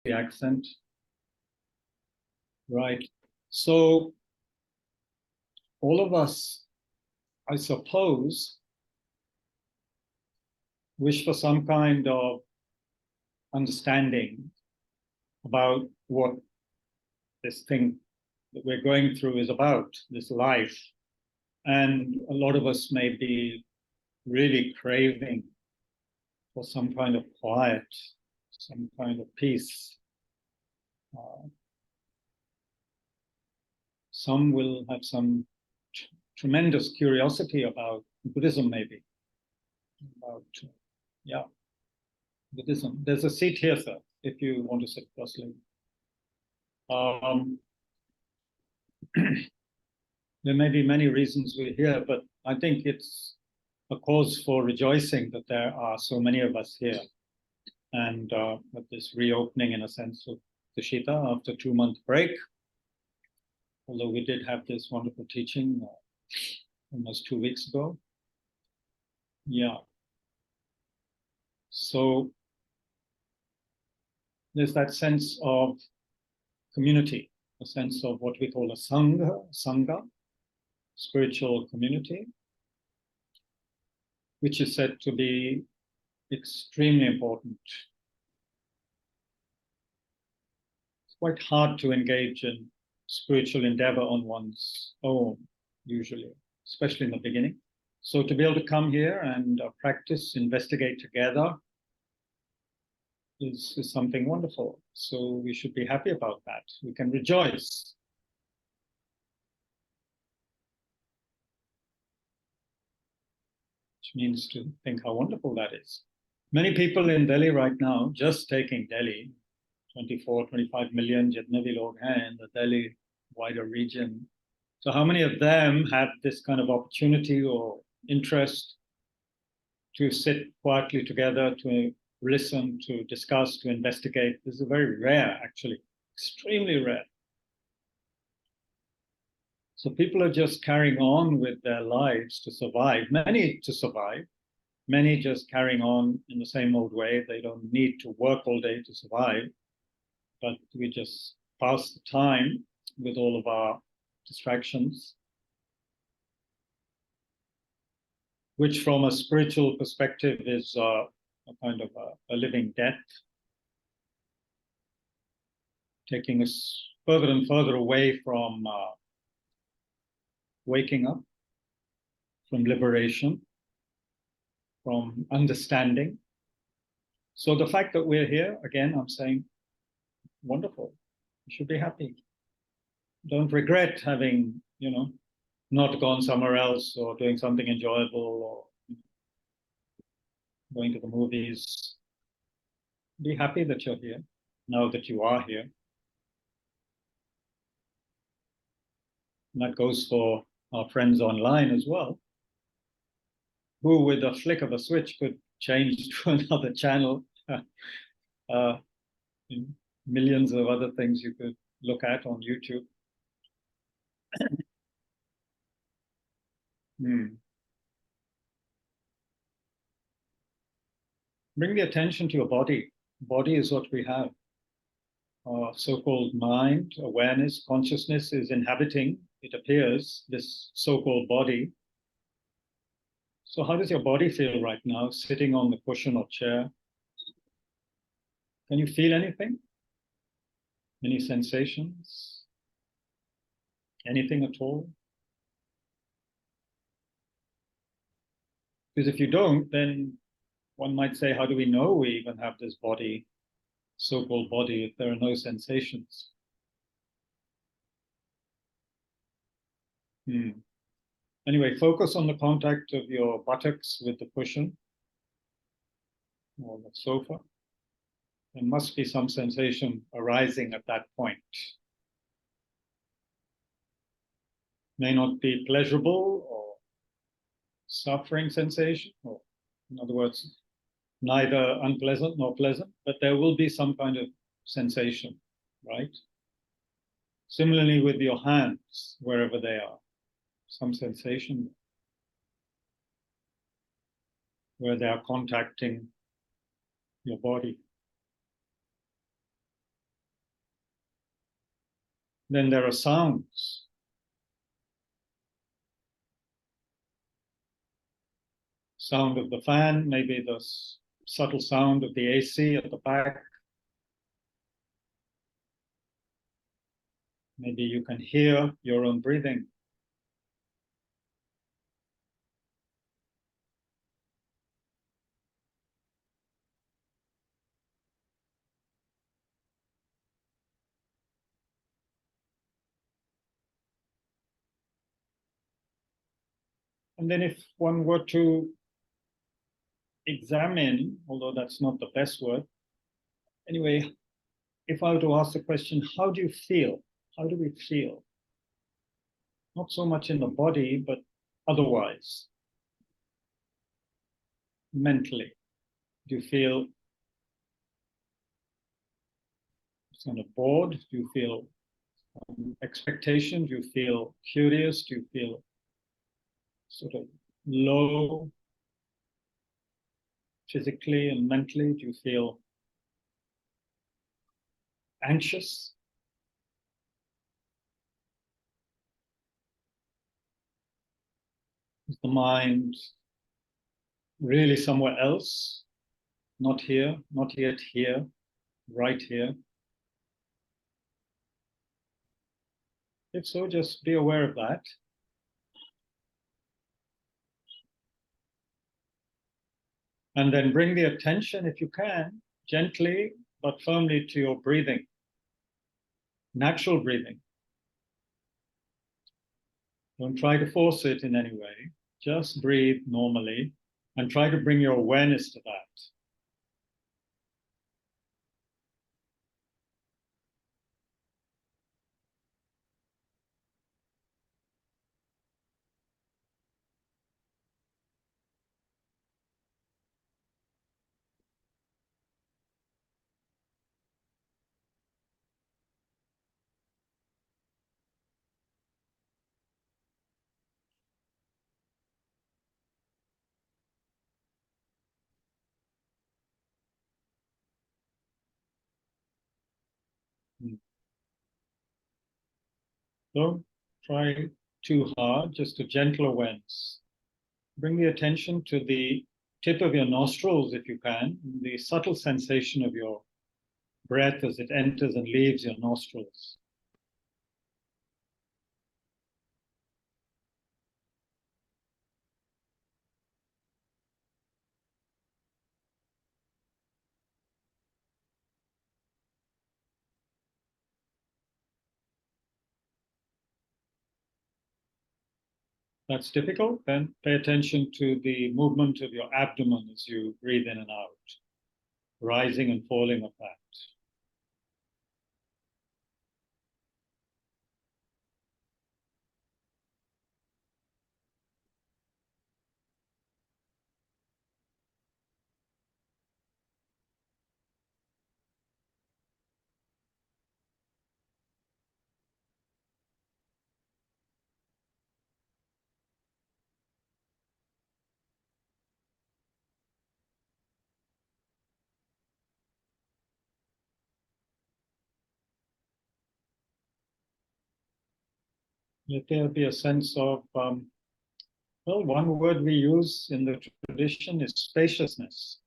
the accent. Right. So all of us, I suppose, wish for some kind of understanding about what this thing that we're going through is about, this life. And a lot of us may be really craving for some kind of quiet, some kind of peace. Some will have some tremendous curiosity about Buddhism, maybe. About, Buddhism. There's a seat here, sir, if you want to sit closely. There may be many reasons we're here, but I think it's a cause for rejoicing that there are so many of us here. And with this reopening, in a sense, of Tushita after a 2-month break, although we did have this wonderful teaching almost 2 weeks ago. Yeah. So there's that sense of community, a sense of what we call a sangha, spiritual community, which is said to be extremely important. It's quite hard to engage in spiritual endeavor on one's own, usually, especially in the beginning. So to be able to come here and practice, investigate together is something wonderful. So we should be happy about that. We can rejoice. Which means to think how wonderful that is. Many people in Delhi right now, just taking Delhi, 24, 25 million jitne bhi log hain in the Delhi wider region. So how many of them have this kind of opportunity or interest to sit quietly together, to listen, to discuss, to investigate? This is very rare, actually, extremely rare. So people are just carrying on with their lives to survive, many to survive, many just carrying on in the same old way. They don't need to work all day to survive, but we just pass the time with all of our distractions, which from a spiritual perspective is a kind of a living death, taking us further and further away from waking up, from liberation, from understanding. So the fact that we're here, again, I'm saying, wonderful. You should be happy. Don't regret having, not gone somewhere else or doing something enjoyable or going to the movies. Be happy that you're here, now that you are here. And that goes for our friends online as well, who with a flick of a switch could change to another channel. Millions of other things you could look at on YouTube. Bring the attention to your body. Body is what we have. Our so-called mind, awareness, consciousness is inhabiting, it appears, this so-called body. So how does your body feel right now, sitting on the cushion or chair? Can you feel anything? Any sensations? Anything at all? Because if you don't, then one might say, how do we know we even have this body, so-called body, if there are no sensations? Anyway, focus on the contact of your buttocks with the cushion or the sofa. There must be some sensation arising at that point. May not be pleasurable or suffering sensation, or in other words, neither unpleasant nor pleasant, but there will be some kind of sensation, right? Similarly with your hands, wherever they are, some sensation where they are contacting your body. Then there are sounds. Sound of the fan, maybe the subtle sound of the AC at the back. Maybe you can hear your own breathing. And then if one were to examine, although that's not the best word, anyway, if I were to ask the question, how do you feel? How do we feel? Not so much in the body, but otherwise, mentally. Do you feel kind of bored? Do you feel expectation? Do you feel curious? Do you feel sort of low physically and mentally? Do you feel anxious? Is the mind really somewhere else? Not here, not yet here, right here? If so, just be aware of that. And then bring the attention, if you can, gently but firmly to your breathing, natural breathing. Don't try to force it in any way. Just breathe normally and try to bring your awareness to that. Don't try too hard, just a gentle awareness. Bring the attention to the tip of your nostrils, if you can, the subtle sensation of your breath as it enters and leaves your nostrils. That's difficult, then pay attention to the movement of your abdomen as you breathe in and out, rising and falling of that. Let there be a sense of, well, one word we use in the tradition is spaciousness,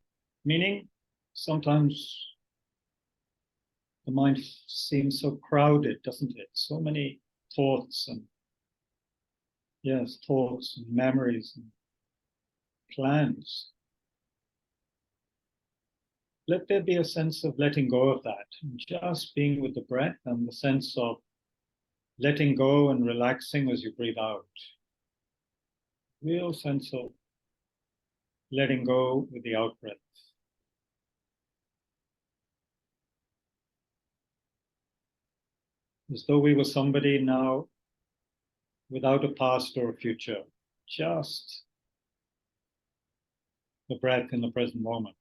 meaning sometimes the mind seems so crowded, doesn't it? So many thoughts and, yes, thoughts and memories and plans. Let there be a sense of letting go of that, and just being with the breath and the sense of letting go and relaxing as you breathe out. Real sense of letting go with the out breath. As though we were somebody now without a past or a future, just the breath in the present moment.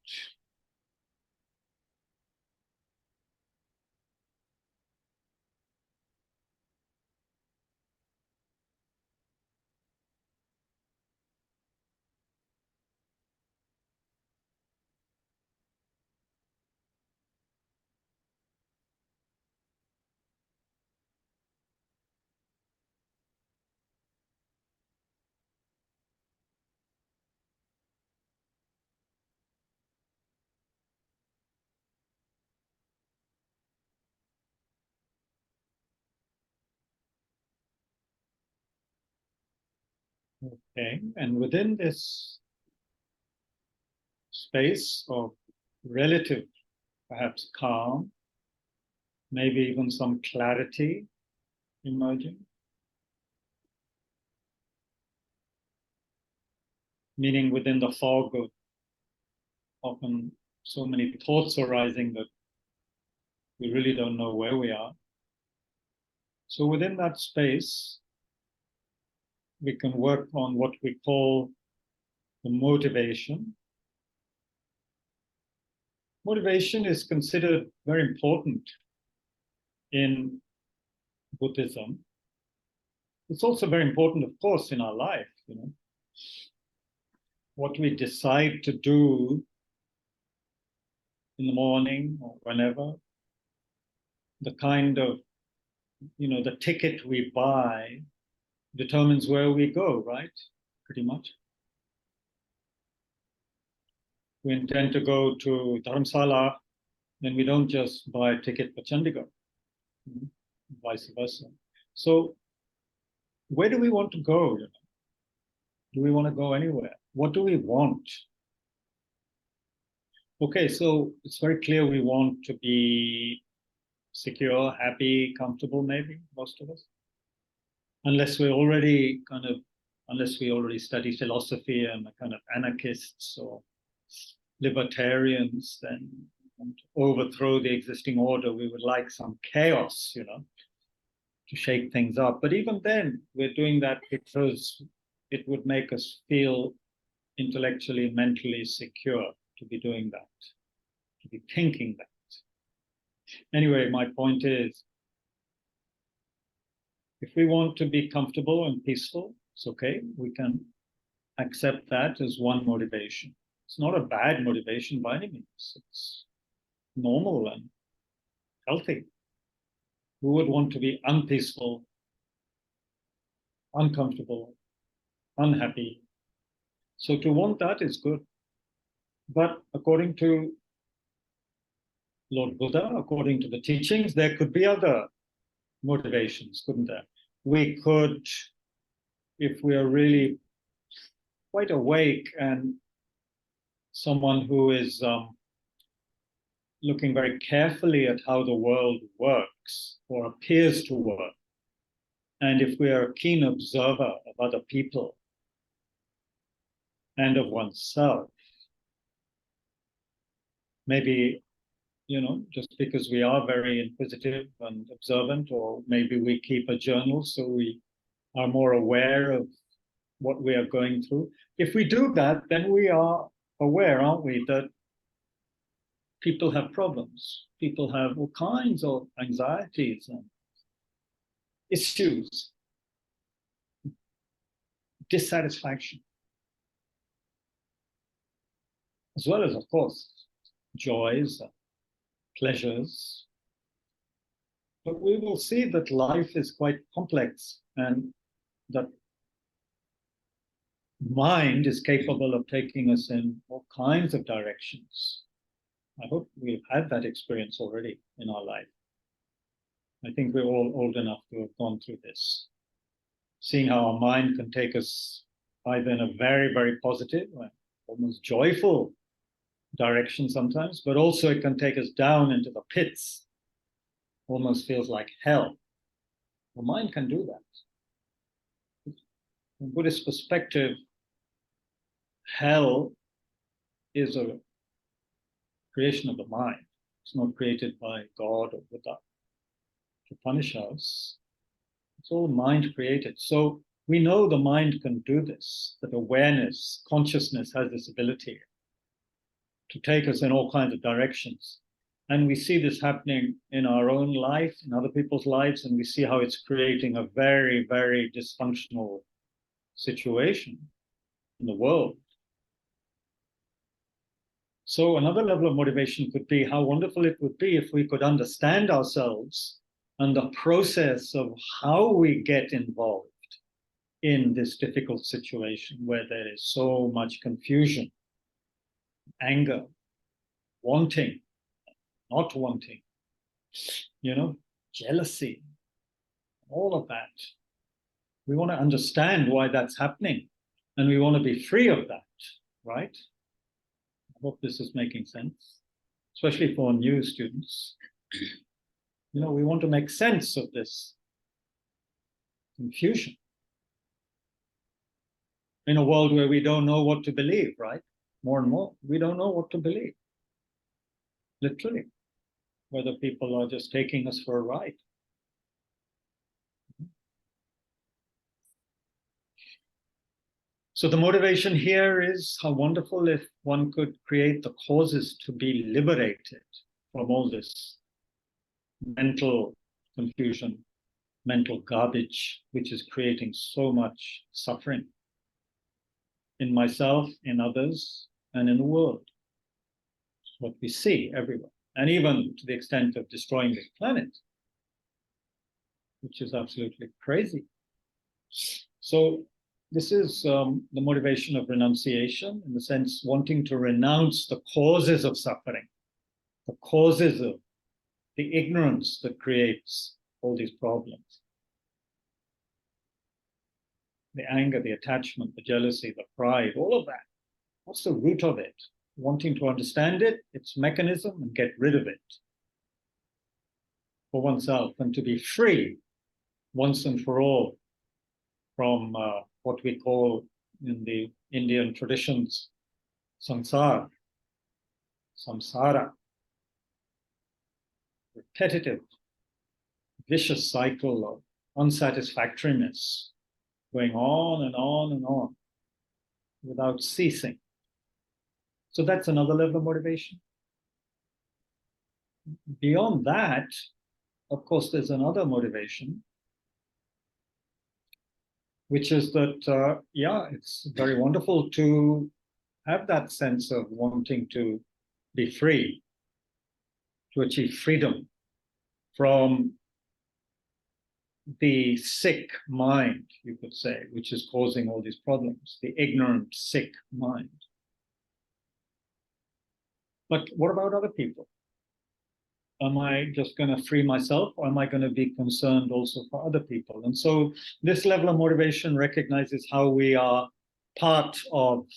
Okay, and within this space of relative, perhaps calm, maybe even some clarity emerging, meaning within the fog of often so many thoughts arising that we really don't know where we are. So within that space, we can work on what we call the motivation. Motivation is considered very important in Buddhism. It's also very important, of course, in our life, you know. What we decide to do in the morning or whenever, the kind of, the ticket we buy determines where we go, right? Pretty much. We intend to go to Dharamsala, then we don't just buy a ticket for Chandigarh, vice versa. So where do we want to go? Do we want to go anywhere? What do we want? Okay, so it's very clear we want to be secure, happy, comfortable, maybe, most of us. Unless we already study philosophy and are kind of anarchists or libertarians, then want to overthrow the existing order. We would like some chaos, to shake things up. But even then, we're doing that because it would make us feel intellectually, mentally secure to be doing that, to be thinking that. Anyway, my point is, if we want to be comfortable and peaceful, it's okay. We can accept that as one motivation. It's not a bad motivation by any means. It's normal and healthy. Who would want to be unpeaceful, uncomfortable, unhappy? So to want that is good. But according to Lord Buddha, according to the teachings, there could be other motivations, couldn't there? We could, if we are really quite awake and someone who is looking very carefully at how the world works or appears to work, and if we are a keen observer of other people and of oneself, maybe, just because we are very inquisitive and observant, or maybe we keep a journal so we are more aware of what we are going through. If we do that, then we are aware, aren't we, that people have problems. People have all kinds of anxieties and issues, dissatisfaction, as well as, of course, joys, pleasures. But we will see that life is quite complex and that mind is capable of taking us in all kinds of directions. I hope we've had that experience already in our life. I think we're all old enough to have gone through this, seeing how our mind can take us either in a very, very positive, almost joyful direction sometimes, but also it can take us down into the pits. Almost feels like hell. The mind can do that. From Buddhist perspective, hell is a creation of the mind. It's not created by God or Buddha to punish us. It's all mind created. So we know the mind can do this, that awareness, consciousness has this ability to take us in all kinds of directions. And we see this happening in our own life, in other people's lives, and we see how it's creating a very, very dysfunctional situation in the world. So another level of motivation could be how wonderful it would be if we could understand ourselves and the process of how we get involved in this difficult situation where there is so much confusion, anger, wanting, not wanting, jealousy, all of that. We want to understand why that's happening, and we want to be free of that, right? I hope this is making sense, especially for new students. We want to make sense of this confusion in a world where we don't know what to believe, right? More and more, we don't know what to believe. Literally, whether people are just taking us for a ride. So the motivation here is how wonderful if one could create the causes to be liberated from all this mental confusion, mental garbage, which is creating so much suffering in myself, in others, and in the world. It's what we see everywhere, and even to the extent of destroying this planet, which is absolutely crazy. So this is the motivation of renunciation, in the sense wanting to renounce the causes of suffering, the causes of the ignorance that creates all these problems. The anger, the attachment, the jealousy, the pride, all of that. What's the root of it? Wanting to understand it, its mechanism, and get rid of it for oneself, and to be free once and for all from what we call in the Indian traditions samsara, repetitive, vicious cycle of unsatisfactoriness going on and on and on without ceasing. So that's another level of motivation. Beyond that, of course, there's another motivation, which is that, it's very wonderful to have that sense of wanting to be free, to achieve freedom from the sick mind, you could say, which is causing all these problems, the ignorant, sick mind. But what about other people? Am I just going to free myself, or am I going to be concerned also for other people? And so this level of motivation recognizes how we are part of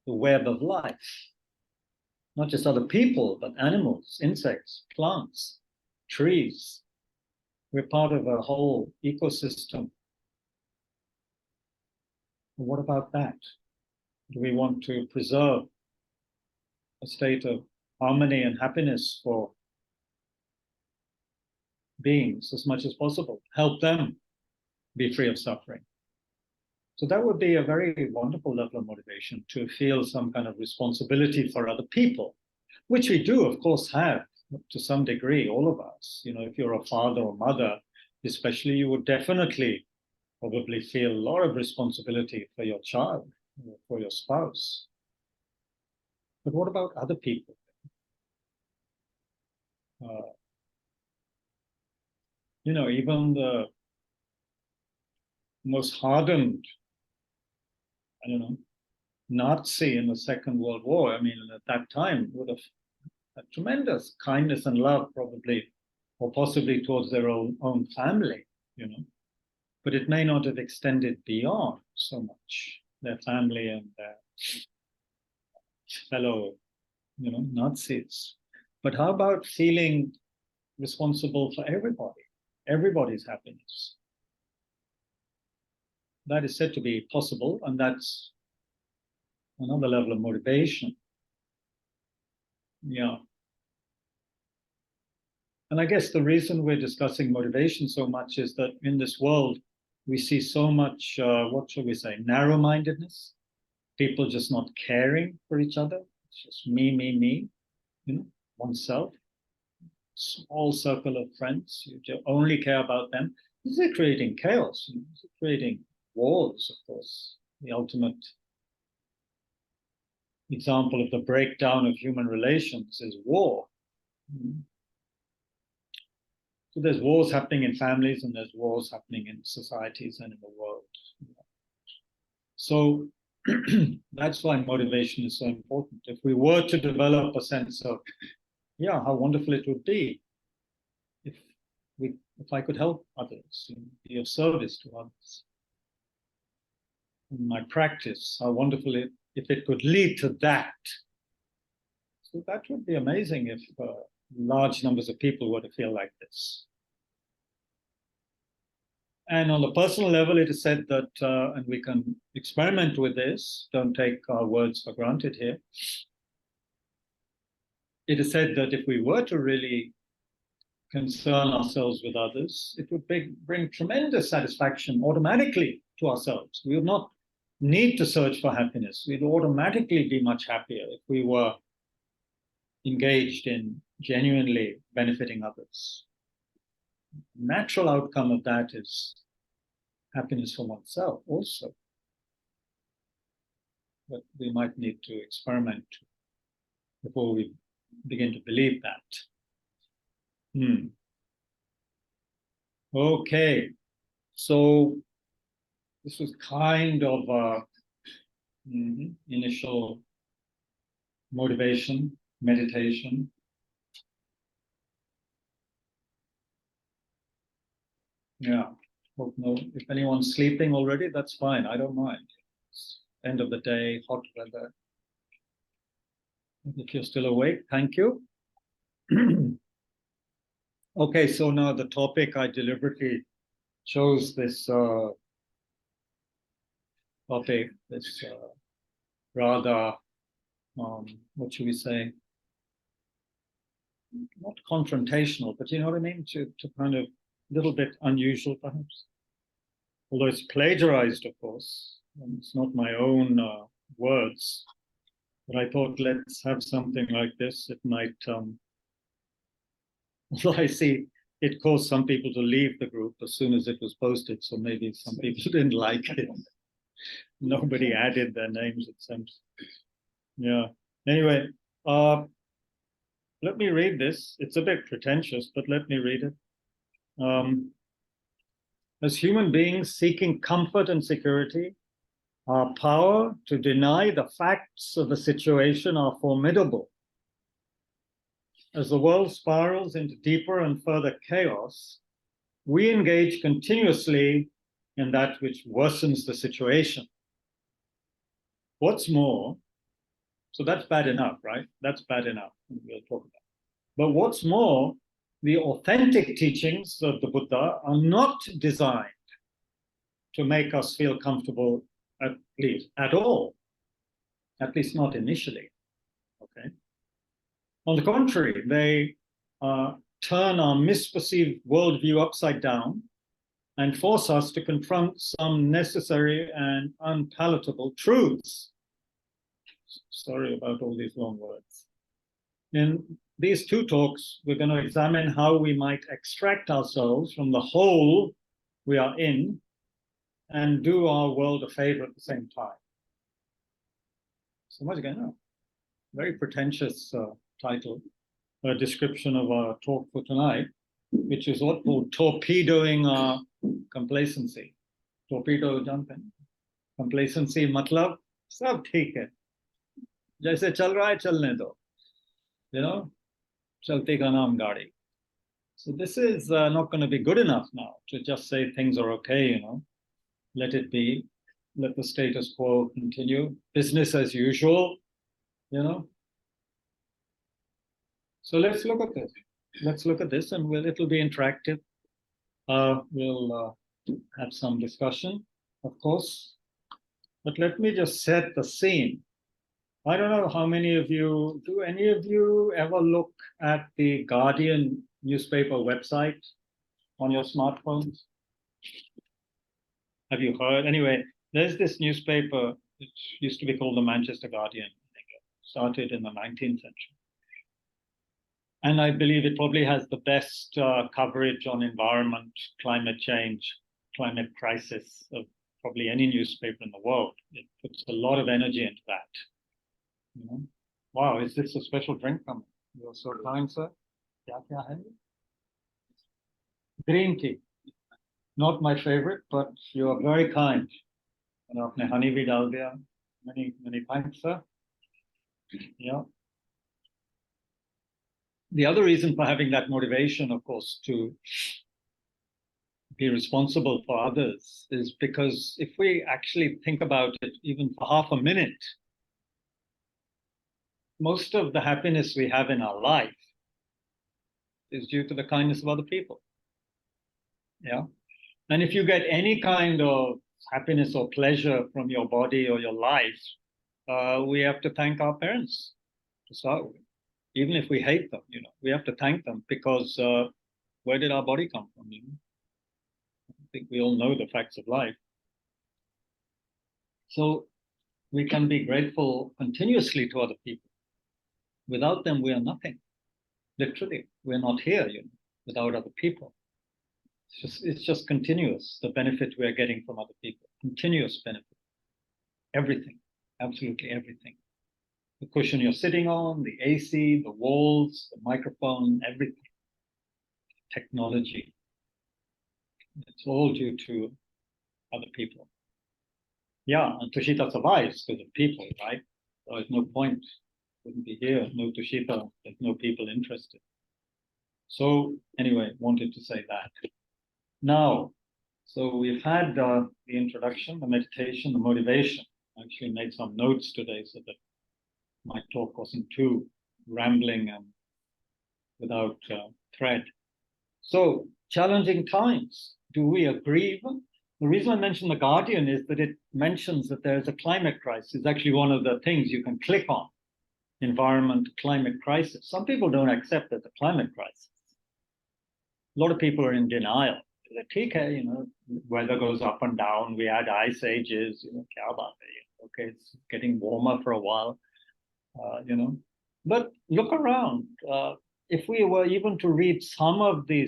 the web of life. Not just other people, but animals, insects, plants, trees. We're part of a whole ecosystem. What about that? Do we want to preserve a state of harmony and happiness for beings as much as possible? Help them be free of suffering. So that would be a very wonderful level of motivation, to feel some kind of responsibility for other people, which we do, of course, have to some degree, all of us. If you're a father or mother, especially, you would definitely probably feel a lot of responsibility for your child, for your spouse. But what about other people? Even the most hardened, Nazi in the Second World War, at that time would have had tremendous kindness and love, probably, or possibly towards their own family, but it may not have extended beyond so much their family and their fellow, Nazis. But how about feeling responsible for everybody's happiness? That is said to be possible, and that's another level of motivation. Yeah. And I guess the reason we're discussing motivation so much is that in this world, we see so much, what shall we say, narrow-mindedness, people just not caring for each other. It's just me, oneself, small circle of friends, you only care about them. This is creating chaos, It's creating wars, of course. The ultimate example of the breakdown of human relations is war. So there's wars happening in families, and there's wars happening in societies and in the world. So that's why motivation is so important. If we were to develop a sense of, how wonderful it would be if I could help others, be of service to others. in my practice, how wonderful if it could lead to that. So that would be amazing if large numbers of people were to feel like this. And on the personal level, it is said that, and we can experiment with this, don't take our words for granted here. It is said that if we were to really concern ourselves with others, it would bring tremendous satisfaction automatically to ourselves. We would not need to search for happiness. We'd automatically be much happier if we were engaged in genuinely benefiting others. Natural outcome of that is happiness for oneself also. But we might need to experiment before we begin to believe that. Okay, so this was kind of initial motivation, meditation. Yeah, hope no. If anyone's sleeping already, that's fine. I don't mind. It's end of the day, hot weather. If you're still awake, thank you. Okay, so now the topic, I deliberately chose this topic, this rather, what should we say? Not confrontational, but you know what I mean? To kind of a little bit unusual, perhaps. Although it's plagiarized, of course. And it's not my own words. But I thought, let's have something like this. It might, well, I see it caused some people to leave the group as soon as it was posted. So maybe some people didn't like it. Nobody added their names, it seems. Yeah. Anyway, let me read this. It's a bit pretentious, but let me read it. As human beings seeking comfort and security, our power to deny the facts of the situation are formidable. As the world spirals into deeper and further chaos, we engage continuously in that which worsens the situation. What's more, so that's bad enough, right? That's bad enough, we'll talk about it. But what's more, the authentic teachings of the Buddha are not designed to make us feel comfortable, at all, at least not initially, okay? On the contrary, they turn our misperceived worldview upside down and force us to confront some necessary and unpalatable truths. Sorry about all these long words. In these two talks, we're going to examine how we might extract ourselves from the hole we are in and do our world a favor at the same time. So much going on. Very pretentious title, a description of our talk for tonight, which is what called torpedoing our complacency. Torpedo jumping. Complacency matlab sab theek hai. Jaise chal raha hai chalne do. You know, chalte ka naam gaadi. So this is not going to be good enough now to just say things are okay, you know. Let it be. Let the status quo continue. Business as usual, you know. So let's look at this. Let's look at this, and it'll be interactive. We'll have some discussion, of course. But let me just set the scene. I don't know how many of you, do any of you ever look at the Guardian newspaper website on your smartphones? Have you heard? Anyway, there's this newspaper, it used to be called the Manchester Guardian. I think it started in the 19th century. And I believe it probably has the best coverage on environment, climate change, climate crisis of probably any newspaper in the world. It puts a lot of energy into that. You know? Wow, is this a special drink coming? You're so kind, sir. Kya hai? Green tea. Not my favorite, but you are very kind. And aapne honey bhi dal diya. Many thanks, sir. Yeah. The other reason for having that motivation, of course, to be responsible for others is because if we actually think about it even for half a minute, most of the happiness we have in our life is due to the kindness of other people. Yeah. And if you get any kind of happiness or pleasure from your body or your life, we have to thank our parents to start with. Even if we hate them, we have to thank them because where did our body come from? I think we all know the facts of life. So we can be grateful continuously to other people. Without them, we are nothing. Literally, we're not here, without other people. It's just continuous, the benefit we're getting from other people. Continuous benefit. Everything, absolutely everything. The cushion you're sitting on, the AC, the walls, the microphone, everything. Technology. It's all due to other people. Yeah, and Tushita survives because of people, right? So there's no point. Wouldn't be here. No Tushita. There's no people interested. So anyway, wanted to say that. Now, so we've had the introduction, the meditation, the motivation. I actually made some notes today so that my talk wasn't too rambling and without thread. So, challenging times. Do we agree? The reason I mention The Guardian is that it mentions that there's a climate crisis. It's actually one of the things you can click on. Environment, climate crisis. Some people don't accept there's a climate crisis. A lot of people are in denial. Okay, weather goes up and down. We had ice ages, okay, it's getting warmer for a while, But look around. If we were even to read some of the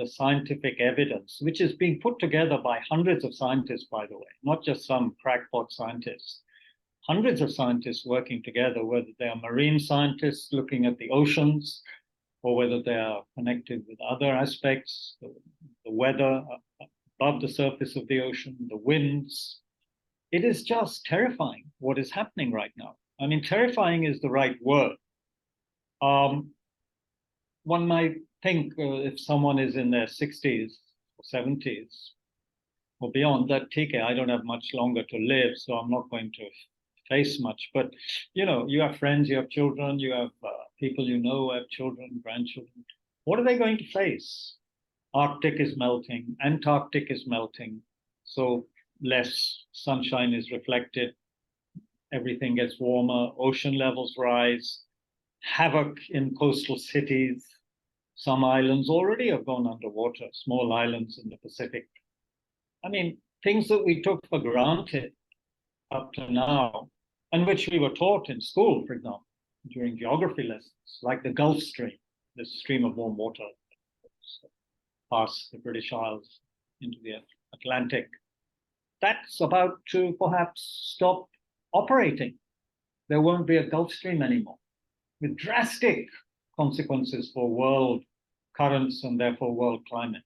scientific evidence, which is being put together by hundreds of scientists, by the way, not just some crackpot scientists, hundreds of scientists working together, whether they are marine scientists looking at the oceans, or whether they are connected with other aspects, the weather above the surface of the ocean, the winds. It is just terrifying what is happening right now. I mean, terrifying is the right word. One might think if someone is in their 60s or 70s or beyond that, TK, I don't have much longer to live, so I'm not going to face much. But, you have friends, you have children, you have people who have children, grandchildren. What are they going to face? Arctic is melting, Antarctic is melting, so less sunshine is reflected, everything gets warmer, ocean levels rise, havoc in coastal cities. Some islands already have gone underwater, small islands in the Pacific. I mean, things that we took for granted up to now, and which we were taught in school, for example, during geography lessons, like the Gulf Stream, this stream of warm water past the British Isles into the Atlantic. That's about to perhaps stop operating. There won't be a Gulf Stream anymore, with drastic consequences for world currents and therefore world climate.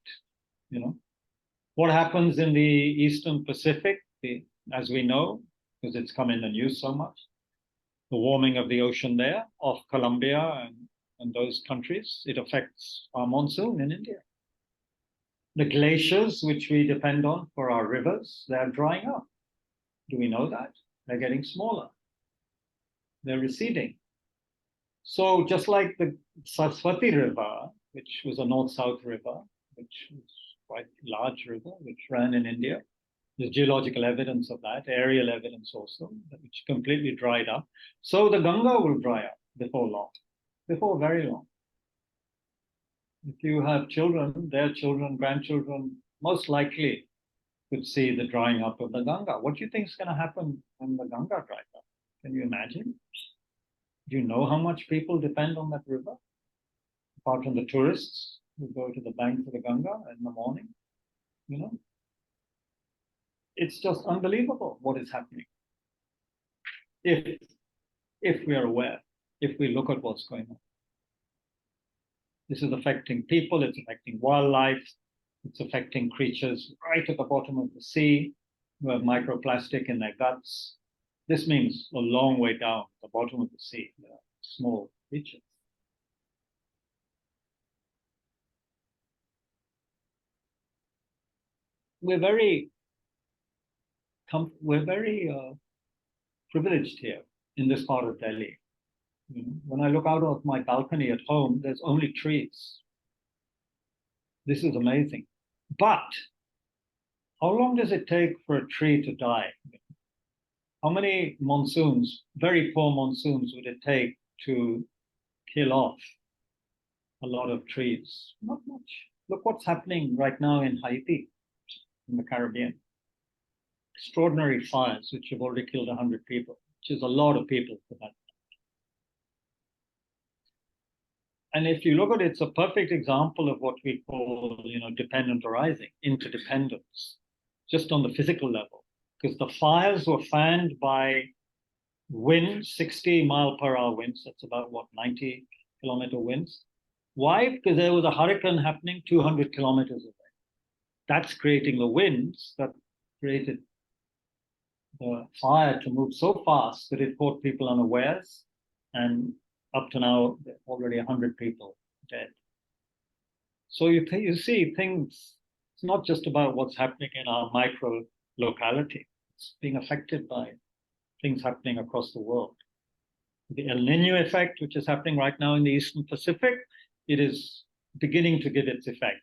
What happens in the Eastern Pacific, as we know, because it's come in the news so much, the warming of the ocean there, off Colombia and those countries, it affects our monsoon in India. The glaciers, which we depend on for our rivers, they're drying up. Do we know that? They're getting smaller. They're receding. So just like the Saraswati River, which was a north-south river, which was quite a large river, which ran in India, there's geological evidence of that, aerial evidence also, which completely dried up. So the Ganga will dry up before long, before very long. If you have children, their children, grandchildren, most likely could see the drying up of the Ganga. What do you think is going to happen when the Ganga dries up? Can you imagine? Do you know how much people depend on that river? Apart from the tourists who go to the banks of the Ganga in the morning, It's just unbelievable what is happening. If we are aware, if we look at what's going on. This is affecting people, it's affecting wildlife, it's affecting creatures right at the bottom of the sea who have microplastic in their guts. This means a long way down the bottom of the sea, small creatures. we're very privileged here in this part of Delhi. When I look out of my balcony at home, there's only trees. This is amazing. But how long does it take for a tree to die? How many monsoons, very poor monsoons, would it take to kill off a lot of trees? Not much. Look what's happening right now in Haiti, in the Caribbean. Extraordinary fires, which have already killed 100 people, which is a lot of people for that. And if you look at it, it's a perfect example of what we call, dependent arising, interdependence, just on the physical level. Because the fires were fanned by winds, 60-mile-per-hour winds. That's about, 90-kilometer winds. Why? Because there was a hurricane happening 200 kilometers away. That's creating the winds that created the fire to move so fast that it caught people unawares. And up to now, already 100 people dead. So you see things, it's not just about what's happening in our micro locality. It's being affected by things happening across the world. The El Nino effect, which is happening right now in the Eastern Pacific, it is beginning to give its effect,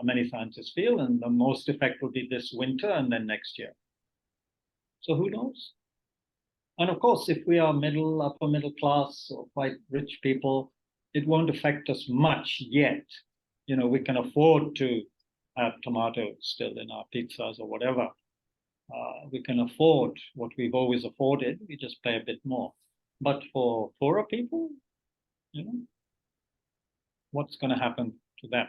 many scientists feel, and the most effect will be this winter and then next year. So who knows? And of course, if we are upper middle class or quite rich people, it won't affect us much yet. We can afford to have tomatoes still in our pizzas or whatever. We can afford what we've always afforded. We just pay a bit more. But for poorer people, what's going to happen to them?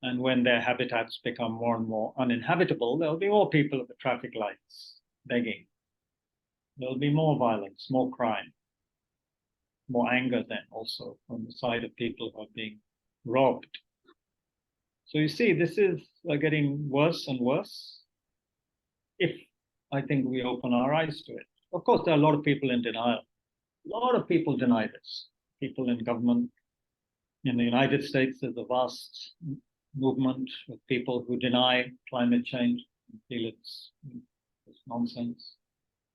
And when their habitats become more and more uninhabitable, there'll be more people at the traffic lights begging. There'll be more violence, more crime, more anger then also from the side of people who are being robbed. So you see, this is getting worse and worse if I think we open our eyes to it. Of course, there are a lot of people in denial. A lot of people deny this. People in government. In the United States, there's a vast movement of people who deny climate change and feel it's nonsense.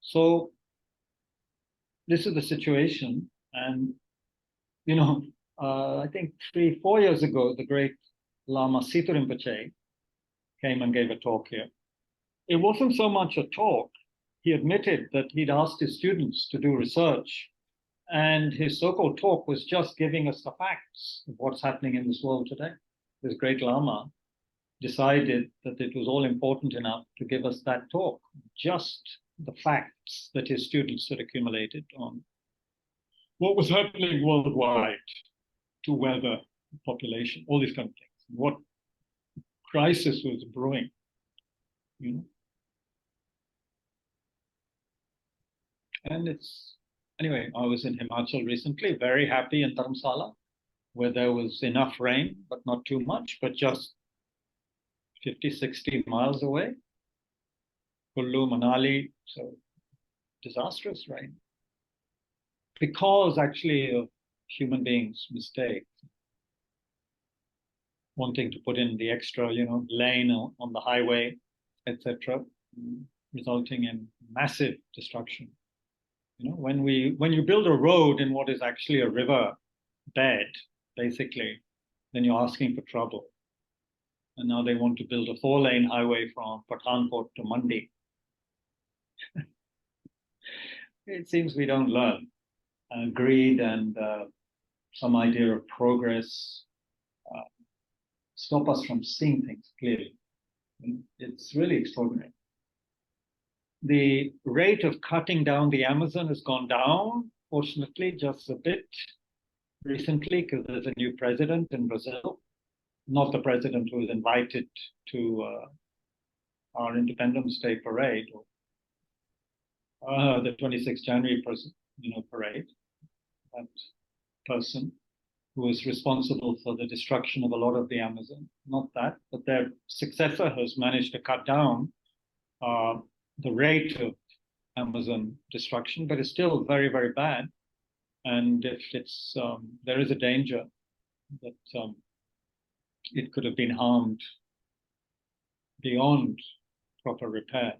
So this is the situation. And, I think 3-4 years ago, the great Lama Situ Rinpoche came and gave a talk here. It wasn't so much a talk. He admitted that he'd asked his students to do research. And his so-called talk was just giving us the facts of what's happening in this world today. This great Lama decided that it was all important enough to give us that talk, just the facts that his students had accumulated on what was happening worldwide to weather, population, all these kind of things, what crisis was brewing. And anyway, I was in Himachal recently, very happy in Dharamsala, where there was enough rain, but not too much, but just 50, 60 miles away. Kullu, Manali, so disastrous rain. Because actually of human beings' mistakes. Wanting to put in the extra, lane on the highway, etc., resulting in massive destruction. When you build a road in what is actually a river bed, basically, then you're asking for trouble. And now they want to build a 4-lane highway from Pathankot to Mandi. It seems we don't learn. Greed and some idea of progress stop us from seeing things clearly. It's really extraordinary. The rate of cutting down the Amazon has gone down, fortunately, just a bit recently, because there's a new president in Brazil, not the president who was invited to our Independence Day parade, or the 26th January parade. That person who is responsible for the destruction of a lot of the Amazon. Not that, but their successor has managed to cut down the rate of Amazon destruction, but it's still very, very bad. And if there is a danger that it could have been harmed beyond proper repair.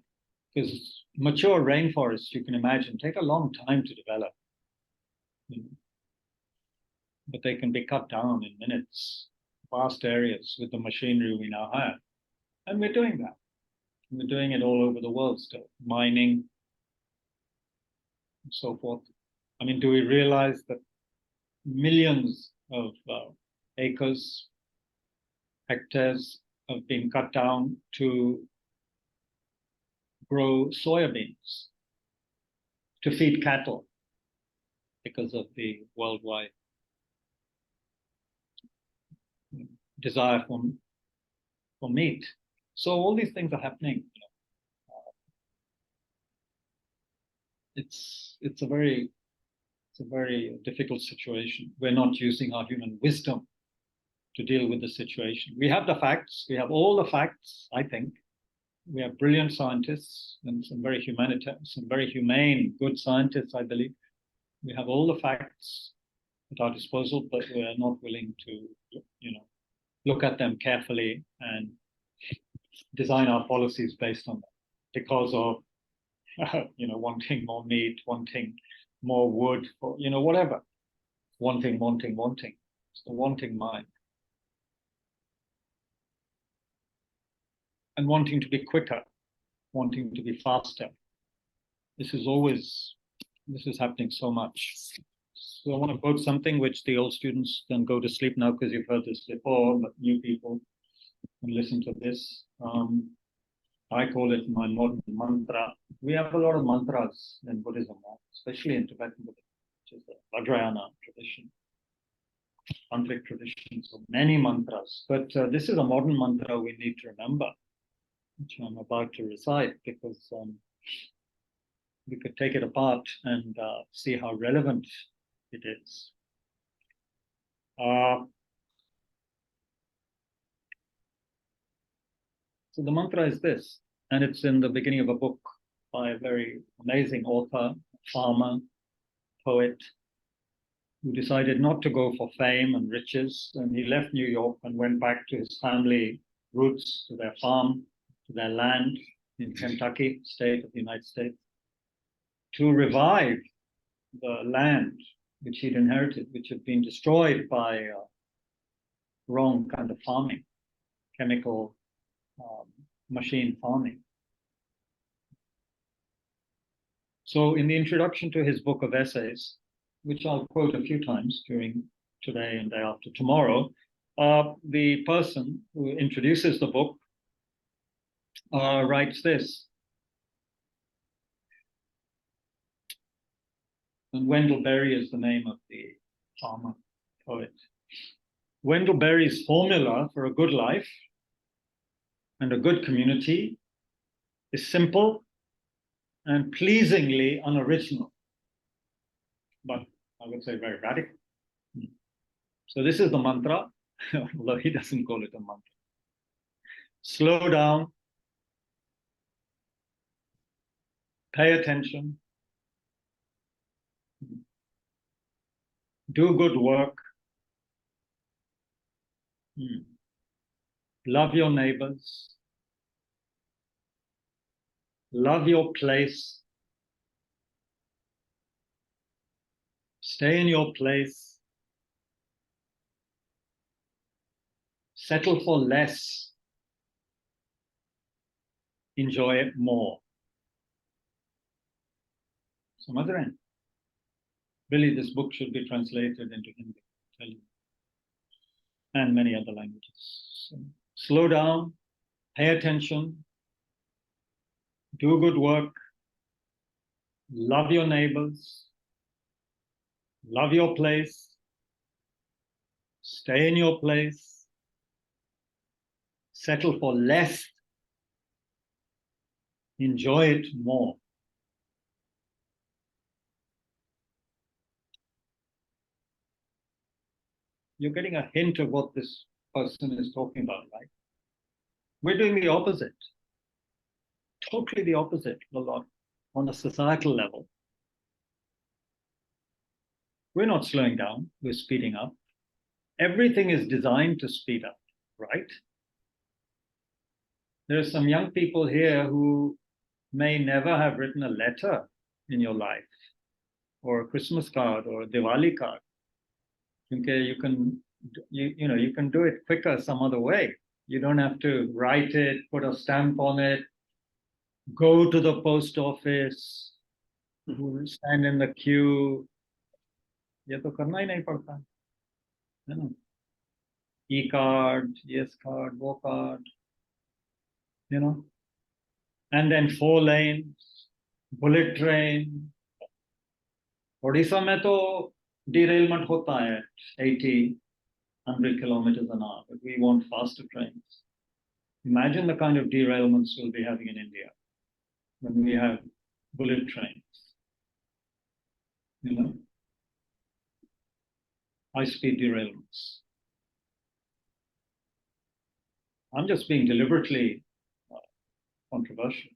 Because mature rainforests, you can imagine, take a long time to develop. But they can be cut down in minutes, vast areas with the machinery we now have. And we're doing that. We're doing it all over the world still, mining and so forth. I mean, do we realize that millions of acres, hectares have been cut down to grow soybeans, to feed cattle because of the worldwide desire for meat. So all these things are happening. It's a very difficult situation. We're not using our human wisdom to deal with the situation. We have the facts. We have all the facts, I think. We have brilliant scientists and some very humane, good scientists, I believe. We have all the facts at our disposal, but we are not willing to, look at them carefully and design our policies based on them because of, wanting more meat, wanting more wood, or, whatever. Wanting. It's the wanting mind. And wanting to be quicker, wanting to be faster. This is happening so much. So I want to quote something which the old students can go to sleep now because you've heard this before, but new people can listen to this. I call it my modern mantra. We have a lot of mantras in Buddhism, especially in Tibetan Buddhism, which is the Vajrayana tradition, tantric tradition, so many mantras. But this is a modern mantra we need to remember, which I'm about to recite, because we could take it apart and see how relevant it is. So the mantra is this, and it's in the beginning of a book by a very amazing author, farmer, poet, who decided not to go for fame and riches, and he left New York and went back to his family roots, to their farm, to their land in Kentucky, state of the United States, to revive the land which he'd inherited, which had been destroyed by wrong kind of farming, chemical machine farming. So in the introduction to his book of essays, which I'll quote a few times during today and day after tomorrow, the person who introduces the book writes this. And Wendell Berry is the name of the farmer poet. Wendell Berry's formula for a good life and a good community is simple and pleasingly unoriginal, but I would say very radical. So this is the mantra, although he doesn't call it a mantra. Slow down, pay attention, do good work, love your neighbors, love your place, stay in your place, settle for less, enjoy it more. Some other end. Really, this book should be translated into Hindi, Telugu, and many other languages. So, slow down, pay attention, do good work, love your neighbors, love your place, stay in your place, settle for less, enjoy it more. You're getting a hint of what this person is talking about, right? We're doing the opposite, totally the opposite a lot on a societal level. We're not slowing down, we're speeding up. Everything is designed to speed up, right? There are some young people here who may never have written a letter in your life, or a Christmas card, or a Diwali card. Okay, you can do it quicker some other way. You don't have to write it, put a stamp on it, go to the post office, stand in the queue. ये तो करना ही नहीं पड़ता है ना. E-card, yes card, वो card, and then 4 lanes, bullet train. Odisha में तो derailment होता है 80, 100 kilometers an hour, but we want faster trains. Imagine the kind of derailments we'll be having in India when we have bullet trains. High-speed derailments. I'm just being deliberately controversial.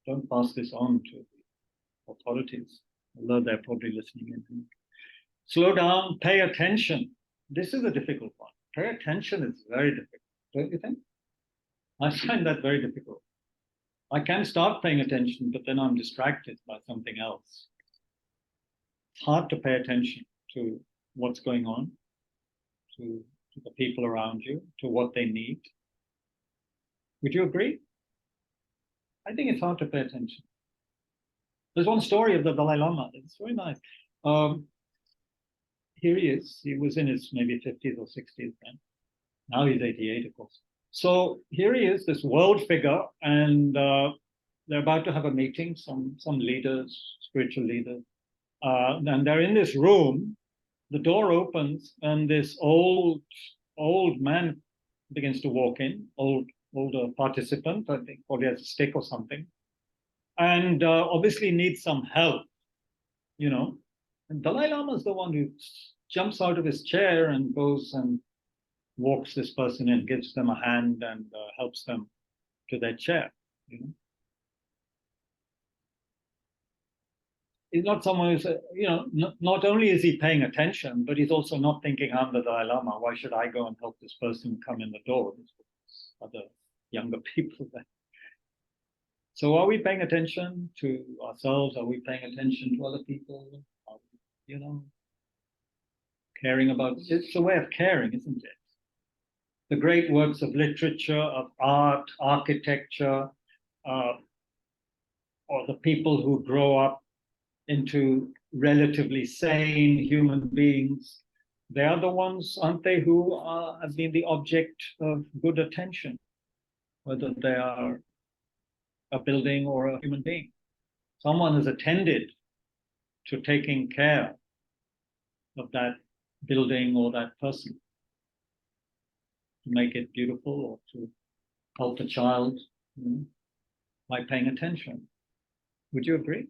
Don't pass this on to the authorities, although they're probably listening in. Slow down, pay attention. This is a difficult one. Pay attention is very difficult, don't you think? I find that very difficult. I can start paying attention, but then I'm distracted by something else. It's hard to pay attention to what's going on, to the people around you, to what they need. Would you agree? I think it's hard to pay attention. There's one story of the Dalai Lama. It's very nice. Here he is. He was in his maybe 50s or 60s then. Now he's 88, of course. So here he is, this world figure, and they're about to have a meeting, some leaders, spiritual leaders. And they're in this room. The door opens, and this old man begins to walk in, older participant, I think, probably has a stick or something, and obviously needs some help, And Dalai Lama is the one who jumps out of his chair and goes and walks this person in, gives them a hand, and helps them to their chair. He's not someone who's, not only is he paying attention, but he's also not thinking, I'm the Dalai Lama, why should I go and help this person come in the door? There's other younger people there. So are we paying attention to ourselves? Are we paying attention to other people? Are we, caring about, it's a way of caring, isn't it? The great works of literature, of art, architecture, or the people who grow up into relatively sane human beings, they are the ones, aren't they, who have been the object of good attention, whether they are a building or a human being. Someone has attended to taking care of that building or that person, to make it beautiful or to help a child by paying attention. Would you agree?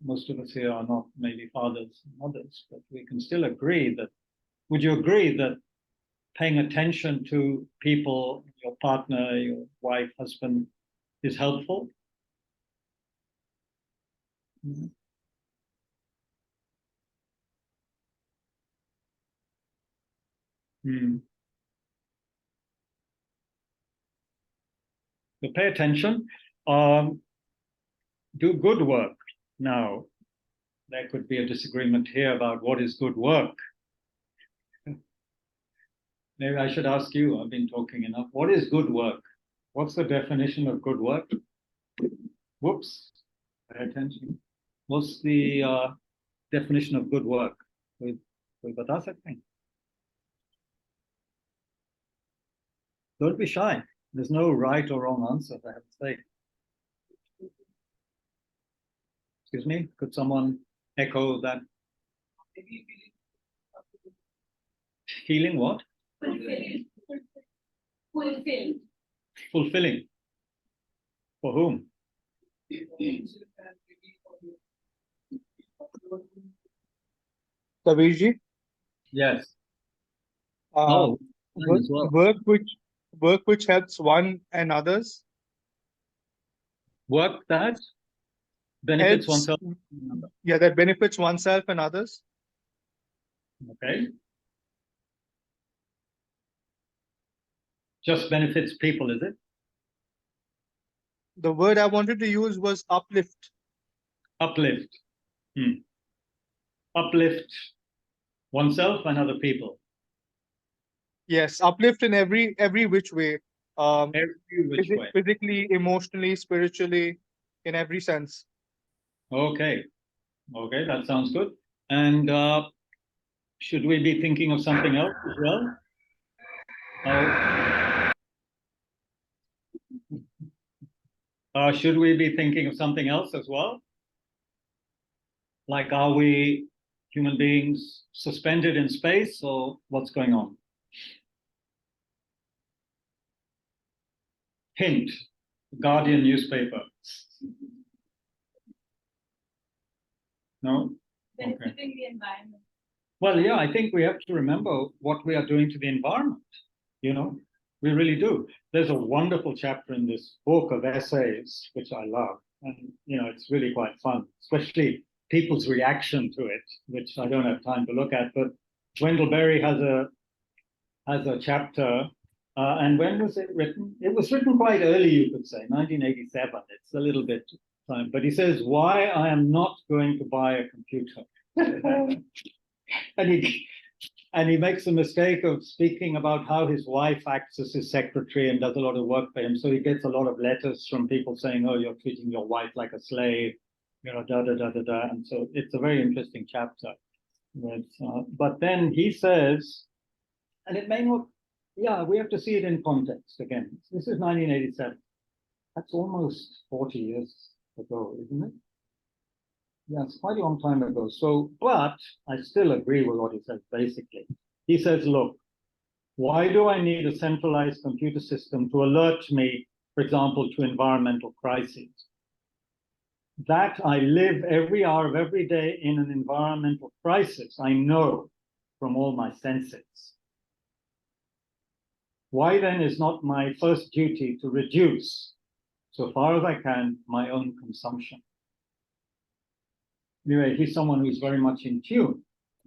Most of us here are not maybe fathers and mothers, but we can still agree that, would you agree that paying attention to people, your partner, your wife, husband, is helpful? So pay attention. Do good work. Now, there could be a disagreement here about what is good work. Maybe I should ask you, I've been talking enough. What is good work? What's the definition of good work? Whoops, pay attention. What's the definition of good work? कोई बता सकते हैं? Don't be shy. There's no right or wrong answer, I have to say. Excuse me, could someone echo that? Feeling what? Fulfilled. Fulfilling. For whom? Kabirji? Yes. Work which helps one and others. Work that benefits Helps, oneself. Yeah, that benefits oneself and others. Okay. just benefits people, is it? The word I wanted to use was uplift. Uplift. Uplift oneself and other people. Yes, uplift in every which way. Every which way. Physically, emotionally, spiritually, in every sense. Okay. Okay, that sounds good. And should we be thinking of something else as well? Should we be thinking of something else as well? Like, are we human beings suspended in space, or what's going on? Hint, Guardian newspaper. No? Benefiting the environment. Well, yeah, I think we have to remember what we are doing to the environment. We really do. There's a wonderful chapter in this book of essays, which I love. And, it's really quite fun, especially people's reaction to it, which I don't have time to look at. But Wendell Berry has a chapter. And when was it written? It was written quite early, you could say, 1987. It's a little bit time. But he says, why I am not going to buy a computer. And he makes a mistake of speaking about how his wife acts as his secretary and does a lot of work for him. So he gets a lot of letters from people saying, oh, you're treating your wife like a slave, da, da, da, da, da. And so it's a very interesting chapter. But then he says, and it may not, we have to see it in context again. This is 1987. That's almost 40 years ago, isn't it? Yeah, it's quite a long time ago. So, but I still agree with what he says, basically. He says, look, why do I need a centralized computer system to alert me, for example, to environmental crises? That I live every hour of every day in an environmental crisis, I know from all my senses. Why then is not my first duty to reduce, so far as I can, my own consumption? Anyway, he's someone who's very much in tune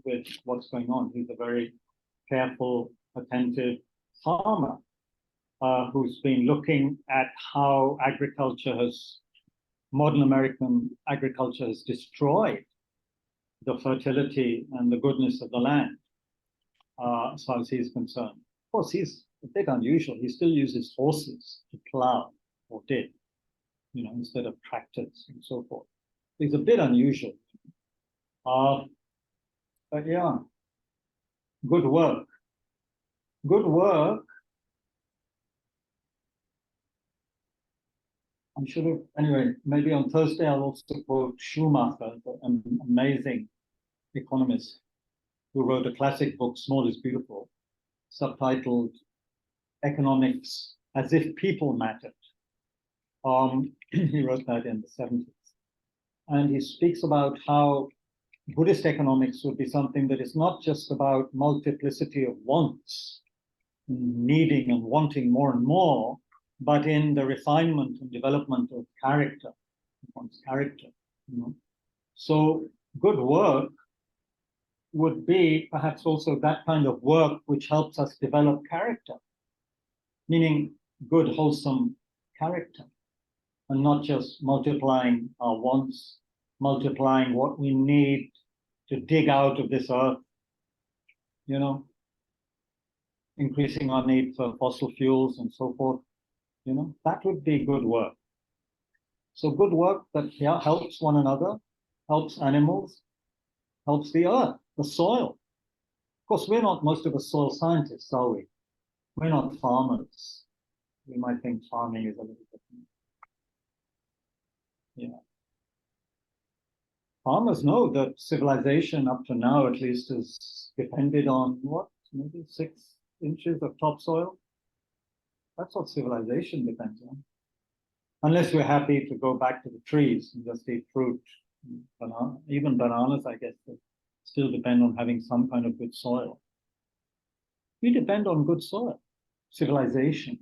with what's going on. He's a very careful, attentive farmer who's been looking at how modern American agriculture has destroyed the fertility and the goodness of the land, as far as he's concerned. Of course, he's a bit unusual. He still uses horses to plow, or did, instead of tractors and so forth. He's a bit unusual. But yeah, good work. Good work. Anyway, maybe on Thursday I'll also quote Schumacher, an amazing economist who wrote a classic book, Small is Beautiful, subtitled Economics as if People Mattered. He wrote that in the 70s. And he speaks about how Buddhist economics would be something that is not just about multiplicity of wants, needing and wanting more and more, but in the refinement and development of character, one's character. So good work would be perhaps also that kind of work which helps us develop character, meaning good, wholesome character, and not just multiplying our wants, multiplying what we need to dig out of this earth, increasing our need for fossil fuels and so forth, that would be good work. So good work that helps one another, helps animals, helps the earth, the soil. Of course, we're not most of us soil scientists, are we? We're not farmers. We might think farming is a little different. Yeah. Farmers know that civilization up to now, at least, has depended on what? Maybe 6 inches of topsoil? That's what civilization depends on. Unless we're happy to go back to the trees and just eat fruit. Even bananas, I guess, still depend on having some kind of good soil. We depend on good soil, civilization.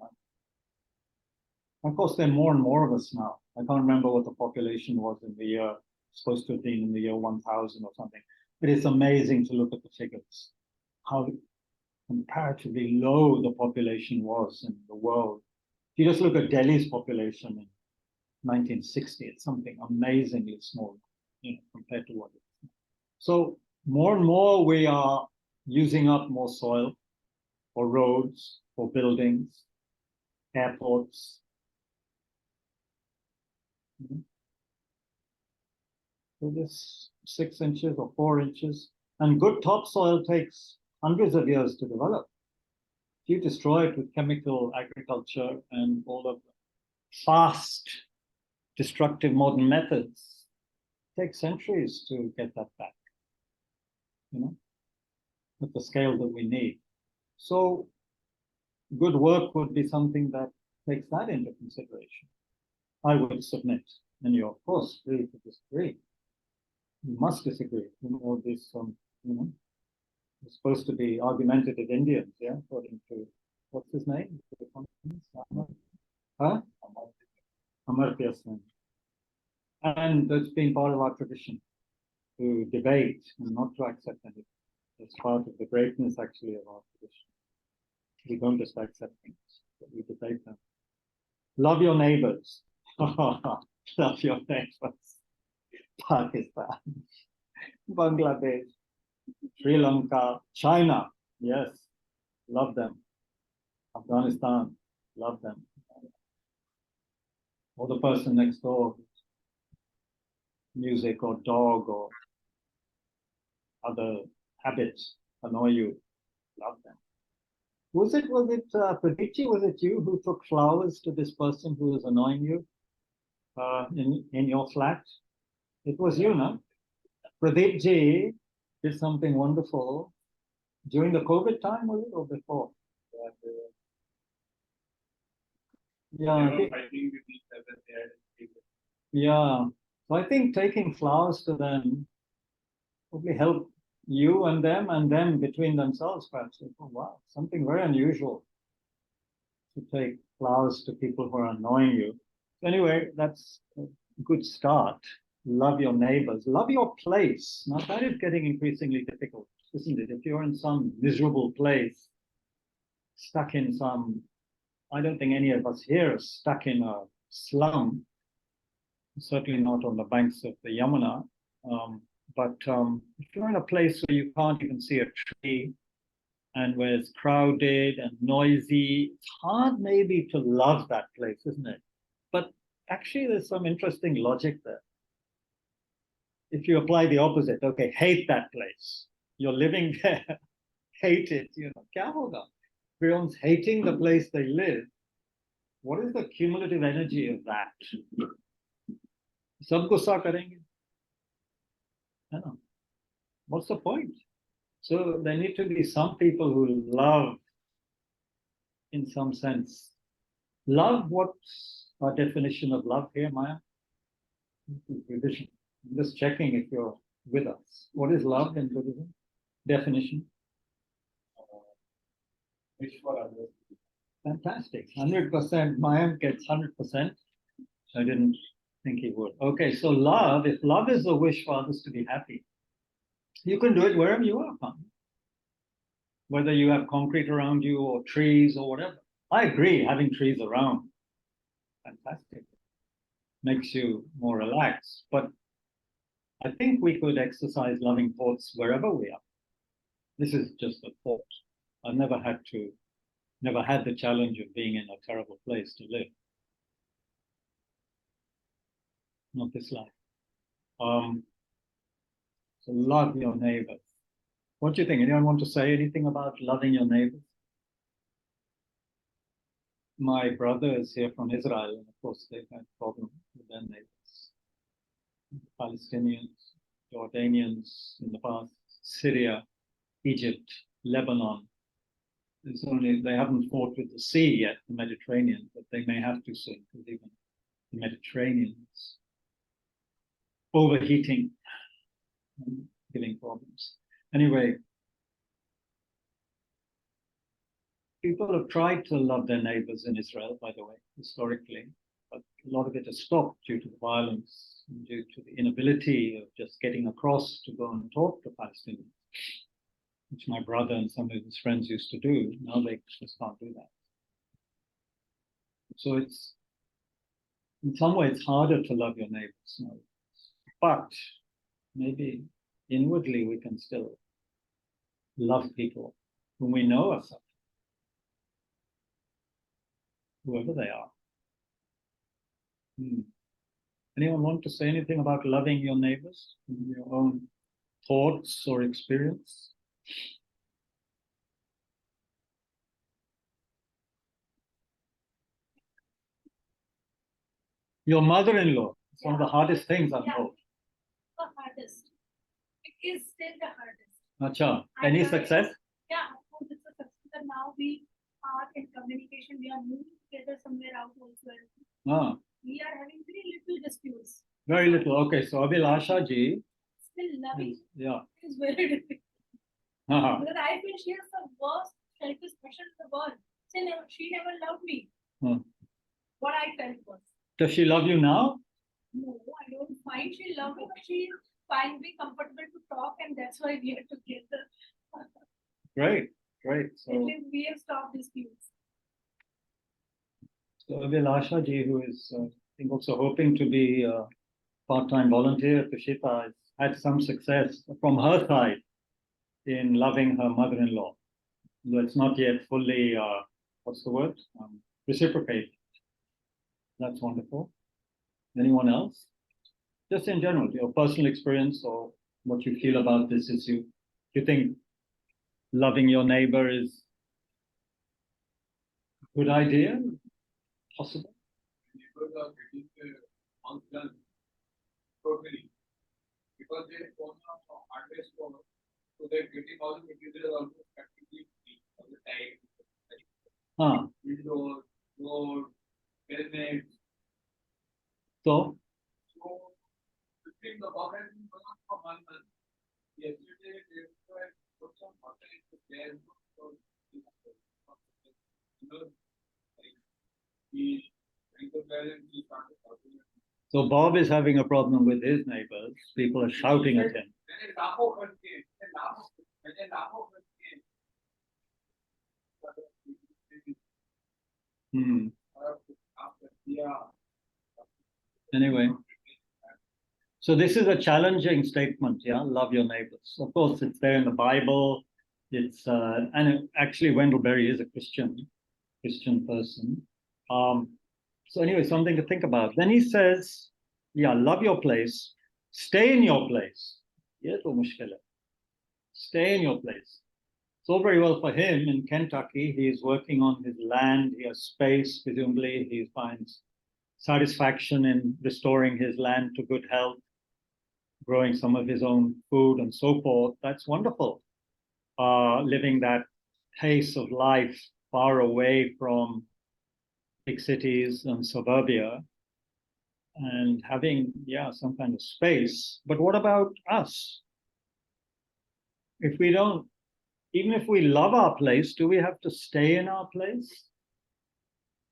Of course, there are more and more of us now. I can't remember what the population was in the year, supposed to have been in the year 1000 or something. But it's amazing to look at the figures. How comparatively low the population was in the world. If you just look at Delhi's population in 1960, it's something amazingly small, compared to what it is. So more and more we are using up more soil for roads, for buildings, airports. So this 6 inches or 4 inches, and good topsoil takes hundreds of years to develop. If you destroy it with chemical agriculture and all of the fast, destructive modern methods, it takes centuries to get that back, at the scale that we need. So good work would be something that takes that into consideration. I would submit, and you're of course free to disagree. You must disagree. All this, you're supposed to be argumentative Indians, yeah, according to what's his name? Huh? Amartya Sen. And that's been part of our tradition to debate and not to accept anything. It's part of the greatness, actually, of our tradition. We don't just accept things, but we debate them. Love your neighbors. Love your neighbors. Pakistan, Bangladesh, Sri Lanka, China. Yes, love them. Afghanistan, love them. Or the person next door, music or dog or other habits annoy you, love them. Was it Pradichi, was it you who took flowers to this person who was annoying you in your flat? It was you, no? Pradeep ji did something wonderful during the COVID time, was it, or before? Yeah, yeah. So I think taking flowers to them probably help you and them between themselves, perhaps. Oh, wow, something very unusual to take flowers to people who are annoying you. Anyway, that's a good start. Love your neighbors, love your place. Now that is getting increasingly difficult, isn't it? If you're in some miserable place, stuck in some, I don't think any of us here are stuck in a slum, certainly not on the banks of the Yamuna. But if you're in a place where you can't even see a tree and where it's crowded and noisy, it's hard maybe to love that place, isn't it? But actually, there's some interesting logic there. If you apply the opposite, okay, hate that place. You're living there, hate it, kya hoga? Everyone's hating the place they live. What is the cumulative energy of that? Sab gussa karenge. What's the point? So there need to be some people who love, in some sense. Love, what's our definition of love here, Maya? Revision. I'm just checking if you're with us. What is love in Buddhism? Definition? Wish for others. Fantastic. 100%. Mayam gets 100%. I didn't think he would. Okay, so love, if love is a wish for others to be happy, you can do it wherever you are, can't you? Whether you have concrete around you or trees or whatever. I agree, having trees around, fantastic. Makes you more relaxed. But I think we could exercise loving thoughts wherever we are. This is just a thought. I've never had the challenge of being in a terrible place to live. Not this life. So love your neighbors. What do you think? Anyone want to say anything about loving your neighbors? My brother is here from Israel, and of course they've had problems with their neighbors. Palestinians, Jordanians in the past, Syria, Egypt, Lebanon. They haven't fought with the sea yet, the Mediterranean, but they may have to soon, because even the Mediterranean is overheating and giving problems. Anyway, people have tried to love their neighbors in Israel, by the way, historically, but a lot of it has stopped due to the violence, due to the inability of just getting across to go and talk to Palestinians. which my brother and some of his friends used to do. Now they just can't do that. So it's, in some ways, harder to love your neighbors now. But maybe inwardly we can still love people whom we know are suffering, whoever they are. Anyone want to say anything about loving your neighbors in your own thoughts or experience? Your mother-in-law, it's one of the hardest things I know. The hardest. It is still the hardest. Acha, any success? Yeah, of course it's a success. And now we are in communication. We are moving together somewhere out also. We are having very little disputes. Very little. Okay, so Abhilasha ji. Still loving. Yeah. It is very difficult. Because I feel she is the worst selfish person in the world. She never loved me. What I felt was. Does she love you now? No, I don't find she loves me, but she finds me comfortable to talk, and that's why we are together. Great, great. So, at least we have stopped disputes. So Abhilasha ji, who is I think also hoping to be a part-time volunteer at Tushita, has had some success from her side in loving her mother-in-law. Though it's not yet fully, what's the word? Reciprocate. That's wonderful. Anyone else? Just in general, your personal experience or what you feel about this issue. Do you think loving your neighbor is a good idea? Possible? Neighbors are getting their work done totally because they own a hardware store, so they're getting all the materials also practically free all the time. Windows, doors, helmets. So Between the work has been going on for 1 month. Yesterday they put some water into there. So Bob is having a problem with his neighbors. People are shouting at him. Anyway, so this is a challenging statement, yeah? Love your neighbors. Of course, it's there in the Bible. It's and actually Wendell Berry is a Christian person. So anyway, something to think about. Then he says, yeah, love your place, stay in your place. Stay in your place. It's all very well for him in Kentucky. He's working on his land. He has space, presumably. He finds satisfaction in restoring his land to good health, growing some of his own food and so forth. That's wonderful. Living that pace of life far away from big cities and suburbia and having, yeah, some kind of space. But what about us? If we don't, even if we love our place, do we have to stay in our place?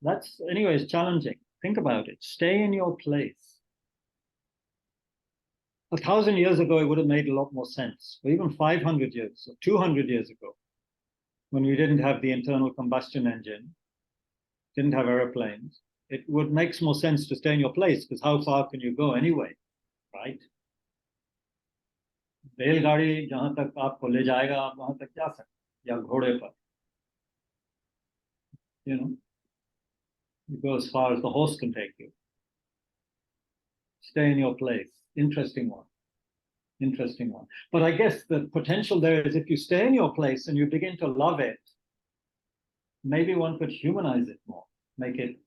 That's, anyways, challenging. Think about it. Stay in your place. 1,000 years ago, it would have made a lot more sense. Or even 500 years or 200 years ago, when we didn't have the internal combustion engine, didn't have airplanes, it would make more sense to stay in your place, because how far can you go anyway, right? रेलगाड़ी जहां तक आपको ले जाएगा आप वहां तक जा सकते या घोड़े पर, you know, you go as far as the horse can take you. Stay in your place. Interesting one. But I guess the potential there is if you stay in your place and you begin to love it, maybe one could humanize it more, make it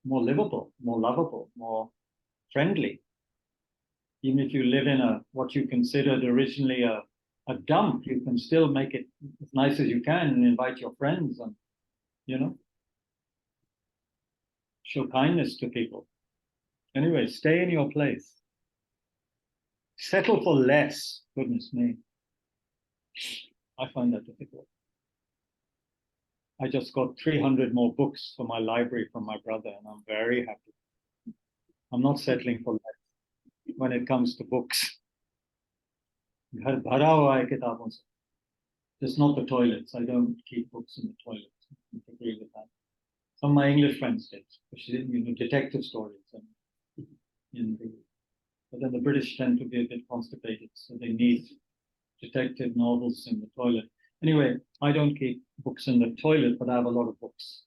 more livable, more lovable, more friendly. Even if you live in what you considered originally a dump, you can still make it as nice as you can and invite your friends and, you know, show kindness to people. Anyway, stay in your place. Settle for less. Goodness me. I find that difficult. I just got 300 more books for my library from my brother, and I'm very happy. I'm not settling for less when it comes to books. घर भरा हुआ है किताबों से. Just not the toilets. I don't keep books in the toilets. I agree with that. Some of my English friends did, especially detective stories but then the British tend to be a bit constipated, so they need detective novels in the toilet. Anyway, I don't keep books in the toilet, but I have a lot of books.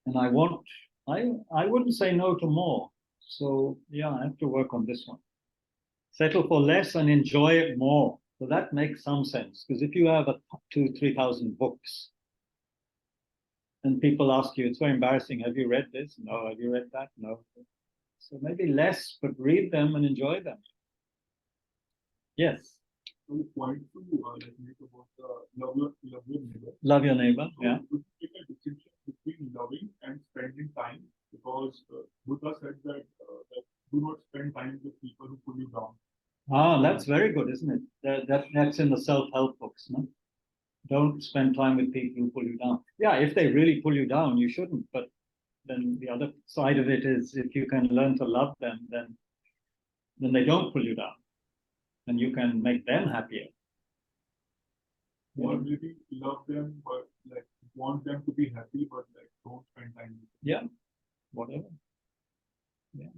And I wouldn't say no to more. So yeah, I have to work on this one. Settle for less and enjoy it more. So that makes some sense, because if you have 2,000-3,000 books, and people ask you, it's very embarrassing, have you read this? No. Have you read that? No. So maybe less, but read them and enjoy them. Yes. So point to make about love your neighbor. Love your neighbor. So Yeah. would you take a distinction between loving and spending time? Because Buddha said that do not spend time with people who pull you down. That's very good, isn't it? That's in the self-help books, no? Don't spend time with people who pull you down. Yeah, if they really pull you down, you shouldn't. But then the other side of it is, if you can learn to love them, then they don't pull you down, and you can make them happier. Or maybe love them, but like want them to be happy, but like don't spend time with them. Yeah, whatever. Yeah.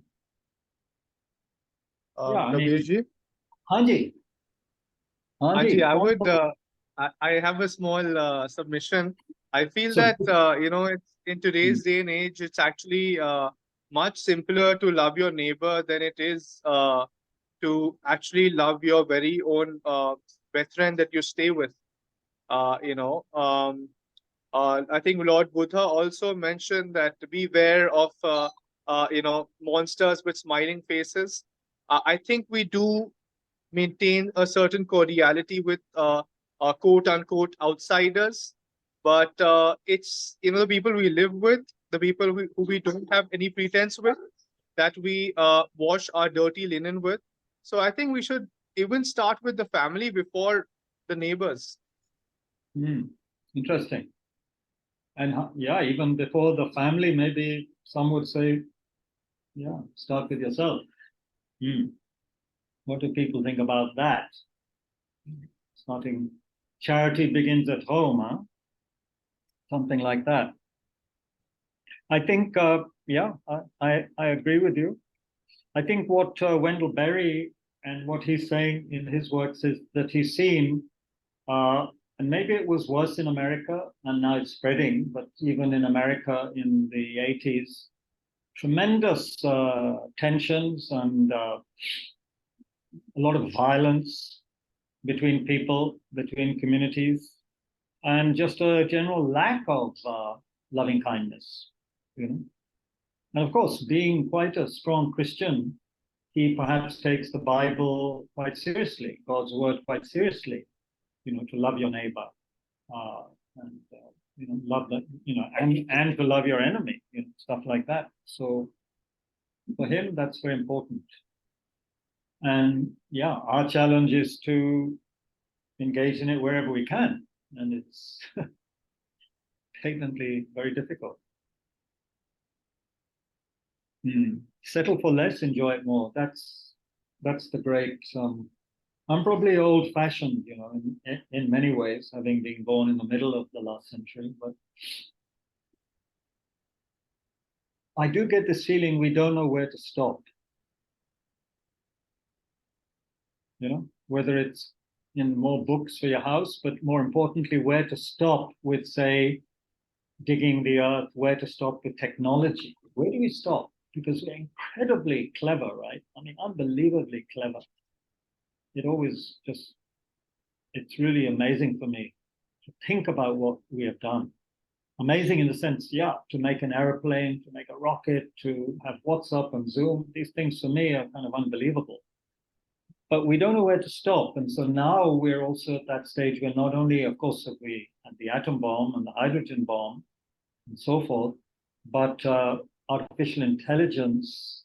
Kabirji, Hanji. Anji, I have a small submission. I feel So- that it's in today's day and age, it's actually much simpler to love your neighbor than it is to actually love your very own brethren that you stay with. I think Lord Buddha also mentioned that to beware of monsters with smiling faces. I think we do maintain a certain cordiality with quote unquote outsiders, but it's the people we live with, the people who we don't have any pretense with, that we wash our dirty linen with. So I think we should even start with the family before the neighbors. Interesting. And yeah, even before the family, maybe some would say, yeah, start with yourself. What do people think about that? Charity begins at home, huh? Something like that. I think, I agree with you. I think what Wendell Berry and what he's saying in his works is that he's seen, and maybe it was worse in America and now it's spreading, but even in America in the 80s, tremendous tensions and a lot of violence between people, between communities, and just a general lack of loving kindness. And of course, being quite a strong Christian, he perhaps takes the Bible quite seriously, God's word quite seriously, to love your neighbor, and love that, and to love your enemy, stuff like that. So for him, that's very important. And yeah, our challenge is to engage in it wherever we can, and it's patently very difficult. Settle for less, enjoy it more. That's the great. I'm probably old-fashioned, in many ways, having been born in the middle of the last century, but I do get this feeling we don't know where to stop. Whether it's in more books for your house, but more importantly, where to stop with, say, digging the earth, where to stop with technology. Where do we stop? Because we're incredibly clever, right? I mean, unbelievably clever. It's really amazing for me to think about what we have done. Amazing in the sense, to make an airplane, to make a rocket, to have WhatsApp and Zoom. These things for me are kind of unbelievable. But we don't know where to stop. And so now we're also at that stage where not only, of course, have we had the atom bomb and the hydrogen bomb and so forth, but artificial intelligence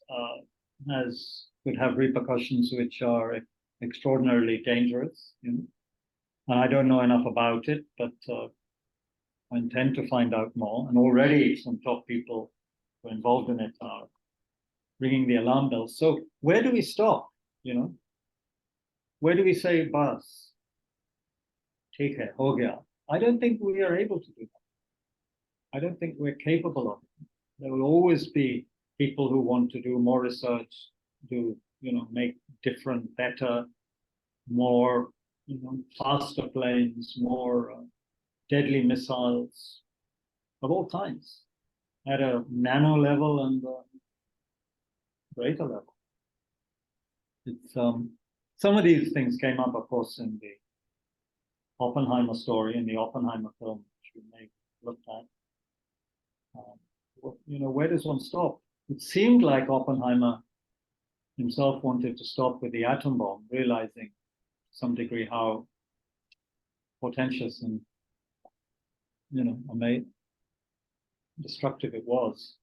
could have repercussions which are extraordinarily dangerous. And I don't know enough about it, but I intend to find out more. And already some top people who are involved in it are ringing the alarm bells. So where do we stop? Where do we say, bus? ठीक है, हो गया. I don't think we are able to do that. I don't think we're capable of it. There will always be people who want to do more research, make different, better, more, faster planes, more deadly missiles of all kinds at a nano level and a greater level. It's some of these things came up, of course, in the Oppenheimer story, in the Oppenheimer film, which we may look at. Where does one stop? It seemed like Oppenheimer himself wanted to stop with the atom bomb, realizing to some degree how portentous and destructive it was.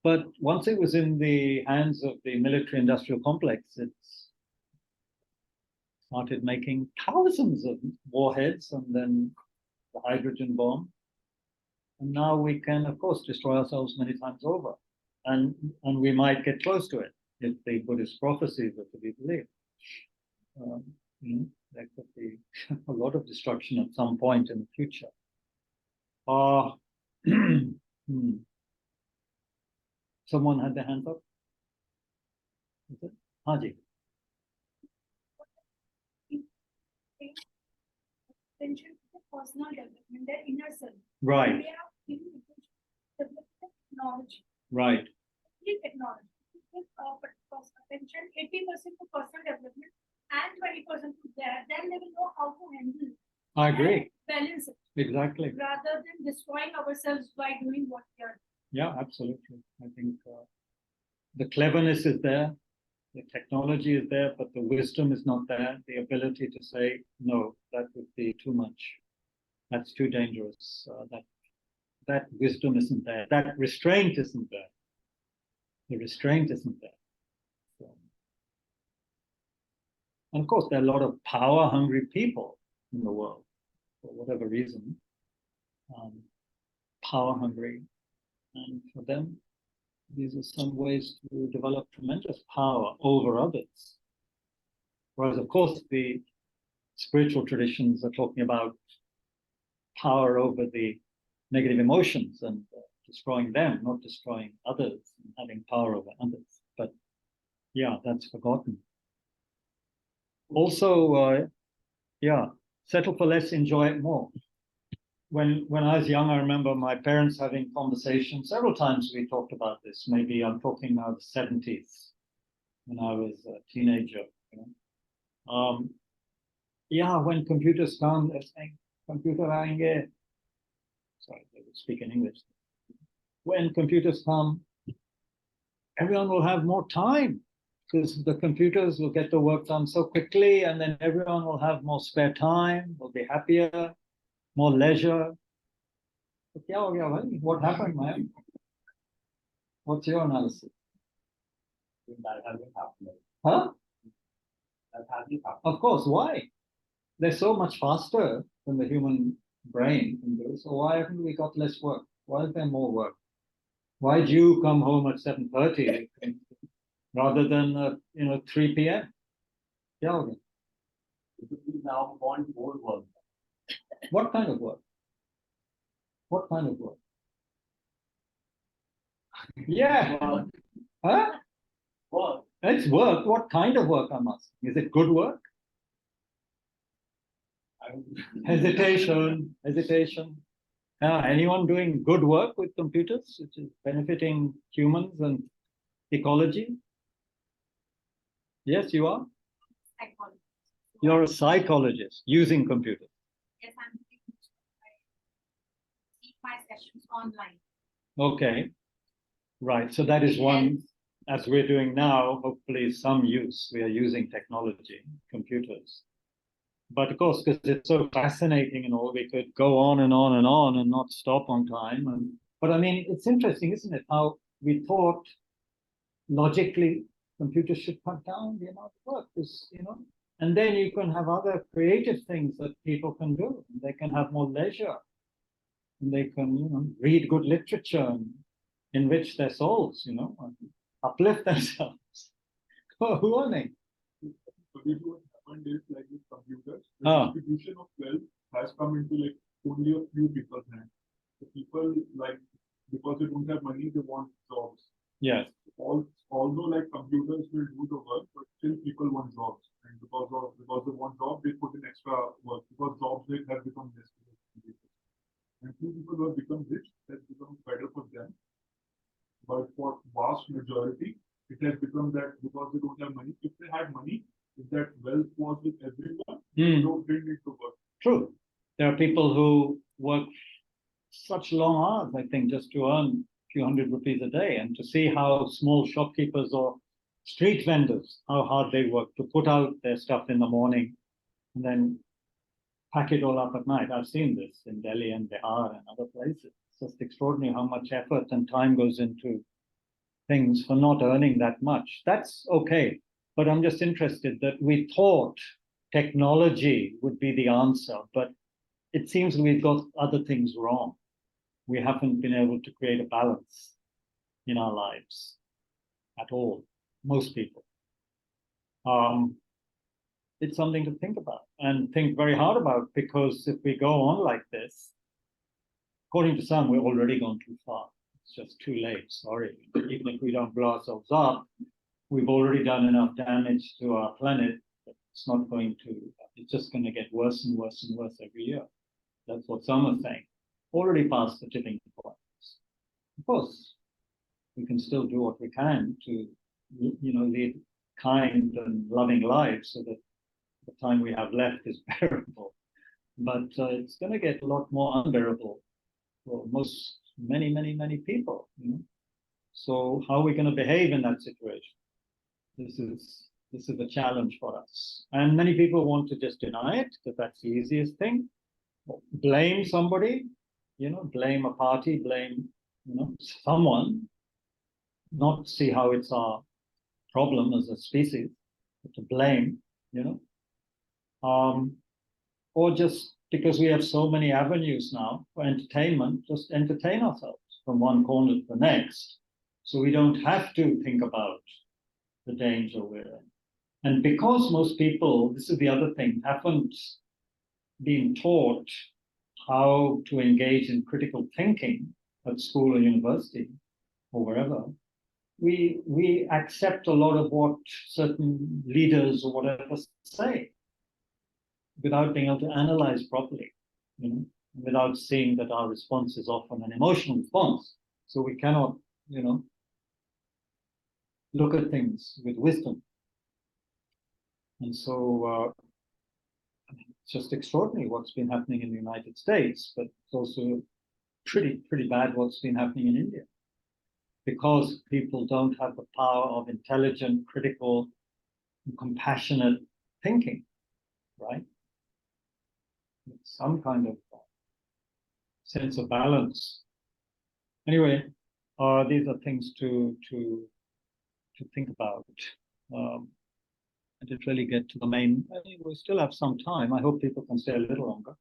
But once it was in the hands of the military-industrial complex, it started making thousands of warheads and then the hydrogen bomb. And now we can, of course, destroy ourselves many times over. And we might get close to it if the Buddhist prophecies are to be believed. There could be a lot of destruction at some point in the future. Someone had their hands up? Is it? Haji. Attention to the personal development, their inner self. Right. They are giving attention to the technology. Right. Technology. Attention 80% to personal development and 20% to that, then they will know how to handle it. I agree. Balance it. Exactly. Rather than destroying ourselves by doing what we are. Yeah, absolutely. I think the cleverness is there, the technology is there, but the wisdom is not there. The ability to say, no, that would be too much. That's too dangerous. That wisdom isn't there. That restraint isn't there. The restraint isn't there. So, and of course, there are a lot of power-hungry people in the world, for whatever reason. Power-hungry. And for them, these are some ways to develop tremendous power over others. Whereas, of course, the spiritual traditions are talking about power over the negative emotions and destroying them, not destroying others and having power over others. But yeah, that's forgotten. Also, settle for less, enjoy it more. When I was young, I remember my parents having conversations. Several times we talked about this. Maybe I'm talking now the 70s, when I was a teenager. When computers come, they're saying, computer aayenge. Sorry, they would speak in English. When computers come, everyone will have more time because the computers will get the work done so quickly, and then everyone will have more spare time, will be happier, more leisure. What happened, man? What's your analysis? That hasn't happened. Huh? That hasn't happened. Of course, why? They're so much faster than the human brain can do. So why haven't we got less work? Why is there more work? Why do you come home at 7:30 rather than 3 p.m.? Yeah. Because we now want more work. What kind of work? What kind of work? Yeah. Work. Huh? Work. It's work. What kind of work, I'm asking? Is it good work? Hesitation. Anyone doing good work with computers, which is benefiting humans and ecology? Yes, you are? Psychology. You're a psychologist using computers. Yes, I'm teaching my sessions online. Okay. Right. So that is one, as we're doing now, hopefully some use. We are using technology, computers. But of course, because it's so fascinating and all, we could go on and on and on and not stop on time. But I mean, it's interesting, isn't it? How we thought logically computers should cut down the amount of work, and then you can have other creative things that people can do. They can have more leisure, and they can, read good literature and enrich their souls, and uplift themselves. Who are they? So this what happened is like with computers, the Ah. distribution of wealth has come into like only a few people's hands. The people like because they don't have money, they want jobs. Yes. Although like computers will do the work, but still people want jobs, and because they want jobs, they put in extra work because jobs they have become necessary. And few people who have become rich, has become better for them. But for vast majority, it has become that because they don't have money. If they had money, if that wealth was with everyone, they didn't need to work. True. There are people who work such long hours, I think, just to earn a few hundred rupees a day, and to see how small shopkeepers or street vendors, how hard they work to put out their stuff in the morning and then pack it all up at night. I've seen this in Delhi and Bihar and other places. It's just extraordinary how much effort and time goes into things for not earning that much. That's okay. But I'm just interested that we thought technology would be the answer, but it seems we've got other things wrong. We haven't been able to create a balance in our lives at all, most people. It's something to think about and think very hard about, because if we go on like this, according to some, we're already gone too far. It's just too late, sorry. Even if we don't blow ourselves up, we've already done enough damage to our planet that it's just going to get worse and worse and worse every year. That's what some are saying. Already past the tipping point. Of course, we can still do what we can to, lead kind and loving lives so that the time we have left is bearable. But it's going to get a lot more unbearable for many people. So how are we going to behave in that situation? This is a challenge for us. And many people want to just deny it, because that's the easiest thing. Blame somebody, blame a party, blame, someone, not see how it's our problem as a species, but to blame, or just because we have so many avenues now for entertainment, just entertain ourselves from one corner to the next, so we don't have to think about the danger we're in. And because most people, this is the other thing, haven't been taught how to engage in critical thinking at school or university or wherever, we accept a lot of what certain leaders or whatever say without being able to analyze properly, without seeing that our response is often an emotional response. So we cannot, look at things with wisdom. And so it's just extraordinary what's been happening in the United States, but it's also pretty bad what's been happening in India, because people don't have the power of intelligent, critical, and compassionate thinking, right? Some kind of sense of balance. Anyway, these are things to think about. I didn't really get to the main. We still have some time. I hope people can stay a little longer.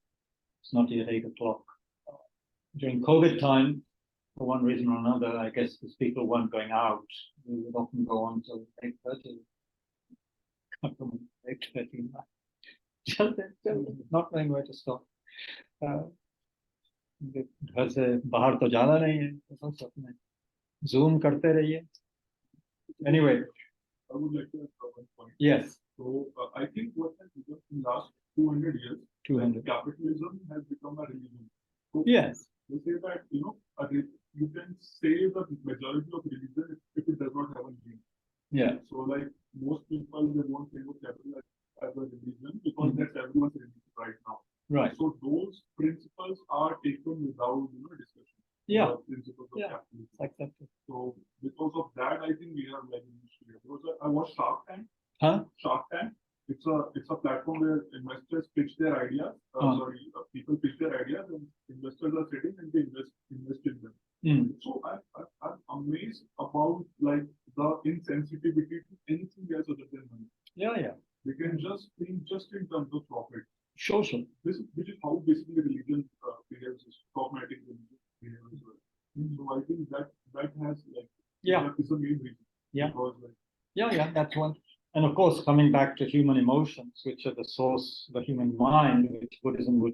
It's not yet 8 o'clock. During COVID time, for one reason or another, I guess because people weren't going out, we would often go on till 8:30. 8:30. Just not knowing where to stop. घर से बाहर तो जाना नहीं है, तो सब अपने Zoom करते रहिए. Anyway. I would like to ask one point. Yes. So I think what has become in the last 200 years, capitalism has become a religion. So yes. They say that, you can say the majority of religion if it does not have a name. Yeah. So like most people, they won't think of capitalism as a religion because that's everyone's religion right now. Right. So those principles are taken without, discussion. Yeah. Principles of capitalism. Exactly. So because of that, I think we are like in this year. Because I watched Shark Tank. Huh? Shark Tank. It's a platform where investors pitch their ideas. People pitch their ideas, and investors are sitting and they invest in them. So I'm amazed about like the insensitivity to anything else other than money. Yeah. They can just think just in terms of profit. Sure. Which is how basically religion behaves, dogmatic religion behaves as well. So I think that has like is the main reason. Yeah. Because, like, Yeah, that's one. And of course, coming back to human emotions, which are the source of the human mind, which Buddhism would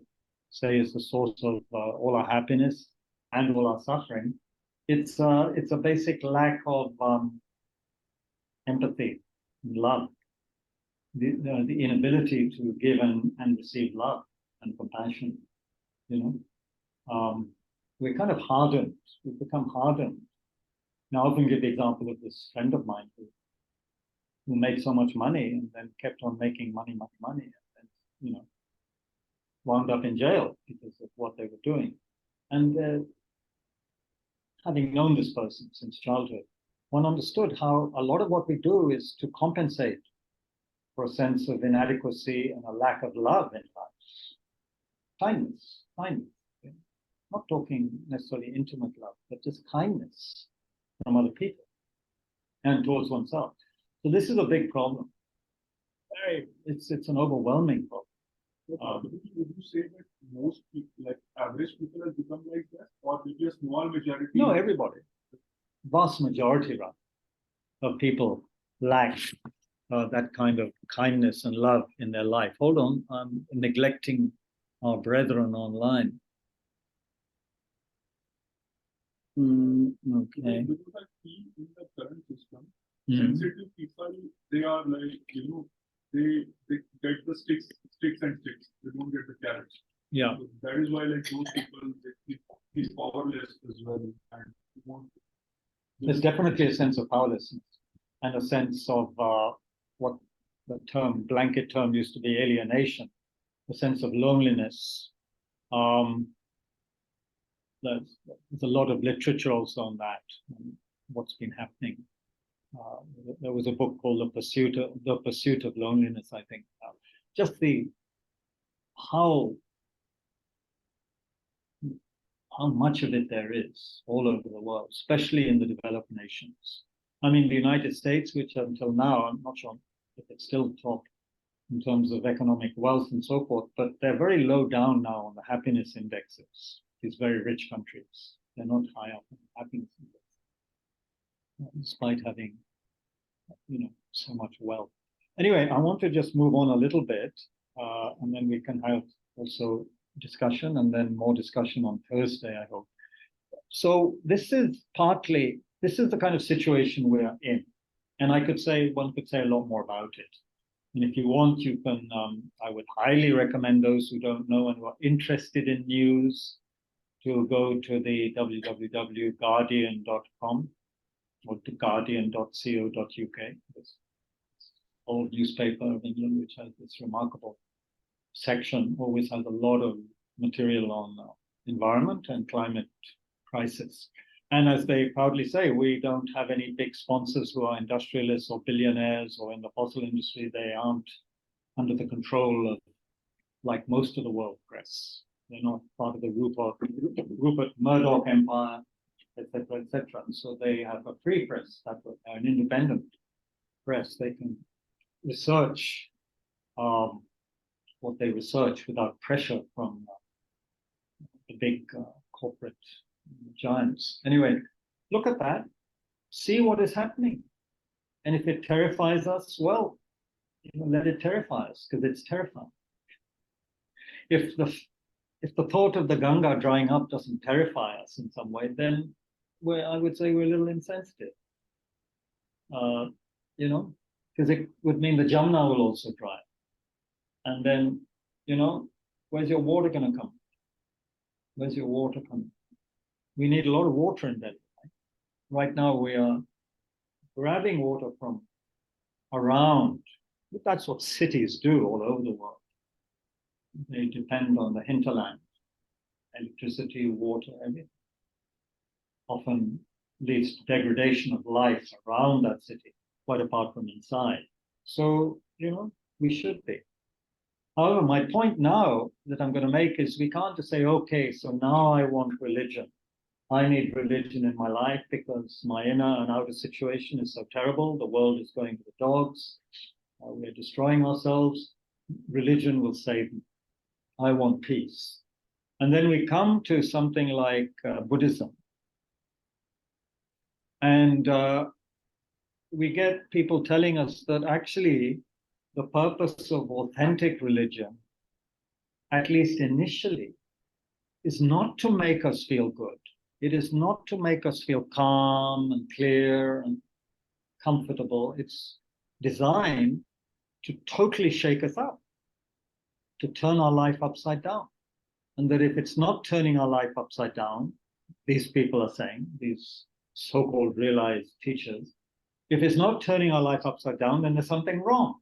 say is the source of all our happiness and all our suffering, it's a basic lack of empathy, love, the inability to give and receive love and compassion. We're kind of hardened. We've become hardened. Now, I often give the example of this friend of mine who made so much money and then kept on making money, and wound up in jail because of what they were doing. And having known this person since childhood, one understood how a lot of what we do is to compensate for a sense of inadequacy and a lack of love in life. Kindness. Not talking necessarily intimate love, but just kindness from other people and towards oneself. So this is a big problem. It's an overwhelming problem. Would you say that most people, like average people, have become like that, or maybe a small majority? No, everybody. Vast majority, rather, of people lack that kind of kindness and love in their life. Hold on, I'm neglecting our brethren online. Okay. Because I feel in the current system, sensitive people, they are like, they get the sticks and sticks. They don't get the carrots. Yeah. So that is why, like, those people, he's powerless as well. And there's definitely a sense of powerlessness and a sense of what the blanket term used to be alienation, a sense of loneliness. There's a lot of literature also on that, what's been happening. There was a book called The Pursuit of Loneliness, I think. Just how much of it there is all over the world, especially in the developed nations. I mean, the United States, which until now, I'm not sure if it's still top in terms of economic wealth and so forth, but they're very low down now on the happiness indexes. These very rich countries, they're not high up on the happiness index, despite having, so much wealth. Anyway, I want to just move on a little bit, and then we can have also discussion, and then more discussion on Thursday, I hope. So this is the kind of situation we're in, and one could say a lot more about it. And if you want, you can. I would highly recommend those who don't know and who are interested in news to go to the www.guardian.com or to guardian.co.uk, this old newspaper of England, which has this remarkable section, always has a lot of material on environment and climate crisis. And as they proudly say, we don't have any big sponsors who are industrialists or billionaires or in the fossil industry. They aren't under the control of, like most of the world press. They're not part of the Rupert Murdoch empire, etc., etc. And so they have a free press, an independent press. They can research what they research without pressure from the big corporate giants. Anyway, look at that, see what is happening. And if it terrifies us, well, let it terrify us, because it's terrifying. If the thought of the Ganga drying up doesn't terrify us in some way, then I would say we're a little insensitive. Because it would mean the Jamna will also dry. And then, where's your water going to come? Where's your water coming? We need a lot of water in Delhi. Right now, we are grabbing water from around. That's what cities do all over the world. They depend on the hinterland, electricity, water, everything. Often leads to degradation of life around that city, quite apart from inside. So, we should be. However, my point now that I'm going to make is we can't just say, okay, so now I want religion. I need religion in my life because my inner and outer situation is so terrible. The world is going to the dogs. We're destroying ourselves. Religion will save me. I want peace. And then we come to something like Buddhism. And we get people telling us that actually the purpose of authentic religion, at least initially, is not to make us feel good. It is not to make us feel calm and clear and comfortable. It's designed to totally shake us up, to turn our life upside down. And that if it's not turning our life upside down, these people are saying, these so-called realized teachers, if it's not turning our life upside down, then there's something wrong.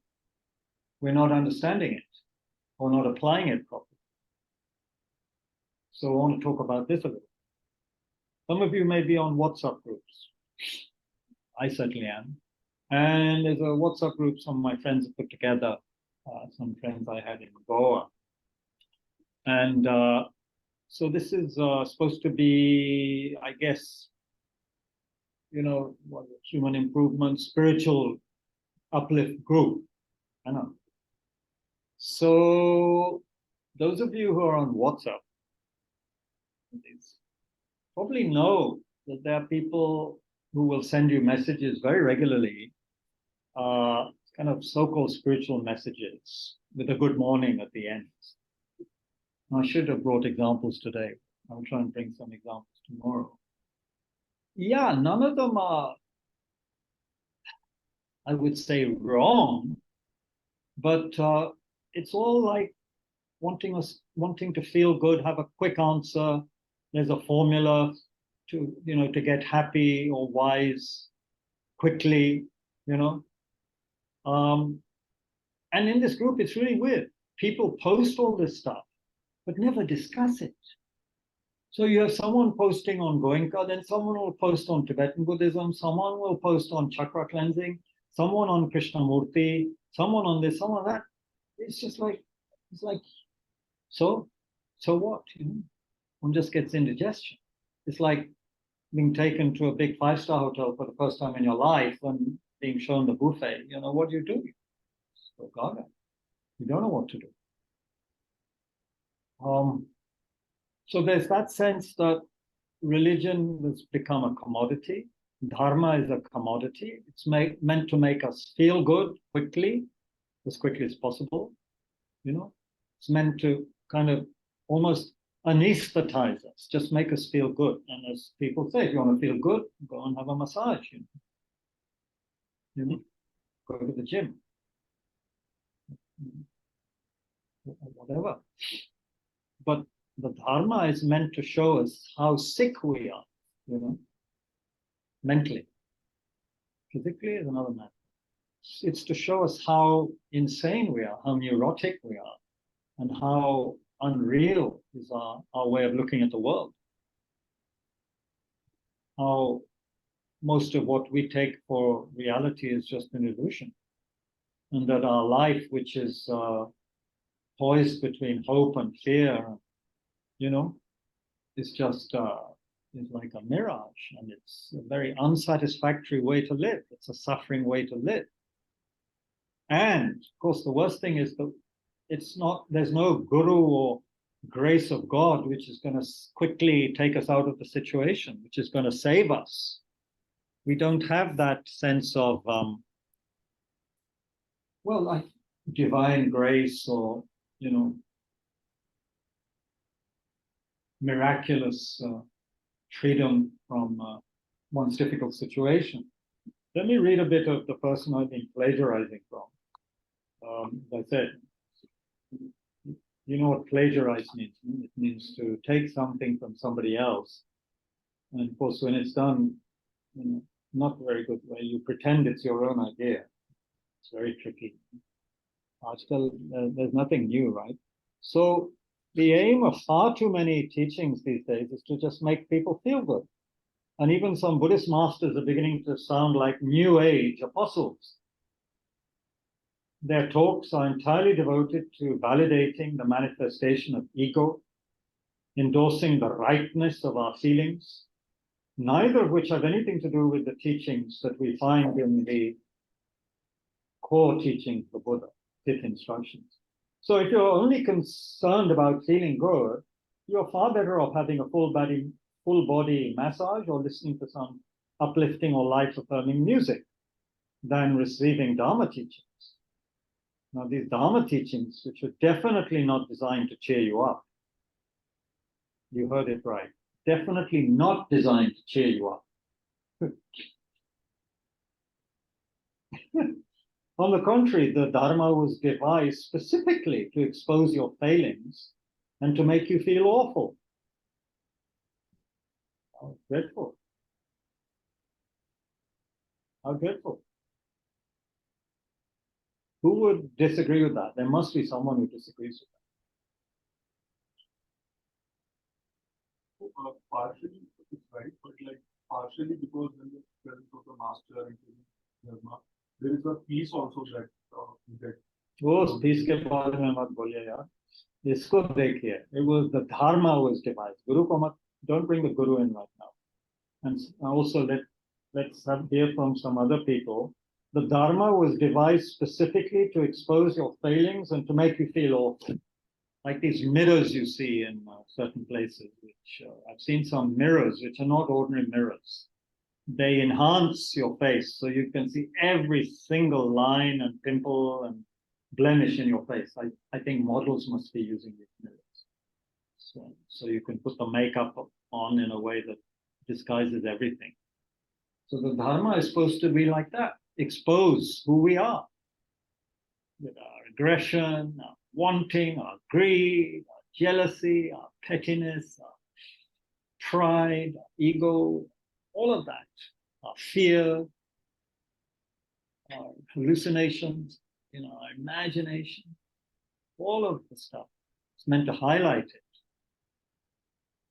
We're not understanding it or not applying it properly. So I want to talk about this a little. Some of you may be on WhatsApp groups. I certainly am. And there's a WhatsApp group some of my friends have put together, some friends I had in Goa. And so this is supposed to be, I guess, human improvement, spiritual uplift group. I know. So those of you who are on WhatsApp probably know that there are people who will send you messages very regularly, kind of so-called spiritual messages with a good morning at the end. I should have brought examples today. I'll try and bring some examples tomorrow. Yeah, none of them are, I would say, wrong, but it's all like wanting to feel good, have a quick answer. There's a formula to get happy or wise quickly, And in this group, it's really weird. People post all this stuff, but never discuss it. So you have someone posting on Goenka, then someone will post on Tibetan Buddhism, someone will post on chakra cleansing, someone on Krishnamurti, someone on this, someone on that. It's just like, so what? One just gets indigestion. It's like being taken to a big 5-star hotel for the first time in your life and being shown the buffet. What do you do? So gaga. You don't know what to do. So there's that sense that religion has become a commodity. Dharma is a commodity. It's meant to make us feel good quickly as possible. It's meant to kind of almost anesthetize us, just make us feel good. And as people say, if you want to feel good, go and have a massage. Go to the gym. Whatever. But the Dharma is meant to show us how sick we are, mentally. Physically is another matter. It's to show us how insane we are, how neurotic we are, and how unreal is our way of looking at the world. How most of what we take for reality is just an illusion. And that our life, which is poised between hope and fear, is just is like a mirage, and it's a very unsatisfactory way to live. It's a suffering way to live. And of course, the worst thing is that there's no guru or grace of God which is going to quickly take us out of the situation, which is going to save us. We don't have that sense of divine grace or miraculous freedom from one's difficult situation. Let me read a bit of the person I've been plagiarizing from. As I said, you know what plagiarize means? It means to take something from somebody else. And of course, when it's done in a not very good way, you pretend it's your own idea. It's very tricky. There's nothing new, right? So the aim of far too many teachings these days is to just make people feel good. And even some Buddhist masters are beginning to sound like New Age apostles. Their talks are entirely devoted to validating the manifestation of ego, endorsing the rightness of our feelings, neither of which have anything to do with the teachings that we find in the core teachings of the Buddha, fifth instructions. So if you're only concerned about feeling good, you're far better off having a full body massage or listening to some uplifting or life-affirming music than receiving Dharma teachings. Now, these Dharma teachings, which are definitely not designed to cheer you up, You heard it right. Definitely not designed to cheer you up. On the contrary, the Dharma was devised specifically to expose your failings and to make you feel awful. How dreadful. How dreadful. Who would disagree with that? There must be someone who disagrees with that. Partially it's right, but like partially because when the presence of the master and Dharma, there is a peace also that you get. वो peace के बारे में मत बोलिए यार. इसको देखिए. It was the Dharma was devised. Guru को मत. Don't bring the Guru in right now. And also let's hear from some other people. The Dharma was devised specifically to expose your failings and to make you feel awful. Like these mirrors you see in certain places, which I've seen some mirrors which are not ordinary mirrors. They enhance your face so you can see every single line and pimple and blemish in your face. I think models must be using these mirrors. So you can put the makeup on in a way that disguises everything. So the Dharma is supposed to be like that, expose who we are with our aggression, our wanting, our greed, our jealousy, our pettiness, our pride, our ego, all of that, our fear, our hallucinations, our imagination, all of the stuff. It's meant to highlight it.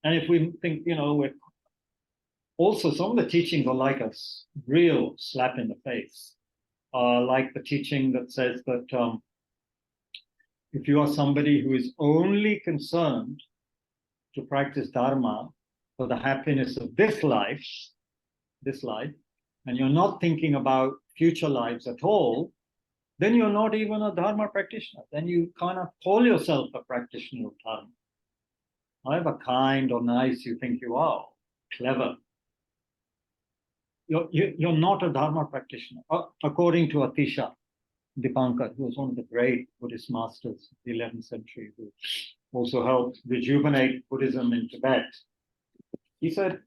And if we think, we're also, some of the teachings are like a real slap in the face. Like the teaching that says that if you are somebody who is only concerned to practice Dharma for the happiness of this life, and you're not thinking about future lives at all, then you're not even a Dharma practitioner. Then you cannot call yourself a practitioner of Dharma. However kind or nice you think you are, clever, you're not a Dharma practitioner, according to Atisha Dipankar, who was one of the great Buddhist masters of the 11th century, who also helped rejuvenate Buddhism in Tibet. He said,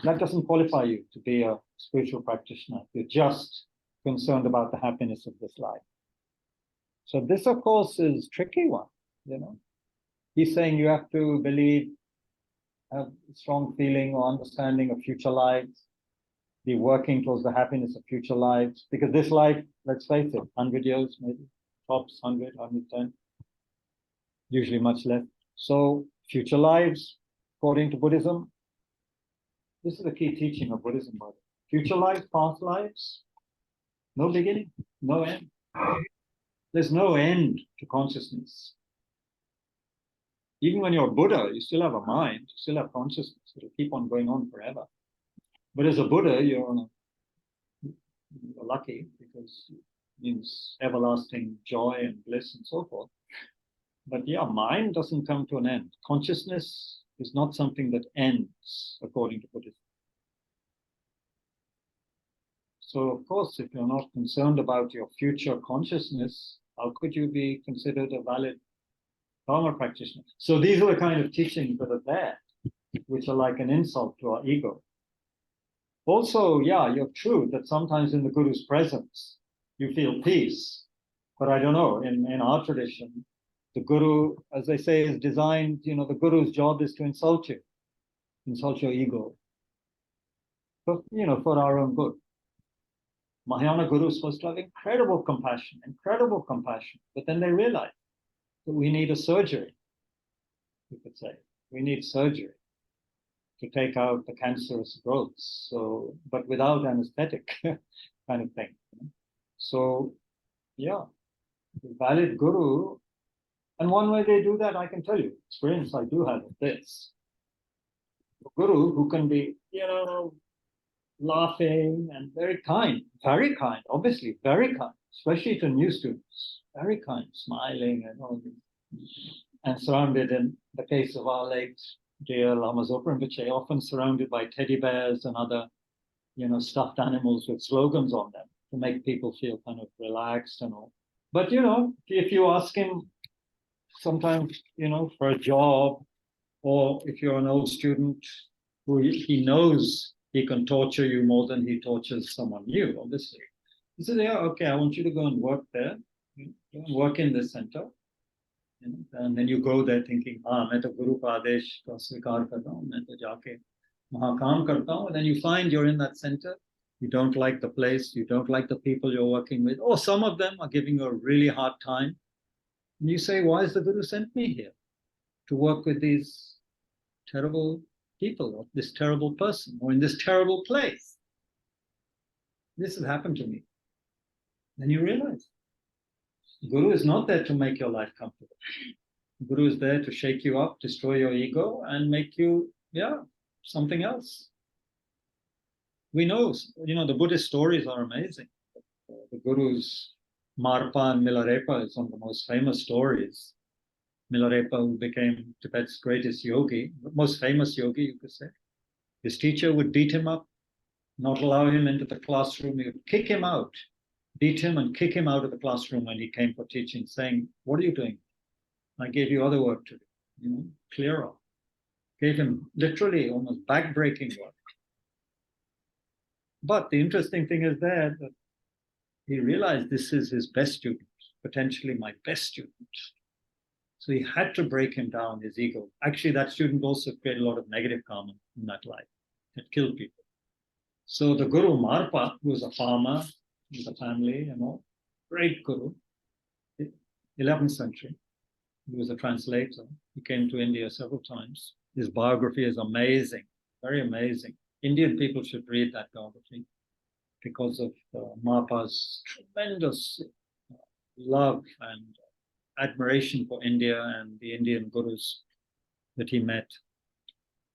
that doesn't qualify you to be a spiritual practitioner. You're just concerned about the happiness of this life. So this, of course, is a tricky one, He's saying you have to believe, have a strong feeling or understanding of future lives, be working towards the happiness of future lives, because this life, let's face it, 100 years maybe, tops 100, 110, usually much less. So future lives, according to Buddhism, this is the key teaching of Buddhism, by the way. Future lives, past lives, no beginning, no end. There's no end to consciousness. Even when you're Buddha, you still have a mind, you still have consciousness. It'll keep on going on forever. But as a Buddha, you're lucky because it means everlasting joy and bliss and so forth. But yeah, mind doesn't come to an end. Consciousness is not something that ends, according to Buddhism. So, of course, if you're not concerned about your future consciousness, how could you be considered a valid Dharma practitioner? So these are the kind of teachings that are there, which are like an insult to our ego. Also, yeah, you're true that sometimes in the Guru's presence, you feel peace. But I don't know, in our tradition, the Guru, as they say, is designed, the Guru's job is to insult you, insult your ego, but, for our own good. Mahayana Guru is supposed to have incredible compassion, but then they realize that we need a surgery, you could say. We need surgery to take out the cancerous growths, but without anesthetic kind of thing. So, yeah, the valid Guru, and one way they do that, I can tell you, experience I do have of this. A Guru who can be, laughing and very kind, obviously, very kind, especially to new students, very kind, smiling and all this. And surrounded, in the case of our late dear Lama Zopa Rinpoche, often surrounded by teddy bears and other, stuffed animals with slogans on them to make people feel kind of relaxed and all. But, if you ask him sometimes, for a job, Or if you're an old student who he knows he can torture you more than he tortures someone new, obviously. He says, yeah, okay, I want you to go and work there, work in this center. And then you go there thinking, मैं तो गुरु का आदेश का स्वीकार करता हूँ, मैं तो जाके वहाँ काम करता हूँ. And then you find you're in that center, you don't like the place, you don't like the people you're working with, or some of them are giving you a really hard time. And you say, why has the Guru sent me here? To work with these terrible people, or this terrible person, or in this terrible place. This has happened to me. Then you realize, Guru is not there to make your life comfortable. Guru is there to shake you up, destroy your ego, and make you, something else. We know, the Buddhist stories are amazing. The Guru's Marpa and Milarepa is one of the most famous stories. Milarepa, who became Tibet's greatest yogi, most famous yogi, you could say. His teacher would beat him up, not allow him into the classroom. He would kick him out, beat him and kick him out of the classroom when he came for teaching, saying, what are you doing? I gave you other work to do, clear up. Gave him literally almost back-breaking work. But the interesting thing is there that he realized this is his best student, potentially my best student. So he had to break him down, his ego. Actually, that student also created a lot of negative karma in that life. It killed people. So the Guru Marpa, who was a farmer with a family, great Guru, 11th century. He was a translator. He came to India several times. His biography is amazing, very amazing. Indian people should read that biography because of Marpa's tremendous love and admiration for India and the Indian gurus that he met.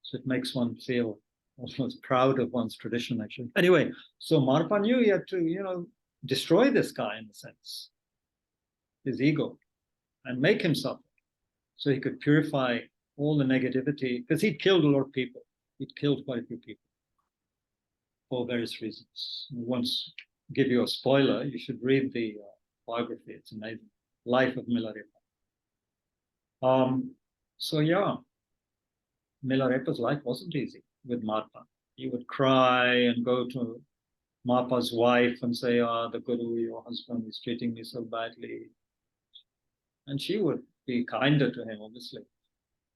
So it makes one feel almost proud of one's tradition, actually. Anyway, so Marpa knew he had to, destroy this guy in a sense, his ego, and make him suffer so he could purify all the negativity, because he'd killed a lot of people. He'd killed quite a few people for various reasons. Once give you a spoiler, you should read the biography. It's amazing. Life of Milarepa. Milarepa's life wasn't easy with Marpa. He would cry and go to Marpa's wife and say, the Guru, your husband, is treating me so badly. And she would be kinder to him, obviously.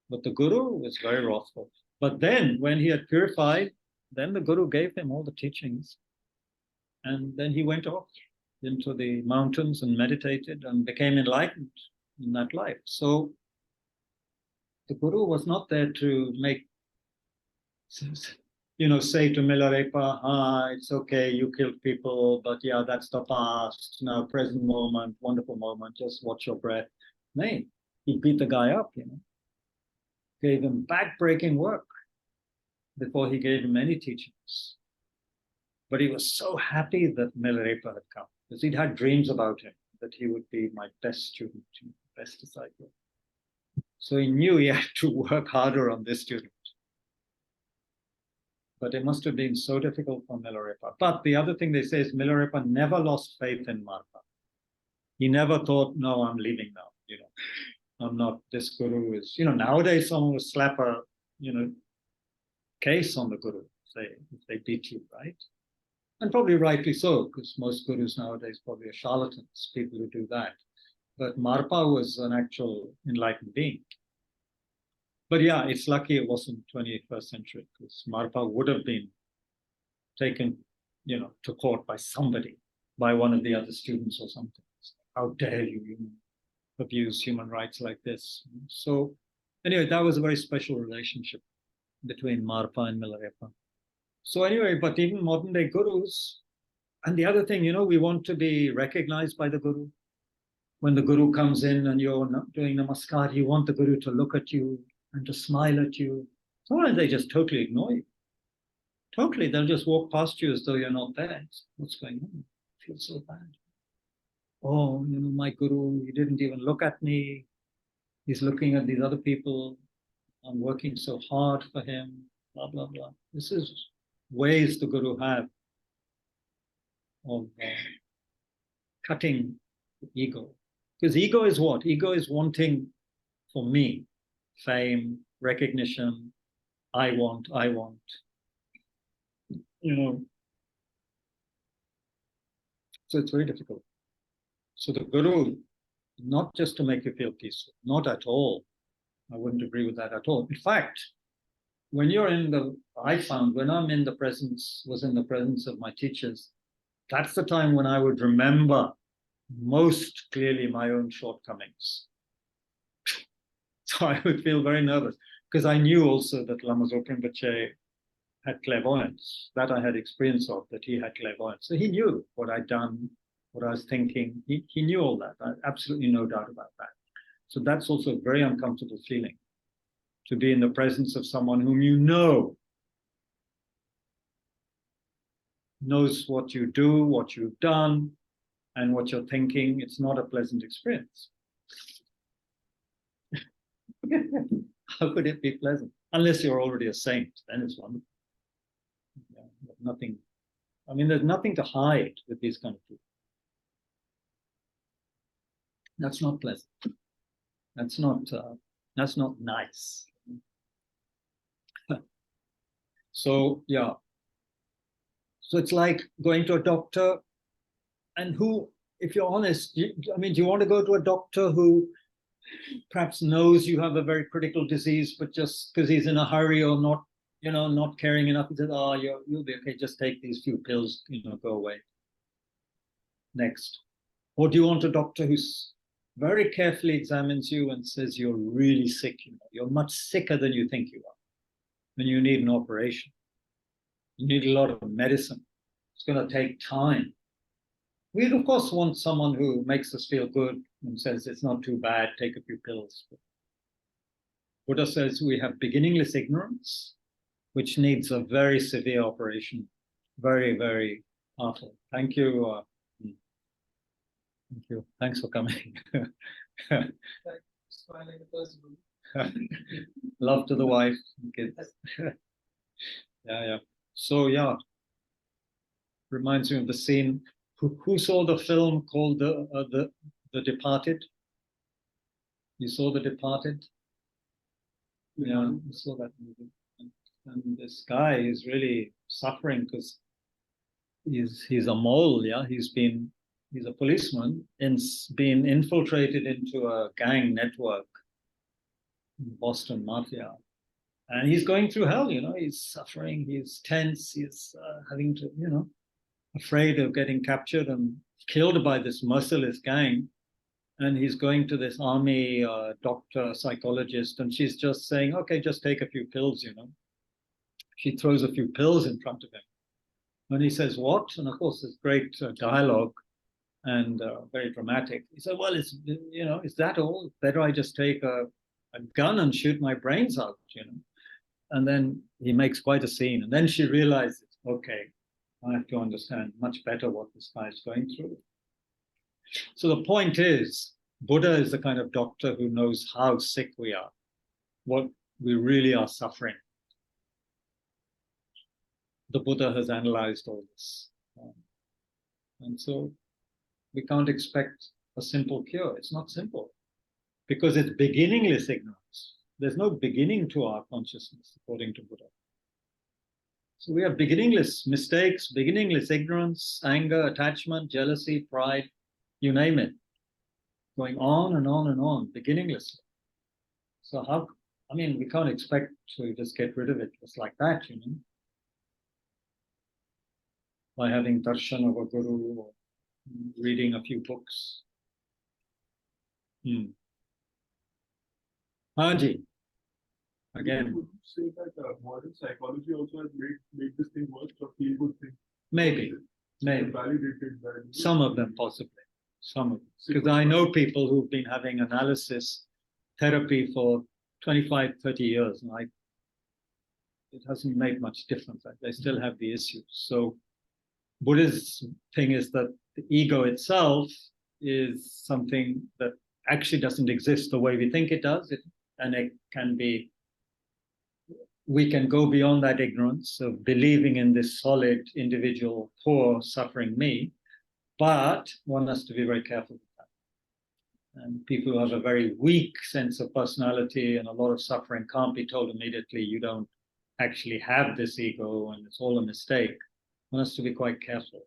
But the Guru was very wrathful. But then, when he had purified, then the Guru gave him all the teachings. And then he went off into the mountains and meditated and became enlightened in that life. So the Guru was not there to say to Milarepa, it's okay, you killed people, but that's the past. Now, present moment, wonderful moment, just watch your breath. No, he beat the guy up, gave him back-breaking work before he gave him any teachings. But he was so happy that Milarepa had come, because he'd had dreams about him, that he would be my best student, best disciple. So he knew he had to work harder on this student. But it must have been so difficult for Milarepa. But the other thing they say is Milarepa never lost faith in Marpa. He never thought, no, I'm leaving now. I'm not, this Guru is, nowadays someone would slap a, case on the Guru, say, if they beat you, right? And probably rightly so, because most Gurus nowadays probably are charlatans, people who do that. But Marpa was an actual enlightened being. But it's lucky it wasn't 21st century, because Marpa would have been taken, to court by somebody, by one of the other students or something. How dare you abuse human rights like this? So anyway, that was a very special relationship between Marpa and Milarepa. So anyway, but even modern day gurus, and the other thing, we want to be recognized by the Guru. When the Guru comes in and you're not doing namaskar, you want the Guru to look at you and to smile at you. Sometimes they just totally ignore you. Totally, they'll just walk past you as though you're not there. What's going on? I feel so bad. Oh, my Guru, he didn't even look at me. He's looking at these other people. I'm working so hard for him, blah, blah, blah. This is ways the Guru have of cutting the ego. Because ego is what? Ego is wanting, for me, fame, recognition, I want, you know. So it's very difficult. So the Guru, not just to make you feel peaceful, not at all. I wouldn't agree with that at all. In fact, when you're in the, I found when I'm in the presence, was in the presence of my teachers, that's the time when I would remember most clearly my own shortcomings. So I would feel very nervous because I knew also that Lama Zopa Rinpoche had clairvoyance, that I had experience of, that he had clairvoyance. So he knew what I'd done, what I was thinking. He knew all that. I absolutely no doubt about that. So that's also a very uncomfortable feeling, to be in the presence of someone whom you know knows what you do, what you've done, and what you're thinking. It's not a pleasant experience. How could it be pleasant? Unless you're already a saint, then it's wonderful. Yeah, nothing. I mean, there's nothing to hide with these kind of people. That's not pleasant. That's not nice. So yeah. So it's like going to a doctor, and who, if you're honest, I mean, do you want to go to a doctor who perhaps knows you have a very critical disease, but just because he's in a hurry or not, you know, not caring enough, he says, oh, you'll be okay, just take these few pills, you know, go away. Next. Or do you want a doctor who's very carefully examines you and says you're really sick, you know, you're much sicker than you think you are, and you need an operation. You need a lot of medicine. It's going to take time. We'd, of course, want someone who makes us feel good and says it's not too bad, take a few pills. Buddha says we have beginningless ignorance, which needs a very severe operation. Very, very powerful. Thank you. Thank you. Thanks for coming. Love to the wife and kids. Yeah. So yeah, reminds me of the scene. Who saw the film called the Departed? You saw The Departed? Yeah, I saw that movie. And this guy is really suffering because he's a mole. Yeah, he's a policeman and been infiltrated into a gang network, Boston Mafia. And he's going through hell, you know, he's suffering, he's tense, he's having to, you know, afraid of getting captured and killed by this merciless gang. And he's going to this army doctor, psychologist, and she's just saying, okay, just take a few pills, you know. She throws a few pills in front of him. And he says, what? And of course, there's great dialogue and very dramatic. He said, well, is that all? Better I just take a gun and shoot my brains out, you know. And then he makes quite a scene. And then she realizes, okay, I have to understand much better what this guy is going through. So the point is, Buddha is the kind of doctor who knows how sick we are, what we really are suffering. The Buddha has analyzed all this. And so we can't expect a simple cure. It's not simple because it's beginningless ignorance. There's no beginning to our consciousness, according to Buddha. So we have beginningless mistakes, beginningless ignorance, anger, attachment, jealousy, pride, you name it, going on and on and on, beginninglessly. So we can't expect to just get rid of it just like that, you know, by having darshan of a guru or reading a few books. Haji, again. Would you say that modern psychology also has made this thing worse, or feel good thing? Maybe. Validated that. Some of them possibly. Some of them. Because I know people who've been having analysis therapy for 25, 30 years, and it hasn't made much difference. They still have the issues. So Buddha's thing is that the ego itself is something that actually doesn't exist the way we think it does. And it can be, we can go beyond that ignorance of believing in this solid individual, poor, suffering me, but one has to be very careful with that. And people who have a very weak sense of personality and a lot of suffering can't be told immediately you don't actually have this ego and it's all a mistake. One has to be quite careful.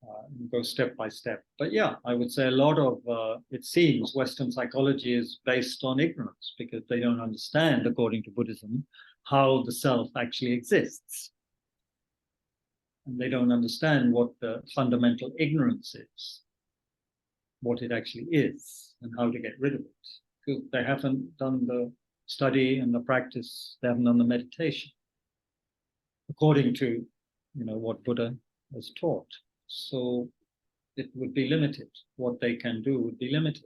And go step by step. But yeah, I would say a lot of, it seems, Western psychology is based on ignorance because they don't understand, according to Buddhism, how the self actually exists. And they don't understand what the fundamental ignorance is, what it actually is, and how to get rid of it. Because they haven't done the study and the practice, they haven't done the meditation, according to, what Buddha has taught. So it would be limited. What they can do would be limited.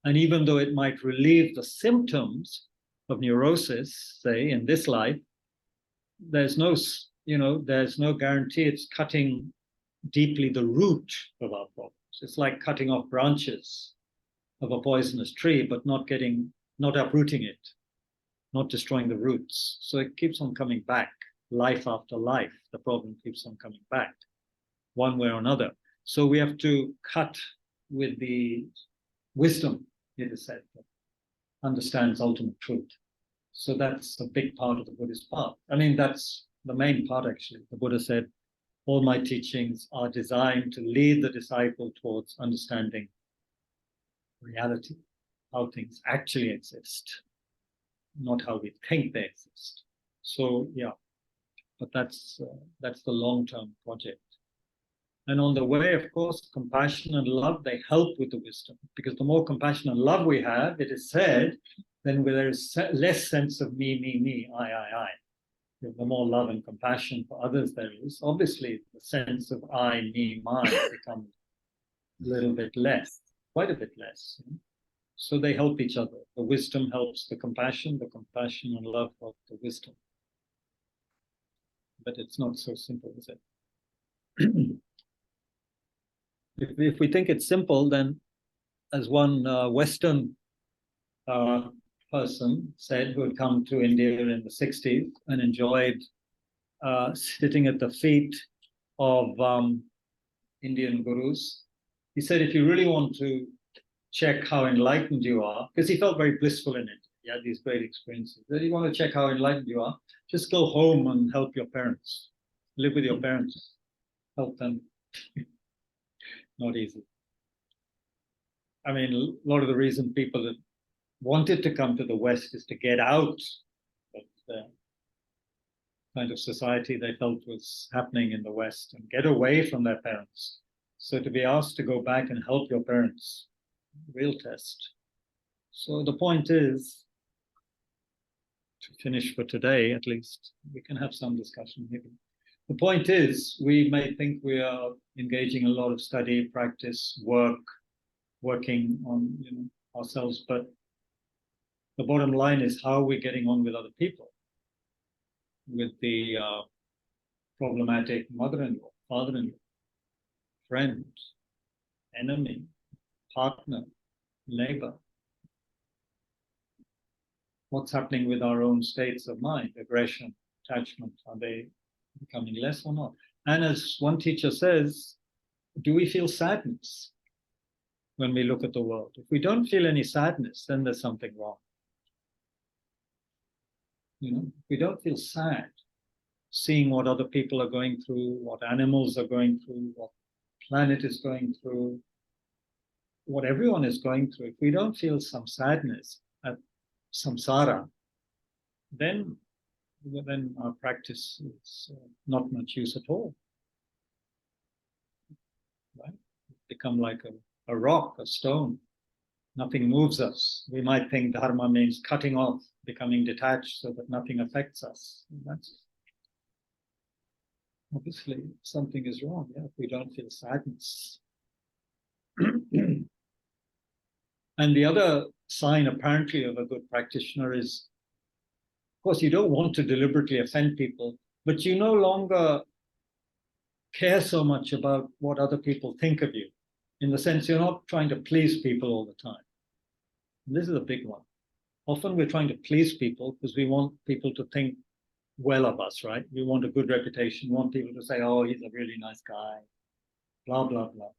And even though it might relieve the symptoms of neurosis, say, in this life, there's no guarantee it's cutting deeply the root of our problems. It's like cutting off branches of a poisonous tree, but not uprooting it, not destroying the roots. So it keeps on coming back, life after life. The problem keeps on coming back, one way or another. So we have to cut with the wisdom, it is said, that understands ultimate truth. So that's a big part of the Buddhist path. I mean, that's the main part, actually. The Buddha said, all my teachings are designed to lead the disciple towards understanding reality, how things actually exist, not how we think they exist. So, yeah, but that's the long-term project. And on the way, of course, compassion and love, they help with the wisdom, because the more compassion and love we have, it is said, then there is less sense of me, I. The more love and compassion for others there is, obviously the sense of I, me, mine becomes a little bit less, quite a bit less. So they help each other. The wisdom helps the compassion and love help the wisdom. But it's not so simple, is it? If we think it's simple, then as one Western person said, who had come to India in the 60s and enjoyed sitting at the feet of Indian gurus, he said, if you really want to check how enlightened you are, because he felt very blissful in it, he had these great experiences, if you want to check how enlightened you are, just go home and help your parents, live with your parents, help them. Not easy. I mean, a lot of the reason people that wanted to come to the West is to get out of the kind of society they felt was happening in the West and get away from their parents. So to be asked to go back and help your parents, real test. So the point is, to finish for today at least, we can have some discussion maybe. The point is, we may think we are engaging a lot of study, practice, working on ourselves, but the bottom line is how we're getting on with other people, with the problematic mother-in-law, father-in-law, friend, enemy, partner, neighbor. What's happening with our own states of mind, aggression, attachment? Are they becoming less or not? And as one teacher says, do we feel sadness when we look at the world? If we don't feel any sadness, then there's something wrong. If we don't feel sad, seeing what other people are going through, what animals are going through, what planet is going through, what everyone is going through, if we don't feel some sadness at samsara, then our practice is not much use at all. Right? Become like a rock, a stone. Nothing moves us. We might think dharma means cutting off, becoming detached so that nothing affects us. That's obviously something is wrong, if we don't feel sadness. And the other sign apparently of a good practitioner is, of course, you don't want to deliberately offend people, but you no longer care so much about what other people think of you, in the sense you're not trying to please people all the time. And this is a big one. Often we're trying to please people because we want people to think well of us, right? We want a good reputation. We want people to say, oh, he's a really nice guy, blah, blah, blah.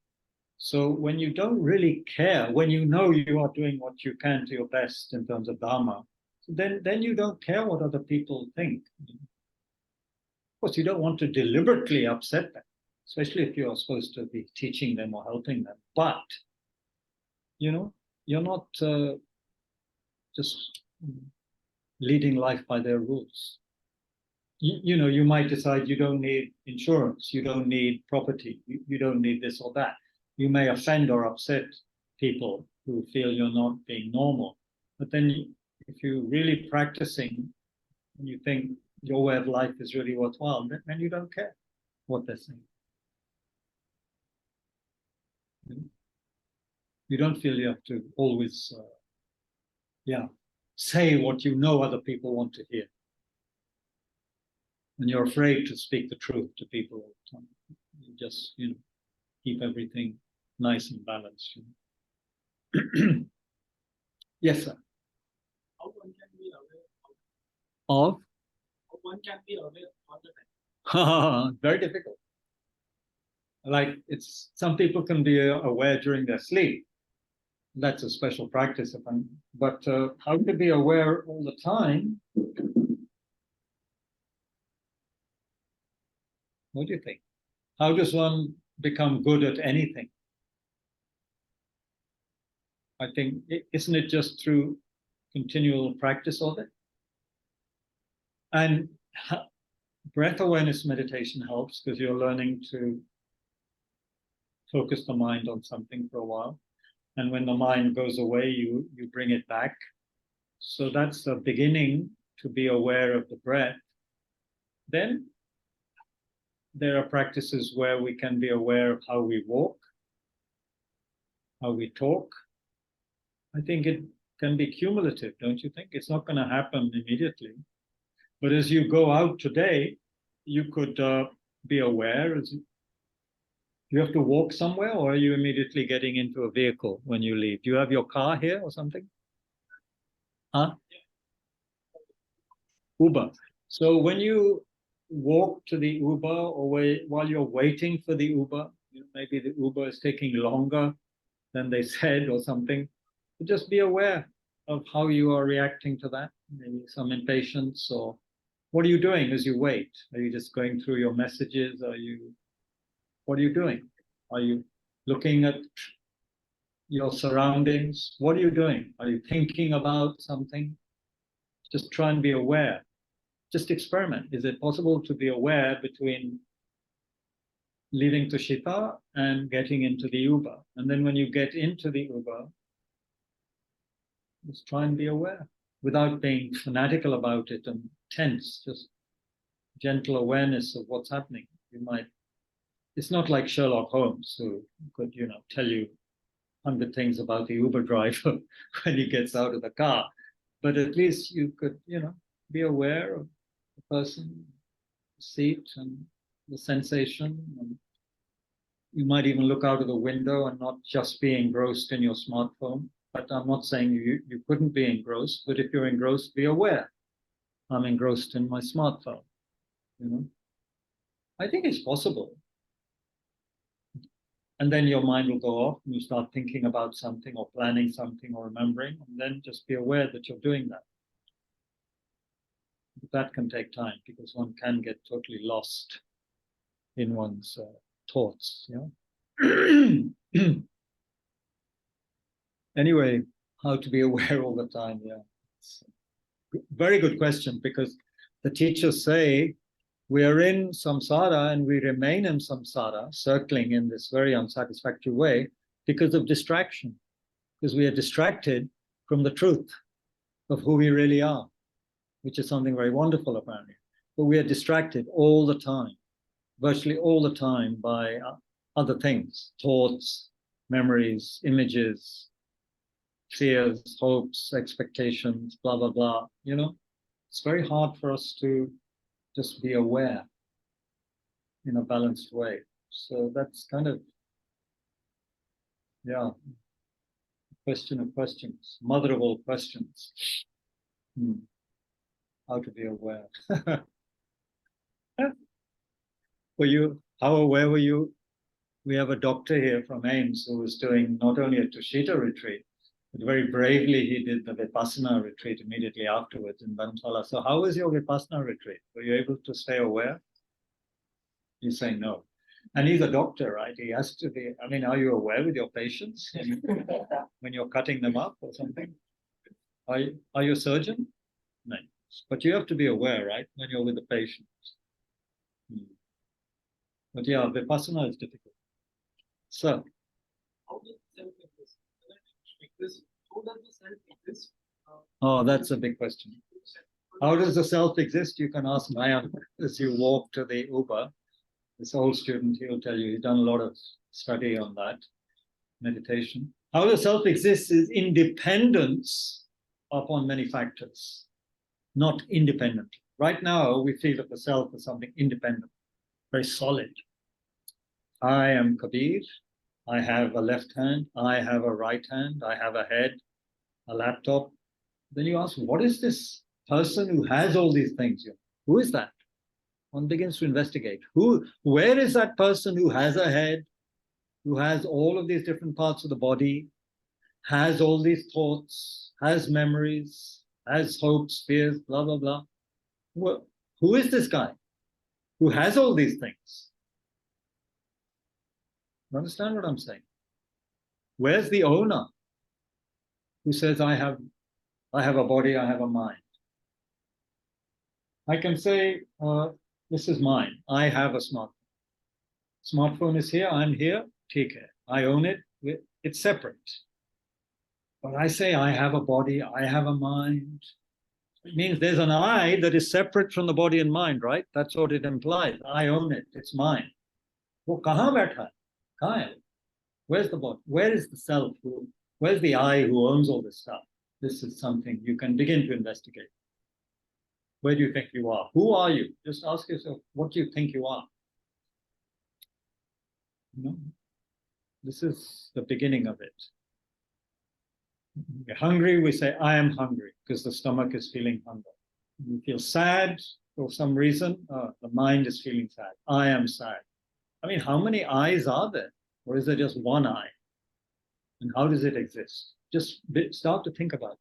So when you don't really care, when you know you are doing what you can to your best in terms of Dharma, then you don't care what other people think. Of course, you don't want to deliberately upset them, especially if you're supposed to be teaching them or helping them. But, you're not just leading life by their rules. You might decide you don't need insurance, you don't need property, you don't need this or that. You may offend or upset people who feel you're not being normal. But then if you're really practicing and you think your way of life is really worthwhile, then you don't care what they're saying. You don't feel you have to always, say what you know other people want to hear. And you're afraid to speak the truth to people all the time. You just, keep everything nice and balanced. Yes, sir. How one can be aware Of? how one can be aware all the time? Very difficult. Like some people can be aware during their sleep. That's a special practice. But how to be aware all the time? What do you think? How does one become good at anything? I think, isn't it just through continual practice of it? And breath awareness meditation helps because you're learning to focus the mind on something for a while. And when the mind goes away, you bring it back. So that's the beginning to be aware of the breath. Then there are practices where we can be aware of how we walk, how we talk. I think it can be cumulative, don't you think? It's not going to happen immediately. But as you go out today, you could be aware. You have to walk somewhere, or are you immediately getting into a vehicle when you leave? Do you have your car here or something? Huh? Uber. So when you walk to the Uber, or while you're waiting for the Uber, maybe the Uber is taking longer than they said or something, just be aware of how you are reacting to that. Maybe some impatience, or what are you doing as you wait? Are you just going through your messages? What are you doing? Are you looking at your surroundings? What are you doing? Are you thinking about something? Just try and be aware. Just experiment. Is it possible to be aware between leaving Tushita and getting into the Uber? And then when you get into the Uber, just try and be aware without being fanatical about it and tense, just gentle awareness of what's happening. It's not like Sherlock Holmes who could, tell you 100 things about the Uber driver when he gets out of the car. But at least you could, be aware of the person, the seat, and the sensation. And you might even look out of the window and not just be engrossed in your smartphone. But I'm not saying you couldn't be engrossed, but if you're engrossed, be aware. I'm engrossed in my smartphone. I think it's possible. And then your mind will go off and you start thinking about something or planning something or remembering, and then just be aware that you're doing that. But that can take time because one can get totally lost in one's thoughts. Anyway, how to be aware all the time? It's a very good question, because the teachers say we are in samsara and we remain in samsara, circling in this very unsatisfactory way because of distraction, because we are distracted from the truth of who we really are, which is something very wonderful apparently. But we are distracted all the time, virtually all the time, by other things, thoughts, memories, images, fears, hopes, expectations, blah, blah, blah. It's very hard for us to just be aware in a balanced way. So that's kind of, question of questions, mother of all questions. How to be aware. How aware were you We have a doctor here from AIMS who was doing not only a Tushita retreat, but very bravely he did the Vipassana retreat immediately afterwards in Dharamsala. So how was your Vipassana retreat? Were you able to stay aware? You say no. And he's a doctor, right? He has to be, I mean, are you aware with your patients when you're cutting them up or something? Are you a surgeon? No. But you have to be aware, right, when you're with the patients. But yeah, Vipassana is difficult. So, How does the self exist? How does the self exist? Oh, that's a big question. How does the self exist? You can ask Mahayana as you walk to the Uber. This old student, he'll tell you, he's done a lot of study on that, meditation. How the self exists is independence upon many factors, not independent. Right now, we feel of the self as something independent, very solid. I am Kabir. I have a left hand. I have a right hand. I have a head, a laptop. Then you ask, what is this person who has all these things? Who is that? One begins to investigate. Where is that person who has a head, who has all of these different parts of the body, has all these thoughts, has memories, has hopes, fears, blah, blah, blah. Well, who is this guy who has all these things? You understand what I'm saying? Where's the owner who says, I have a body, I have a mind? I can say, this is mine. I have a smartphone. Smartphone is here, I'm here, take care. I own it, it's separate. But I say I have a body, I have a mind. It means there's an I that is separate from the body and mind, right? That's what it implies. I own it, it's mine. Wo kahan baitha hai? Kahan hai? Where's the body? Where is the self? Where's the I who owns all this stuff? This is something you can begin to investigate. Where do you think you are? Who are you? Just ask yourself, what do you think you are? No. This is the beginning of it. We're hungry, we say, I am hungry, because the stomach is feeling hunger. We feel sad for some reason, the mind is feeling sad. I am sad. I mean, how many I's are there? Or is there just one I? And how does it exist? Just start to think about it.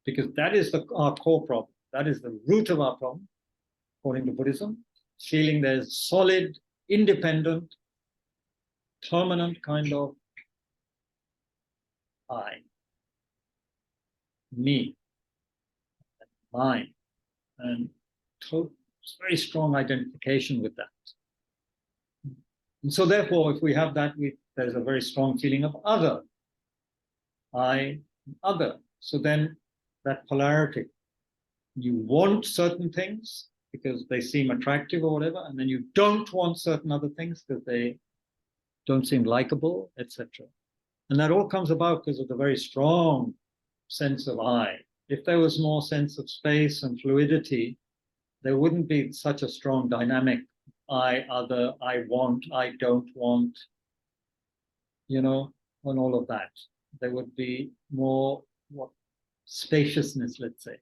Because that is our core problem. That is the root of our problem, according to Buddhism. Feeling there's solid, independent, permanent kind of I, me, mine, and very strong identification with that. And so therefore, if we have that, there's a very strong feeling of other, I, other. So then that polarity, you want certain things because they seem attractive or whatever, and then you don't want certain other things because they don't seem likable, etc. And that all comes about because of the very strong sense of I. If there was more sense of space and fluidity, there wouldn't be such a strong dynamic. I, other, I want, I don't want, and all of that. There would be more spaciousness, let's say.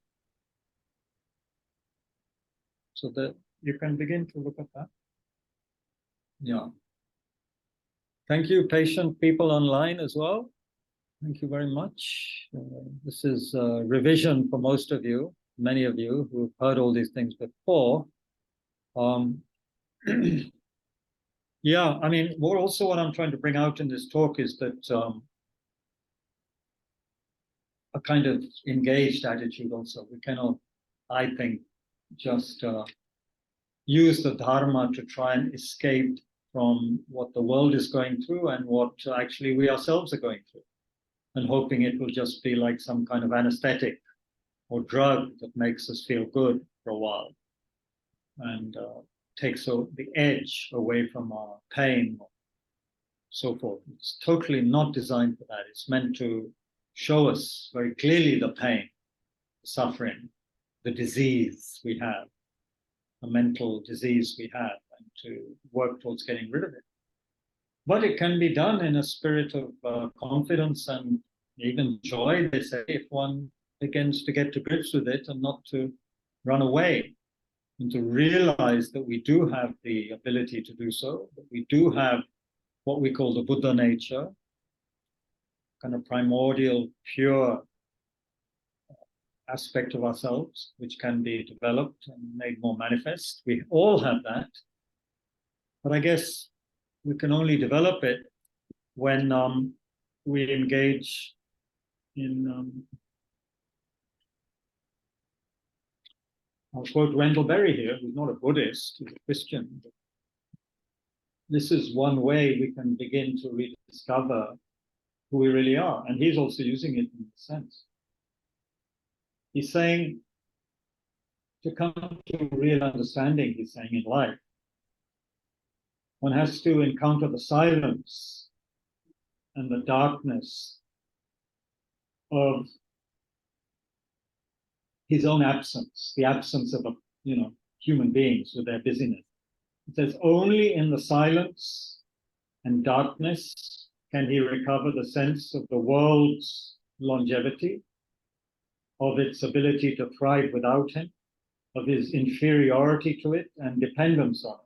So that you can begin to look at that. Yeah. Thank you, patient people online as well. Thank you very much. This is a revision for most of you, many of you who've heard all these things before. Yeah, I mean, what I'm trying to bring out in this talk is that a kind of engaged attitude also. We cannot, I think, just use the Dharma to try and escape from what the world is going through and what actually we ourselves are going through, and hoping it will just be like some kind of anesthetic or drug that makes us feel good for a while and takes the edge away from our pain, or so forth. It's totally not designed for that. It's meant to show us very clearly the pain, the suffering, the disease we have, the mental disease we have, and to work towards getting rid of it. But it can be done in a spirit of confidence and even joy, they say, if one begins to get to grips with it and not to run away and to realize that we do have the ability to do so, that we do have what we call the Buddha nature, kind of primordial, pure aspect of ourselves, which can be developed and made more manifest. We all have that. But I guess we can only develop it when we engage in, I'll quote Wendell Berry here, who's not a Buddhist, he's a Christian. This is one way we can begin to rediscover who we really are. And he's also using it in a sense. He's saying, to come to real understanding, he's saying, in life, one has to encounter the silence and the darkness of his own absence, the absence of human beings with their busyness. It says only in the silence and darkness can he recover the sense of the world's longevity, of its ability to thrive without him, of his inferiority to it and dependence on it.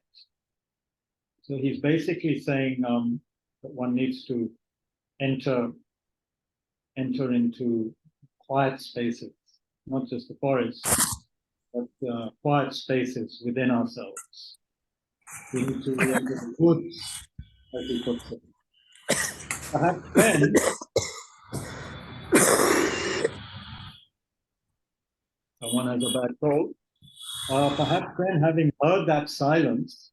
So he's basically saying that one needs to enter into quiet spaces, not just the forest, but quiet spaces within ourselves. We need to enter the woods, as he puts it. Perhaps then, someone has a bad cold, perhaps then, having heard that silence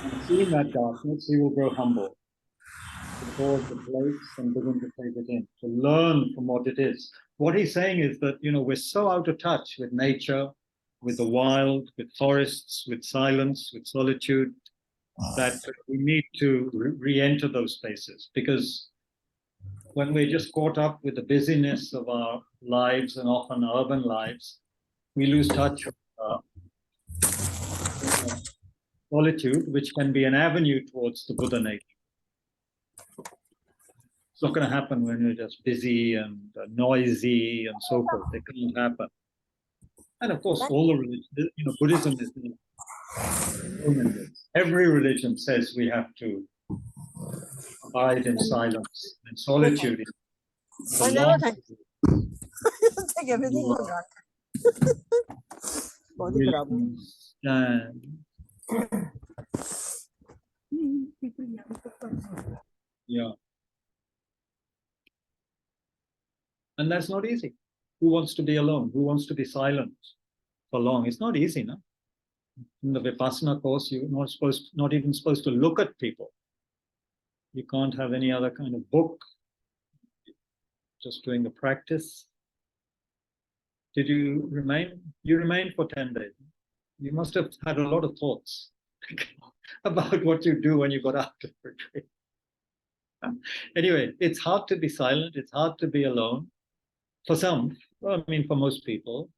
and seen that darkness, he will grow humble, to pause the place and begin to take it in, to learn from what it is. What he's saying is that, we're so out of touch with nature, with the wild, with forests, with silence, with solitude, that we need to re-enter those spaces, because when we're just caught up with the busyness of our lives, and often urban lives, we lose touch with solitude, which can be an avenue towards the Buddha nature. It's not going to happen when you're just busy and noisy and so forth. It can't happen. And of course, all the religions, Buddhism is every religion says we have to abide in silence and solitude. Take everything for granted. Body problem. Yeah. And that's not easy. Who wants to be alone? Who wants to be silent for long? It's not easy, no? In the Vipassana course, you're not even supposed to look at people. You can't have any other kind of book. Just doing the practice. Did you remain? You remained for 10 days. You must have had a lot of thoughts about what you do when you got out of retreat. Anyway, it's hard to be silent. It's hard to be alone. For some, well, I mean, for most people.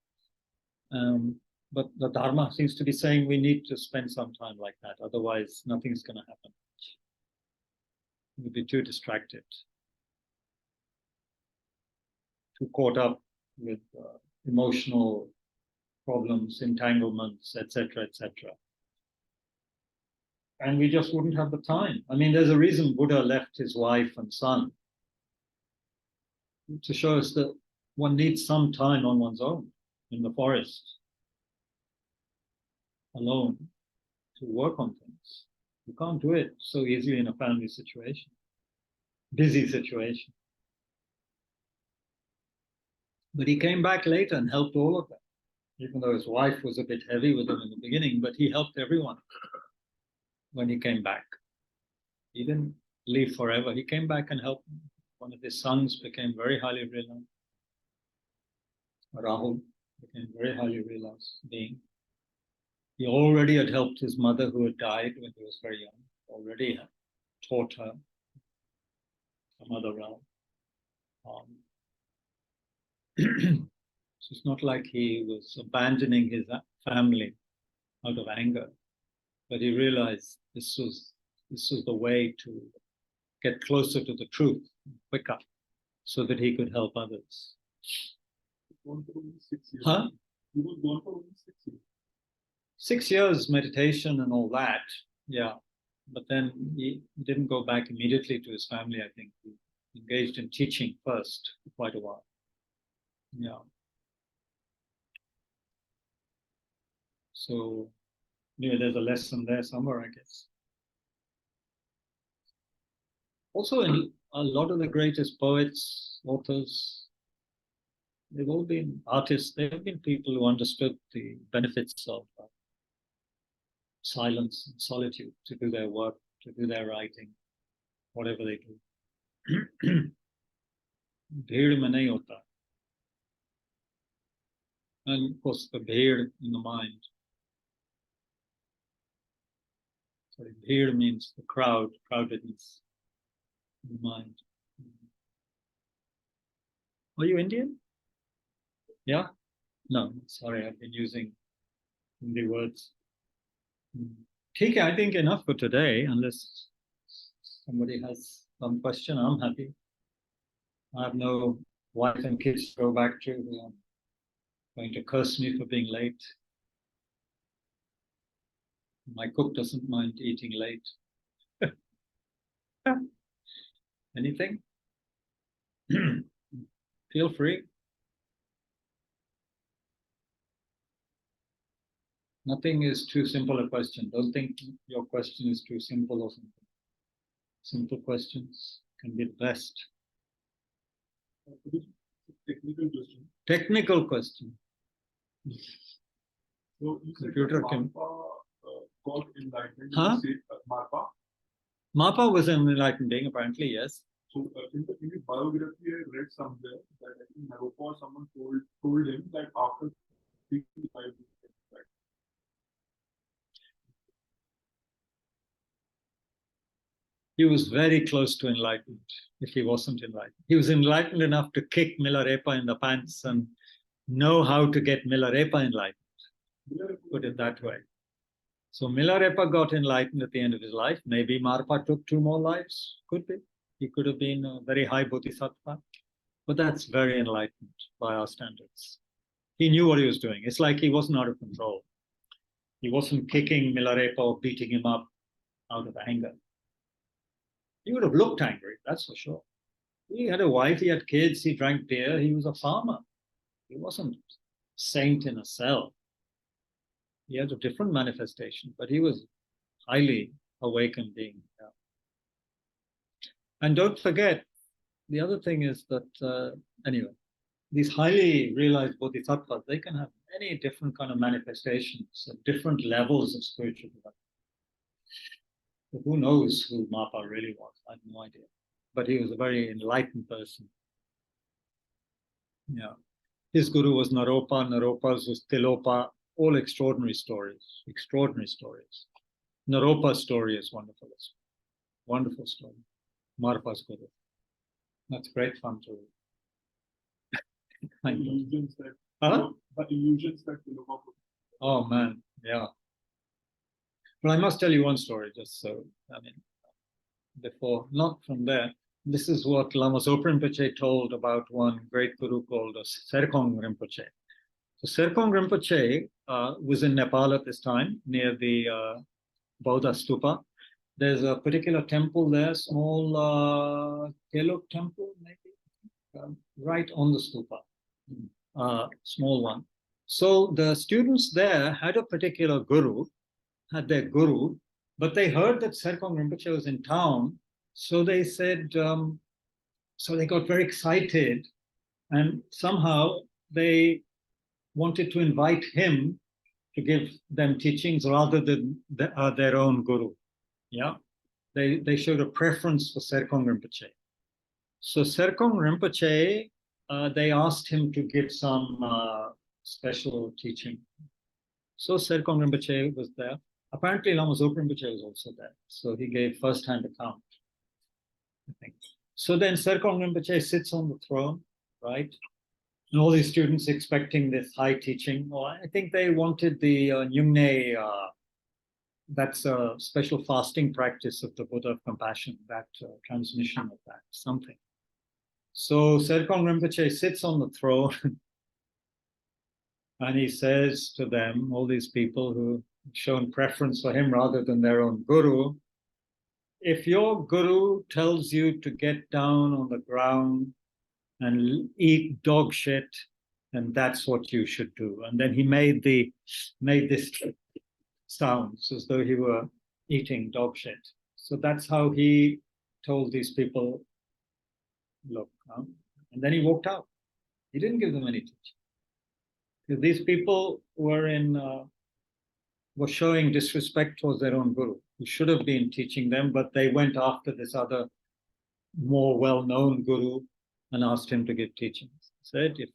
But the Dharma seems to be saying we need to spend some time like that. Otherwise, nothing's going to happen. We'll be too distracted, too caught up with emotional problems, entanglements, etc., etc. And we just wouldn't have the time. I mean, there's a reason Buddha left his wife and son, to show us that one needs some time on one's own in the forest, alone, to work on things. You can't do it so easily in a family situation, busy situation. But he came back later and helped all of them, even though his wife was a bit heavy with him in the beginning, but he helped everyone when he came back. He didn't leave forever. He came back and helped them. One of his sons became very highly realized. Rahul became very highly realized being. He already had helped his mother, who had died when he was very young, already had taught her some other realm. So it's not like he was abandoning his family out of anger, but he realized this was the way to get closer to the truth quicker, so that he could help others. He was gone for only 6 years. Huh? He was gone for only 6 years. 6 years meditation and all that, yeah. But then he didn't go back immediately to his family, I think. He engaged in teaching first for quite a while. Yeah. So, there's a lesson there somewhere, I guess. Also, in a lot of the greatest poets, authors, they've all been artists. They've been people who understood the benefits of silence and solitude to do their work, to do their writing, whatever they do. Bheed mein nahi hota. And of course, the bheed in the mind. Sorry, bheed means the crowd, crowdedness in the mind. Are you Indian? Yeah? No, sorry, I've been using Hindi words. Okay, I think enough for today, unless somebody has some question. I'm happy. I have no wife and kids to go back to who are going to curse me for being late. My cook doesn't mind eating late. Anything? Feel free. Nothing is too simple a question. Don't think your question is too simple or something. Simple questions can be the best. Technical question. Technical question. So you said Computer that can. got enlightenment. Huh? You say, Marpa. Mapa was an enlightened being, apparently, yes. So in the biography, I read somewhere that I think Naropa or someone told him that after 65 years, He was very close to enlightened, if he wasn't enlightened. He was enlightened enough to kick Milarepa in the pants and know how to get Milarepa enlightened, put it that way. So Milarepa got enlightened at the end of his life. Maybe Marpa took 2 more lives, could be. He could have been a very high bodhisattva, but that's very enlightened by our standards. He knew what he was doing. It's like he wasn't out of control. He wasn't kicking Milarepa or beating him up out of anger. He would have looked angry, that's for sure. He had a wife, he had kids, he drank beer, he was a farmer. He wasn't a saint in a cell. He had a different manifestation, but he was highly awakened being. Yeah. And don't forget, the other thing is that, anyway, these highly realized bodhisattvas, they can have many different kind of manifestations at different levels of spiritual development. But who knows who Mapa really was? I have no idea. But he was a very enlightened person. Yeah. His guru was Naropa, Naropa's was Tilopa, all extraordinary stories, extraordinary stories. Naropa's story is wonderful. Wonderful story. Marpa's guru. That's great fun to read. illusions that, Huh? the illusions that Tilopa put. Oh man, yeah. But I must tell you one story, just so, I mean, before, not from there. This is what Lama Zopa Rinpoche told about one great guru called Serkong Rinpoche. So Serkong Rinpoche was in Nepal at this time, near the Bauddha Stupa. There's a particular temple there, small Teluk temple, maybe, right on the stupa, small one. So the students there had a particular guru, had their guru, but they heard that Serkong Rinpoche was in town, so they said, so they got very excited, and somehow they wanted to invite him to give them teachings rather than their own guru. Yeah, they showed a preference for Serkong Rinpoche. So Serkong Rinpoche, they asked him to give some special teaching. So Serkong Rinpoche was there. Apparently Lama Zopa Rinpoche was also there. So he gave first-hand account, I think. So then Serkong Rinpoche sits on the throne, right? And all these students expecting this high teaching. Well, I think they wanted the Nyungne, that's a special fasting practice of the Buddha of compassion, that transmission of that, something. So Serkong Rinpoche sits on the throne And he says to them, all these people who shown preference for him rather than their own guru, if your guru tells you to get down on the ground and eat dog shit, then that's what you should do. And then he made this sounds as though he were eating dog shit. So that's how he told these people, look, and then he walked out. He didn't give them any teaching. These people were showing disrespect towards their own guru, who should have been teaching them, but they went after this other more well-known guru and asked him to give teachings. He said, if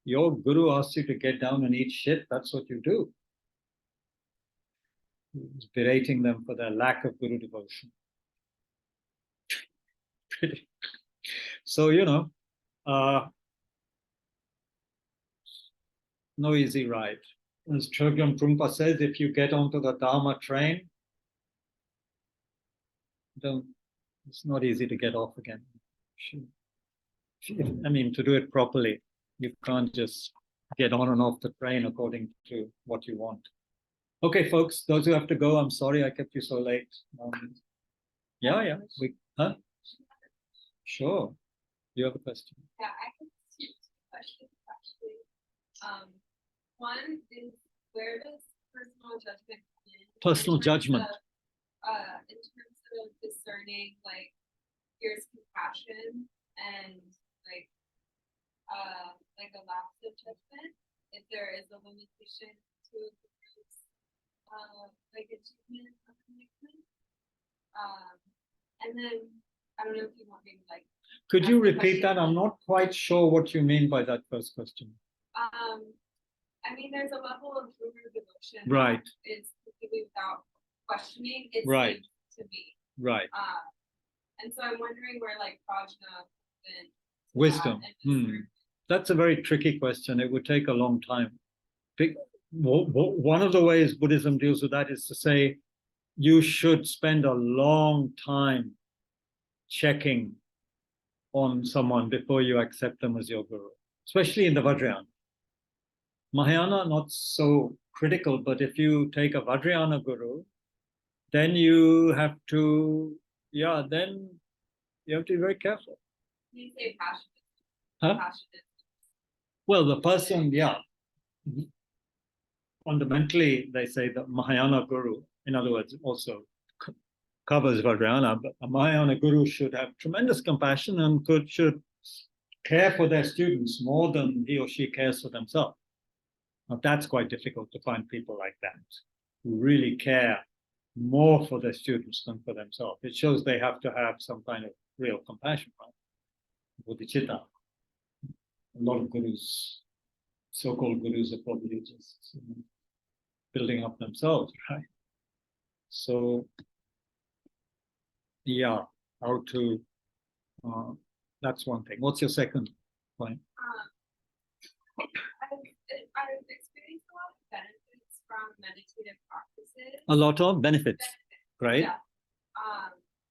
your guru asks you to get down and eat shit, that's what you do. He was berating them for their lack of guru devotion. So, no easy ride. As Chogyam Trungpa says, if you get onto the Dharma train, it's not easy to get off again. I mean, to do it properly, you can't just get on and off the train according to what you want. Okay, folks, those who have to go, I'm sorry I kept you so late. Yeah. Sure. You have a question? Yeah, I have two questions actually. One is, where does personal judgment come in? Personal judgment. In terms of discerning, like, here's compassion and like a lapse of judgment, if there is a limitation to the group's like achievement of commitment. And then I don't know if you want me to like. Could you repeat that? I'm not quite sure what you mean by that first question. I mean, there's a level of guru devotion. Right. It's completely without questioning. It right. seems to me. Right. And so I'm wondering where like prajna and wisdom. That's a very tricky question. It would take a long time. One of the ways Buddhism deals with that is to say you should spend a long time checking on someone before you accept them as your guru, especially in the Vajrayana. Mahayana, not so critical, but if you take a Vajrayana guru, then you have to, then you have to be very careful. You say passionate. Huh? Passionate. Well, the person, fundamentally, they say that Mahayana guru, in other words, also covers Vajrayana, but a Mahayana guru should have tremendous compassion and should care for their students more than he or she cares for themselves. Now, that's quite difficult to find people like that, who really care more for their students than for themselves. It shows they have to have some kind of real compassion, right? Tushita. A lot of gurus, so-called gurus, are probably just building up themselves, right? So, how to, that's one thing. What's your second point? I've experienced a lot of benefits from meditative practices. A lot of benefits, right? Yeah.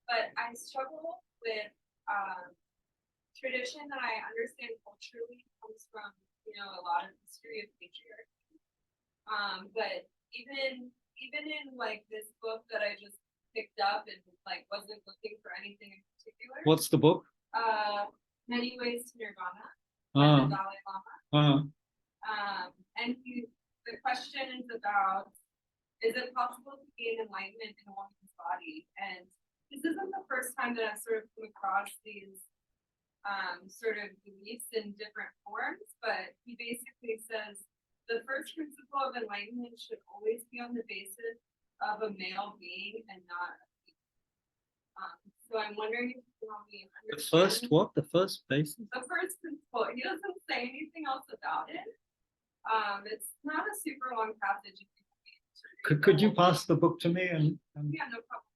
But I struggle with tradition that I understand culturally comes from, a lot of history of patriarchy. But even in like this book that I just picked up and like wasn't looking for anything in particular. What's the book? Many Ways to Nirvana by the Dalai Lama. And the question is about, is it possible to gain enlightenment in a woman's body? And this isn't the first time that I've sort of come across these sort of beliefs in different forms, but he basically says the first principle of enlightenment should always be on the basis of a male being and not a female. So I'm wondering if you can help me understand. The first what? The first basis? The first principle. He doesn't say anything else about it. It's not a super long passage. Could you pass the book to me? And Yeah, no problem.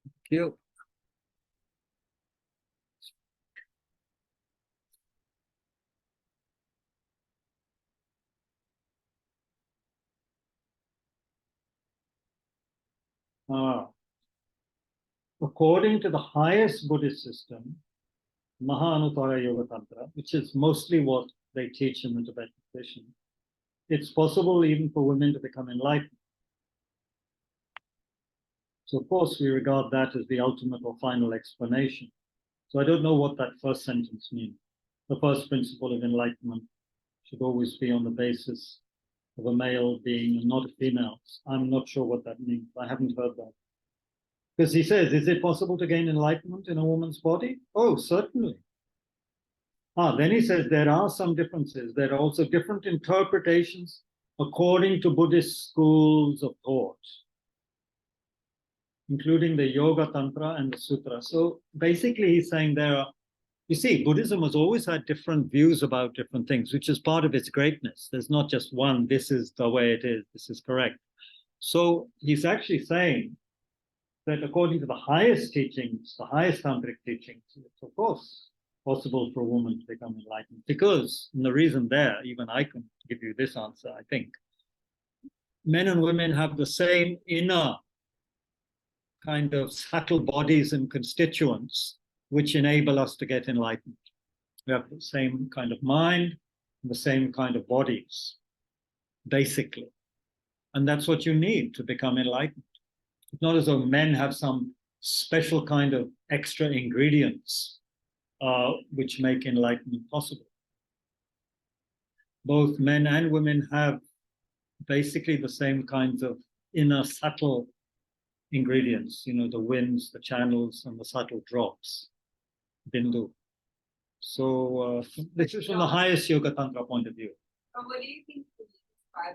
Thank you. According to the highest Buddhist system, Mahanuttara Yoga Tantra, which is mostly what they teach in the Tibetan tradition, it's possible even for women to become enlightened. So of course we regard that as the ultimate or final explanation. So I don't know what that first sentence means. The first principle of enlightenment should always be on the basis of a male being and not a female. I'm not sure what that means. I haven't heard that. Because he says, is it possible to gain enlightenment in a woman's body? Oh, certainly. Then he says there are some differences. There are also different interpretations according to Buddhist schools of thought, including the Yoga Tantra and the Sutra. So basically he's saying there are, you see, Buddhism has always had different views about different things, which is part of its greatness. There's not just one, this is the way it is, this is correct. So he's actually saying that according to the highest teachings, the highest tantric teachings, it's of course possible for a woman to become enlightened. Because, and the reason there, even I can give you this answer, I think, men and women have the same inner kind of subtle bodies and constituents which enable us to get enlightened. We have the same kind of mind, and the same kind of bodies, basically. And that's what you need to become enlightened. It's not as though men have some special kind of extra ingredients which make enlightenment possible. Both men and women have basically the same kinds of inner subtle ingredients, you know, the winds, the channels, and the subtle drops, bindu. So this is from the highest Yoga Tantra point of view. But what do you think he means by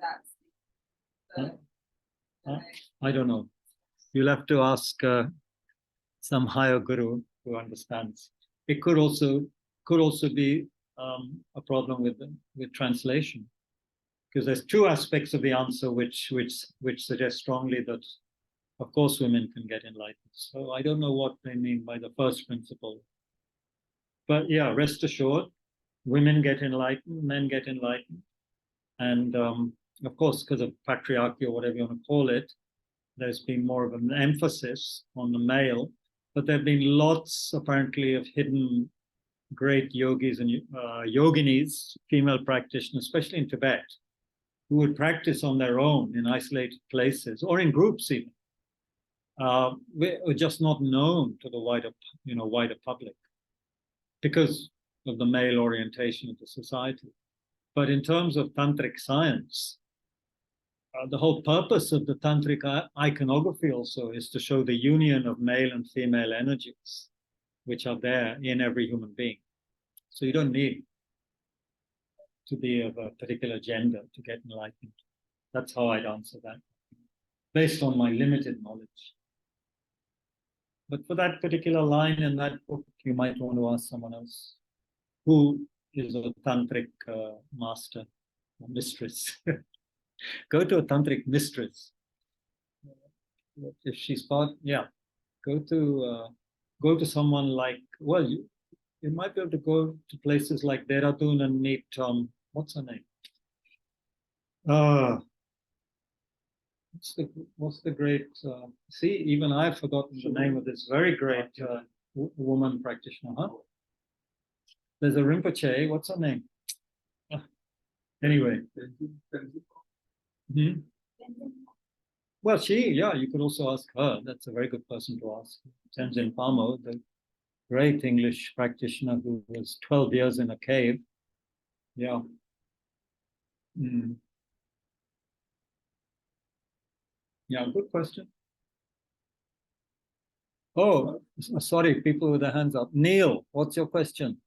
that? I don't know. You'll have to ask some higher guru who understands. It could also be a problem with translation, because there's two aspects of the answer which suggest strongly that, of course, women can get enlightened. So I don't know what they mean by the first principle. But yeah, rest assured, women get enlightened, men get enlightened. And of course, because of patriarchy or whatever you want to call it, there's been more of an emphasis on the male, but there have been lots, apparently, of hidden great yogis and yoginis, female practitioners, especially in Tibet, who would practice on their own in isolated places or in groups even. Were just not known to the wider public because of the male orientation of the society. But in terms of tantric science, the whole purpose of the tantric iconography also is to show the union of male and female energies, which are there in every human being. So you don't need to be of a particular gender to get enlightened. That's how I'd answer that, based on my limited knowledge. But for that particular line in that book, you might want to ask someone else who is a tantric master or mistress. Go to a tantric mistress. If she's part, yeah, go to someone like, well, you might be able to go to places like Dehradun and meet what's her name? What's the great? See, even I've forgotten the name of this very great woman practitioner. Huh? There's a Rinpoche. What's her name? Anyway. Hmm? Well, you could also ask her. That's a very good person to ask. Tenzin Palmo, the great English practitioner who was 12 years in a cave. Yeah. Mm. Yeah, good question. Oh, sorry, people with their hands up. Neil, what's your question?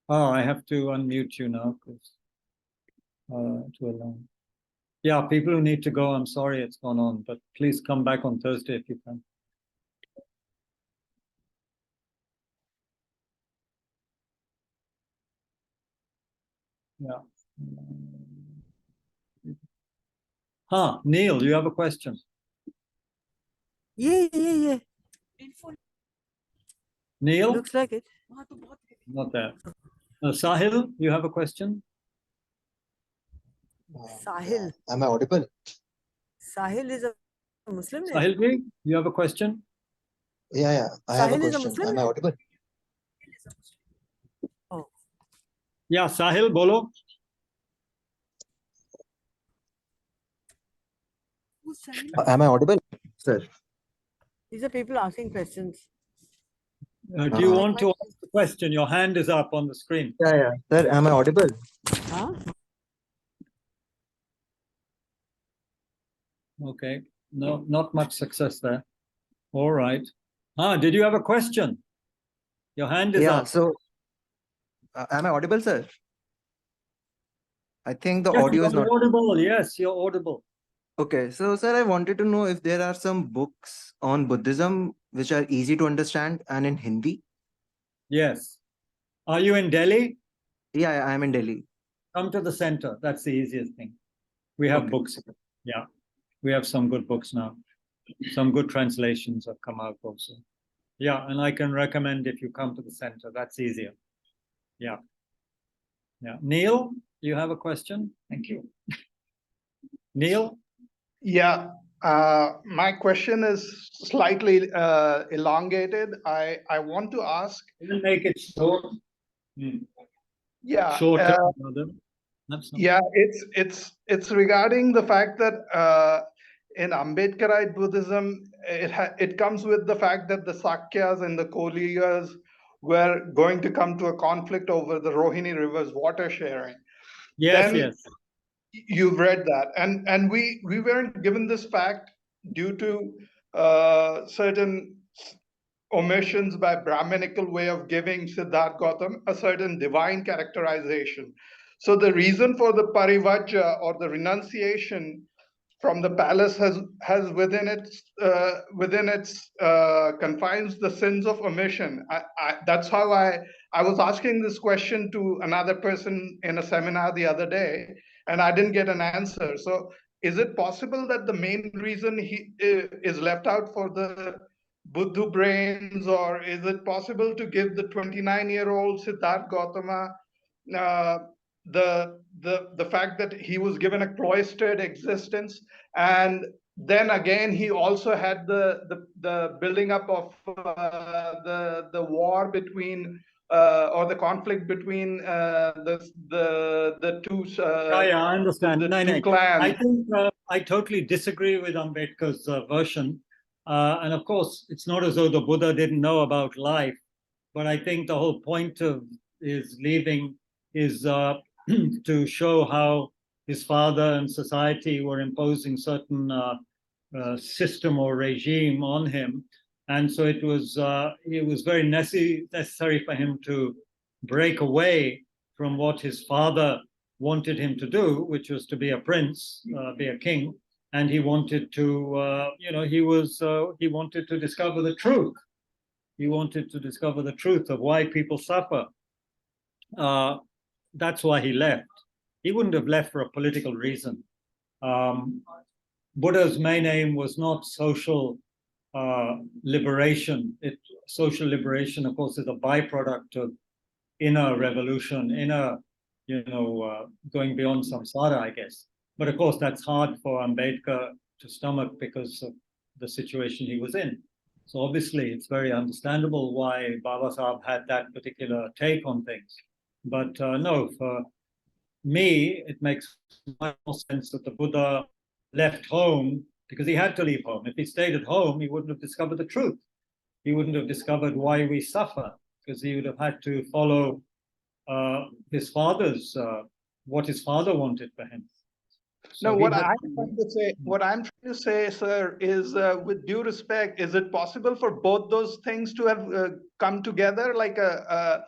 Oh, I have to unmute you now because to allow. Yeah, people who need to go, I'm sorry it's gone on, but please come back on Thursday if you can. Yeah. Neil, you have a question? Yeah. Neil? Looks like it. Not there. Sahil, you have a question? Sahil. Am I audible? Sahil is a Muslim name. Sahil, you have a question? Yeah. I have a Sahil is a question. Muslim Am I name? audible? Yeah, Sahil, bolo. Who's saying? Am I audible, sir? These are people asking questions. Do you want to ask the question? Your hand is up on the screen. Yeah. Sir, am I audible? Huh? Okay. No, not much success there. All right. Did you have a question? Your hand is Yeah, up. so am I audible, sir? I think the Yes, audio is you're not. audible. Yes, you're audible. Okay, so sir, I wanted to know if there are some books on Buddhism which are easy to understand and in Hindi. Yes. Are you in Delhi? Yeah, I am in Delhi. Come to the center. That's the easiest thing. We have Okay. books. Yeah. We have some good books now. Some good translations have come out also. Yeah, and I can recommend if you come to the center. That's easier. Yeah. Yeah. Neil, you have a question? Thank you. Neil? Yeah, my question is slightly elongated. I want to ask. We'll make it short. Yeah, Shorter. yeah, it's regarding the fact that in Ambedkarite Buddhism, it comes with the fact that the Sakyas and the Koliyas were going to come to a conflict over the Rohini River's water sharing. Yes, Then yes. you've read that, and we weren't given this fact due to certain omissions by Brahminical way of giving Siddhartha Gautam a certain divine characterization. So the reason for the parivajja or the renunciation from the palace has within its confines the sins of omission. That's how I was asking this question to another person in a seminar the other day, and I didn't get an answer. So is it possible that the main reason he is left out for the Buddhu brains, or is it possible to give the 29-year-old Siddhartha Gautama the fact that he was given a cloistered existence, and then again he also had the building up of the war between or the conflict between the two I understand. the two clans. I think I totally disagree with Ambedkar's version. And of course, it's not as though the Buddha didn't know about life, but I think the whole point of his leaving is to show how his father and society were imposing certain system or regime on him. And so it was very necessary for him to break away from what his father wanted him to do, which was to be a prince, be a king. And he wanted to, he wanted to discover the truth. He wanted to discover the truth of why people suffer. That's why he left. He wouldn't have left for a political reason. Buddha's main aim was not social liberation. Social liberation, of course, is a byproduct of inner revolution, going beyond samsara, I guess. But of course, that's hard for Ambedkar to stomach because of the situation he was in. So obviously, it's very understandable why Baba Sahib had that particular take on things. But no, for me, it makes much more sense that the Buddha left home because he had to leave home. If he stayed at home, he wouldn't have discovered the truth. He wouldn't have discovered why we suffer because he would have had to follow his father's, what his father wanted for him. So no, what I'm trying to say, sir, is with due respect, is it possible for both those things to have come together, like a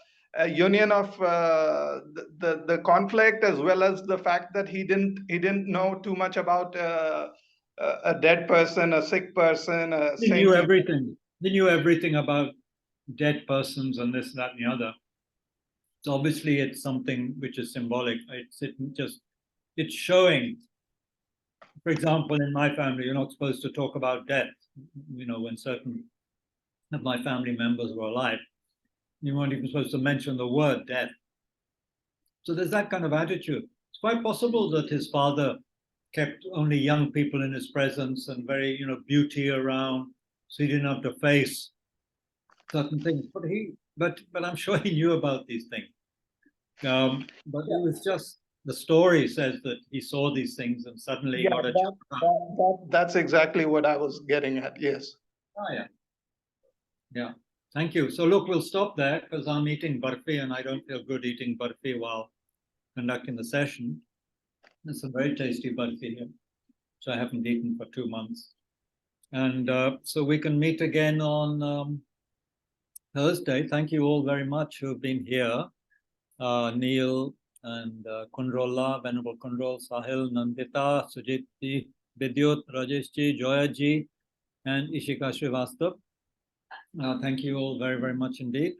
union of the conflict, as well as the fact that he didn't know too much about a dead person, a sick person, a He knew everything. He knew everything about dead persons and this, that, and the other. So obviously, it's something which is symbolic. It's showing. For example, in my family, you're not supposed to talk about death. When certain of my family members were alive, you weren't even supposed to mention the word death. So there's that kind of attitude. It's quite possible that his father kept only young people in his presence and very, beauty around, so he didn't have to face certain things. But I'm sure he knew about these things. But it was just the story says that he saw these things and suddenly Yeah, got a that's exactly what I was getting at. Yes. Oh, yeah. Yeah. Thank you. So look, we'll stop there because I'm eating barfi and I don't feel good eating barfi while conducting the session. It's a very tasty barfi here, which I haven't eaten for 2 months. And so we can meet again on Thursday. Thank you all very much who have been here. Neil and Kundrola, Venerable Kundrol, Sahil, Nandita, Sujit, Vidyut, Rajesh, Joya and Ishika Srivastav. Thank you all very, very much indeed.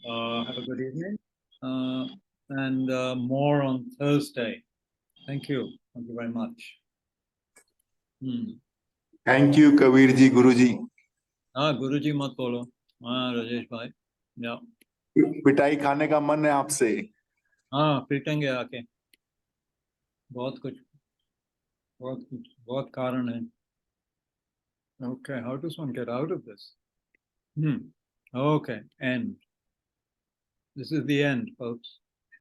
Have a good evening. And more on Thursday. Thank you. Thank you very much. Thank you, Kabirji, Guruji. Guruji mat bolo. Rajesh bhai. Yeah. पिटाई खाने का मन है आपसे. पीटेंगे आके. बहुत कारण है. Okay, how does one get out of this? Okay, end. This is the end, folks.